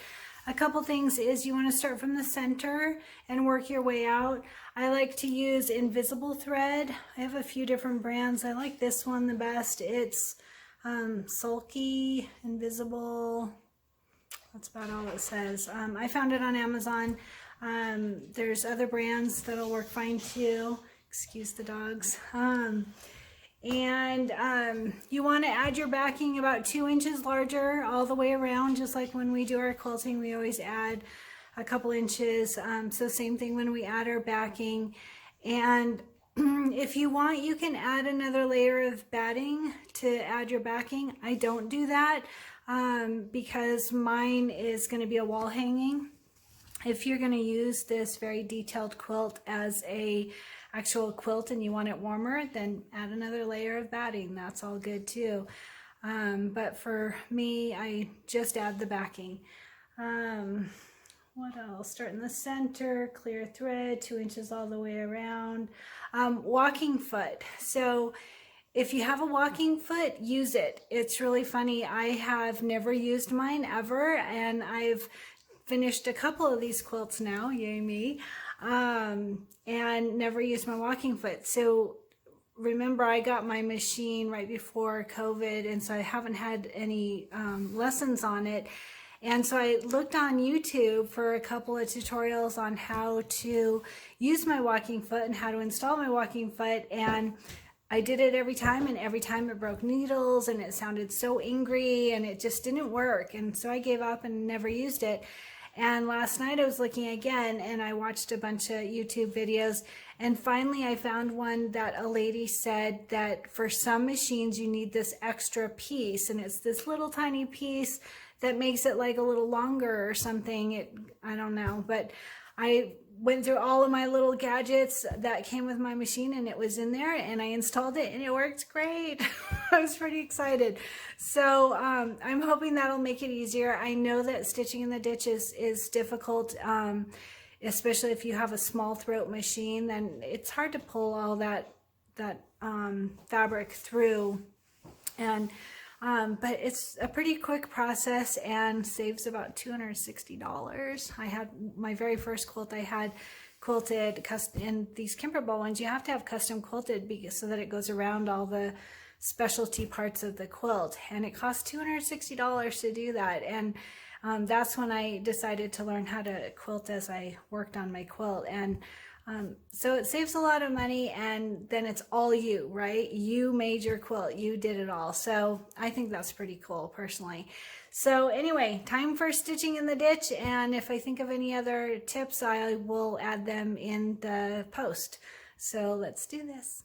a couple things is you want to start from the center and work your way out. I like to use invisible thread. I have a few different brands. I like this one the best. It's Sulky, Invisible, that's about all it says. I found it on Amazon. There's other brands that'll work fine too. Excuse the dogs. You want to add your backing about 2 inches larger all the way around, just like when we do our quilting, we always add a couple inches. So same thing when we add our backing. And if you want, you can add another layer of batting to add your backing. I don't do that because mine is going to be a wall hanging. If you're going to use this very detailed quilt as a actual quilt and you want it warmer, then add another layer of batting. That's all good too. But for me, I just add the backing. What else? Start in the center, clear thread, 2 inches all the way around. Walking foot. So if you have a walking foot, use it. It's really funny. I have never used mine ever, and I've finished a couple of these quilts now, yay me, and never used my walking foot. So remember, I got my machine right before COVID, and so I haven't had any lessons on it. And so I looked on YouTube for a couple of tutorials on how to use my walking foot and how to install my walking foot. And I did it every time, and every time it broke needles and it sounded so angry and it just didn't work. And so I gave up and never used it. And last night I was looking again and I watched a bunch of YouTube videos, and finally I found one that a lady said that for some machines you need this extra piece, and it's this little tiny piece that makes it like a little longer or something. I don't know, but I went through all of my little gadgets that came with my machine and it was in there, and I installed it and it worked great. I was pretty excited. So I'm hoping that'll make it easier. I know that stitching in the ditch is difficult, especially if you have a small throat machine. Then it's hard to pull all that fabric through, and but it's a pretty quick process and saves about $260. I had my very first quilt I had quilted custom, and these Kimberbell ones you have to have custom quilted so that it goes around all the specialty parts of the quilt, and it costs $260 to do that. And that's when I decided to learn how to quilt as I worked on my quilt. And so it saves a lot of money, and then it's all you, right? You made your quilt, you did it all. So I think that's pretty cool personally. So anyway, time for stitching in the ditch, and if I think of any other tips, I will add them in the post. So let's do this.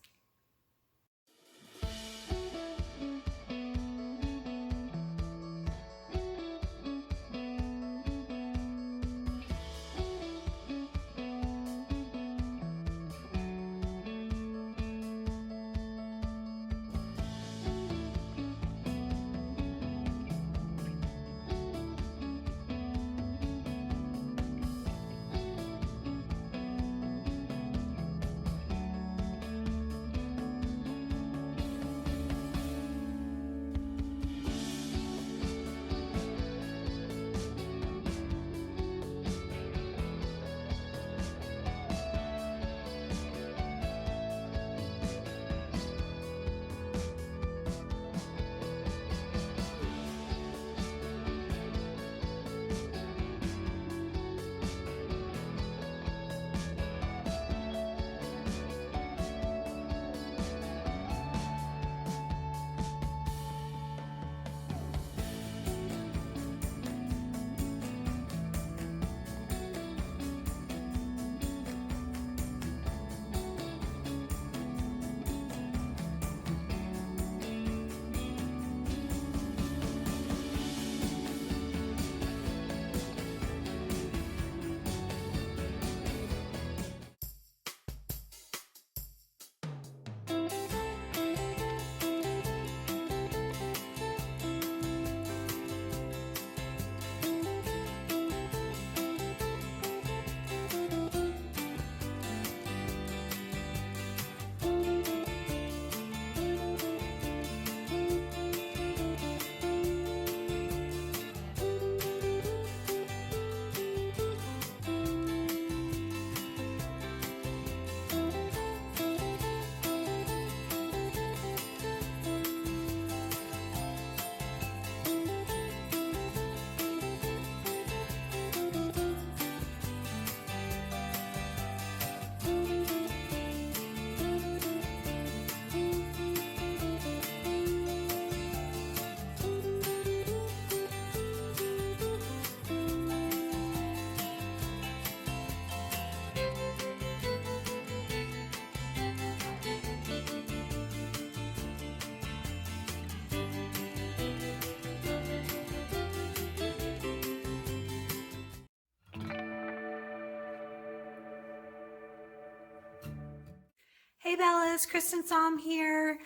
Hey Bellas, Kristen Som here.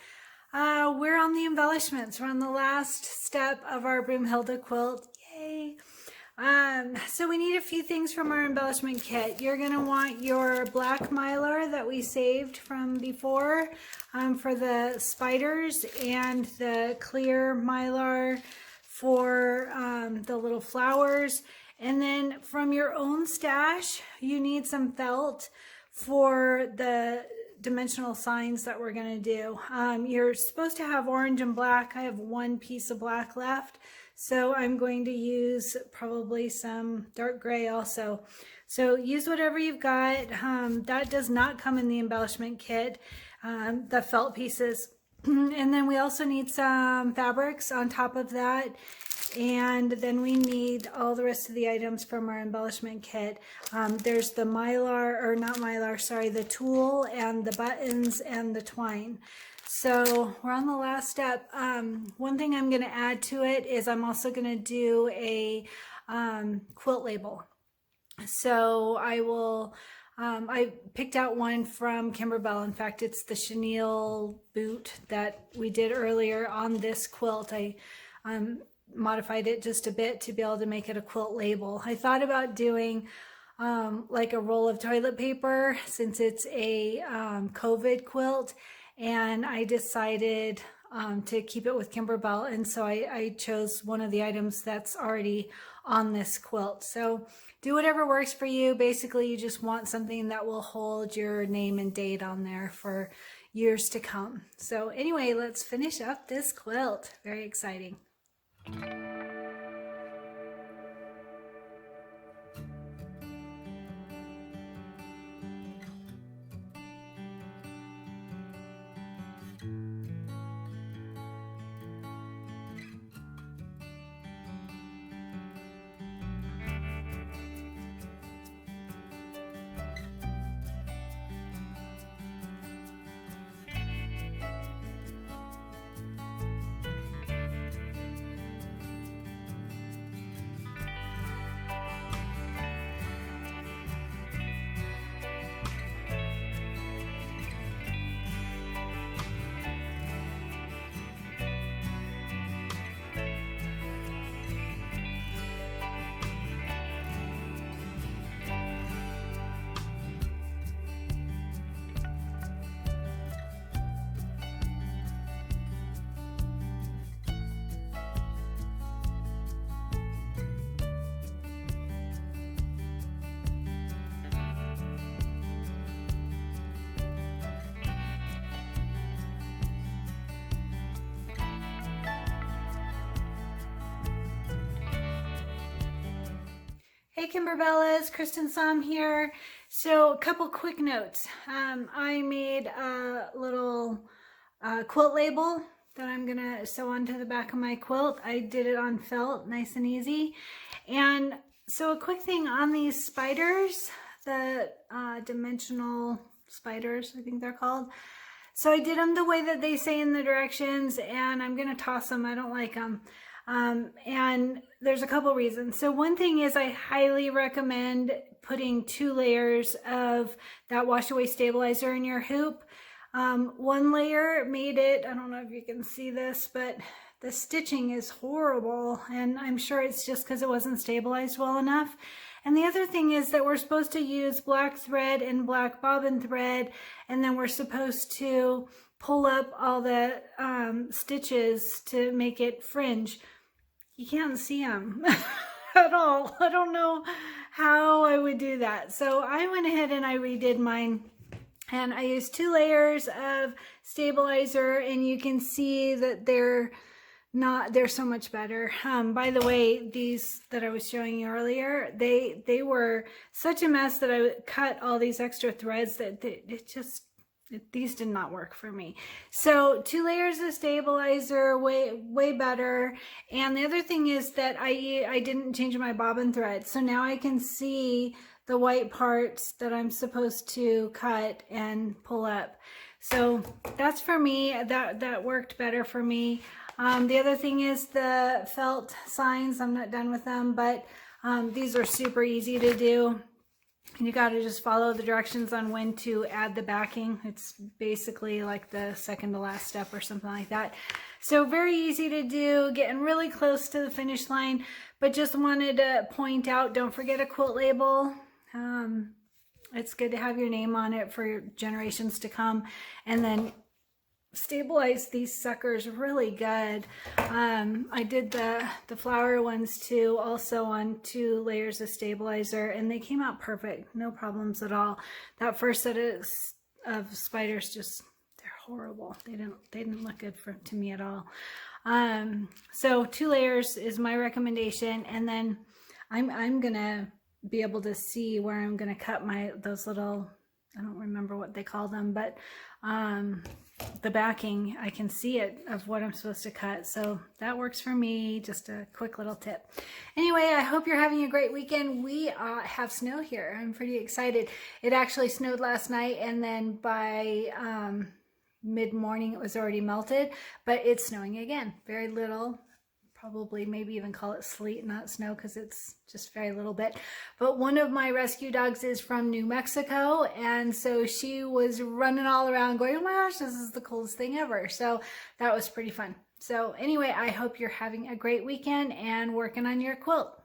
We're on the embellishments. We're on the last step of our Broomhilda quilt. Yay! So we need a few things from our embellishment kit. You're going to want your black mylar that we saved from before for the spiders, and the clear mylar for the little flowers. And then from your own stash, you need some felt for the dimensional signs that we're going to do. You're supposed to have orange and black. I have one piece of black left, so I'm going to use probably some dark gray also. So use whatever you've got. That does not come in the embellishment kit, the felt pieces. And then we also need some fabrics on top of that. And then we need all the rest of the items from our embellishment kit. There's the mylar, or not mylar, sorry, the tulle and the buttons and the twine. So we're on the last step. One thing I'm going to add to it is I'm also going to do a quilt label. So I will, I picked out one from Kimberbell. In fact, it's the chenille boot that we did earlier on this quilt. I modified it just a bit to be able to make it a quilt label. I thought about doing like a roll of toilet paper, since it's a COVID quilt, and I decided to keep it with Kimberbell, and so I chose one of the items that's already on this quilt. So do whatever works for you. Basically, you just want something that will hold your name and date on there for years to come. So anyway, let's finish up this quilt. Very exciting. Hey Kimberbellas, Kristen Som here. So a couple quick notes. I made a little quilt label that I'm gonna sew onto the back of my quilt. I did it on felt, nice and easy. And so a quick thing on these spiders, the dimensional spiders, I think they're called. So I did them the way that they say in the directions, and I'm gonna toss them. I don't like them. And there's a couple reasons. So one thing is, I highly recommend putting 2 layers of that wash away stabilizer in your hoop. One layer made it, I don't know if you can see this, but the stitching is horrible, and I'm sure it's just because it wasn't stabilized well enough. And the other thing is that we're supposed to use black thread and black bobbin thread, and then we're supposed to pull up all the stitches to make it fringe. You can't see them at all. I don't know how I would do that. So I went ahead and I redid mine, and I used 2 layers of stabilizer, and you can see that they're so much better. By the way, these that I was showing you earlier, they were such a mess that I cut all these extra threads that these did not work for me. So 2 layers of stabilizer, way better. And the other thing is that I didn't change my bobbin thread, so now I can see the white parts that I'm supposed to cut and pull up. So that's for me, that worked better for me. The other thing is the felt signs. I'm not done with them, but these are super easy to do. And you got to just follow the directions on when to add the backing. It's basically like the second to last step or something like that. So very easy to do, getting really close to the finish line, but just wanted to point out, don't forget a quilt label. It's good to have your name on it for generations to come. And then stabilize these suckers really good. I did the flower ones too, also on 2 layers of stabilizer, and they came out perfect, no problems at all. That first set of spiders, just, they're horrible. They didn't look good to me at all. So 2 layers is my recommendation, and then I'm gonna be able to see where I'm gonna cut those little, I don't remember what they call them, but the backing, I can see it of what I'm supposed to cut. So that works for me. Just a quick little tip. Anyway, I hope you're having a great weekend. We have snow here. I'm pretty excited. It actually snowed last night, and then by mid-morning it was already melted, but it's snowing again. Very little. Probably maybe even call it sleet, not snow, because it's just very little bit. But one of my rescue dogs is from New Mexico, and so she was running all around going, oh my gosh, this is the coolest thing ever. So that was pretty fun. So anyway, I hope you're having a great weekend and working on your quilt.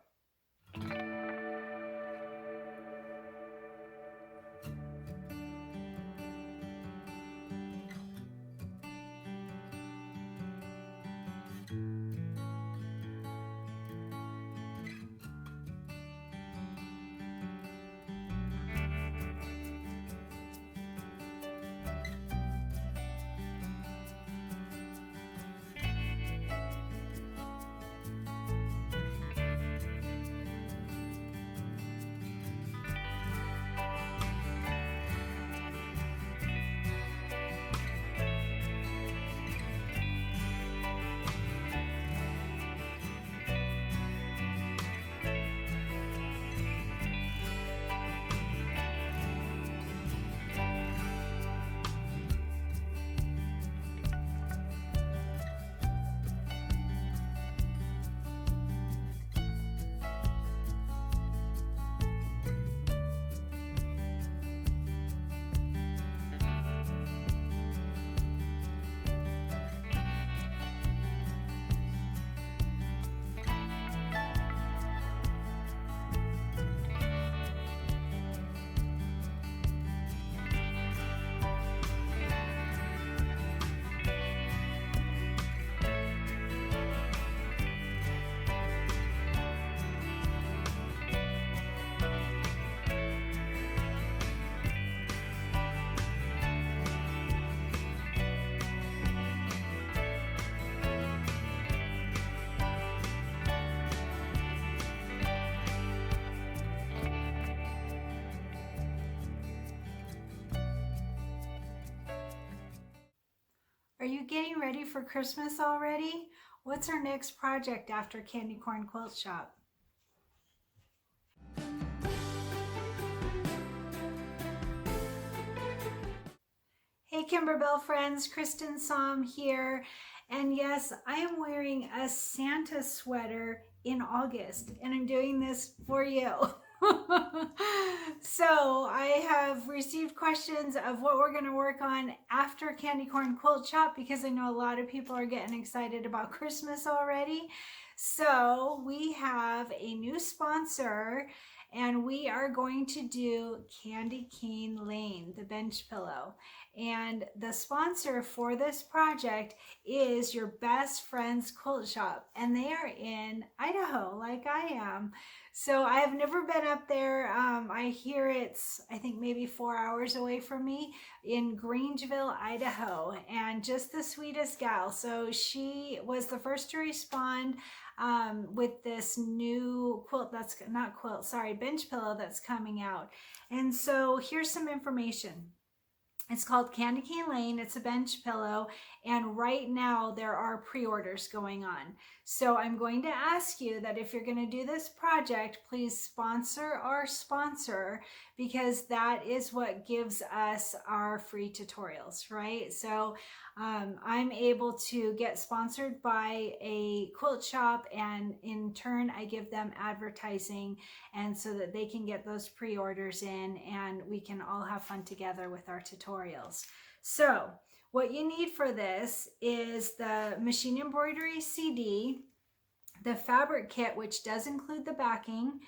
Are you getting ready for Christmas already? What's our next project after Candy Corn Quilt Shop? Hey Kimberbell friends, Kristen Som here. And yes, I am wearing a Santa sweater in August, and I'm doing this for you. So I have received questions of what we're going to work on after Candy Corn Quilt Shop, because I know a lot of people are getting excited about Christmas already. So we have a new sponsor, and we are going to do Candy Cane Lane, the bench pillow. And the sponsor for this project is Your Best Friend's Quilt Shop, and they are in Idaho, like I am. So I have never been up there. I hear it's, I think maybe 4 hours away from me, in Grangeville, Idaho, and just the sweetest gal. So she was the first to respond with this new quilt, bench pillow that's coming out. And so here's some information. It's called Candy Cane Lane. It's a bench pillow, and right now there are pre-orders going on. So I'm going to ask you that if you're going to do this project, please sponsor our sponsor, because that is what gives us our free tutorials, right? So I'm able to get sponsored by a quilt shop, and in turn I give them advertising, and so that they can get those pre-orders in and we can all have fun together with our tutorials. So what you need for this is the machine embroidery CD, the fabric kit, which does include the backing,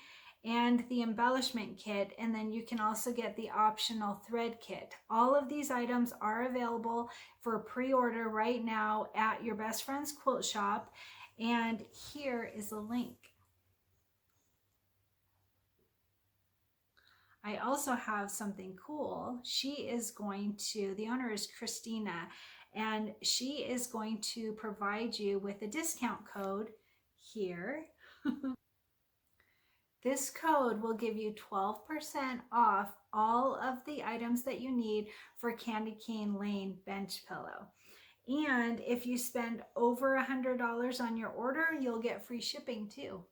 and the embellishment kit, and then you can also get the optional thread kit. All of these items are available for pre-order right now at your best friend's quilt shop, and here is a link. I also have something cool. The owner is Christina, and she is going to provide you with a discount code here. This code will give you 12% off all of the items that you need for Candy Cane Lane bench pillow. And if you spend over $100 on your order, you'll get free shipping too.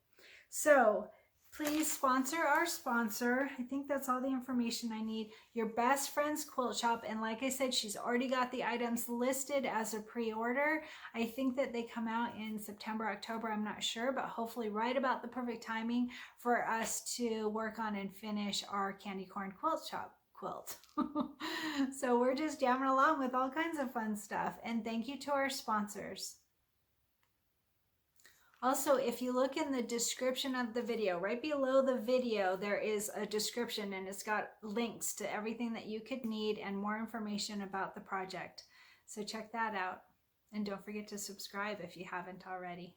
So please sponsor our sponsor. I think that's all the information I need. Your best friend's quilt shop. And like I said, she's already got the items listed as a pre-order. I think that they come out in September, October, I'm not sure, but hopefully right about the perfect timing for us to work on and finish our candy corn quilt shop quilt. So we're just jamming along with all kinds of fun stuff. And thank you to our sponsors. Also, if you look in the description of the video, right below the video, there is a description, and it's got links to everything that you could need and more information about the project. So check that out. And don't forget to subscribe if you haven't already.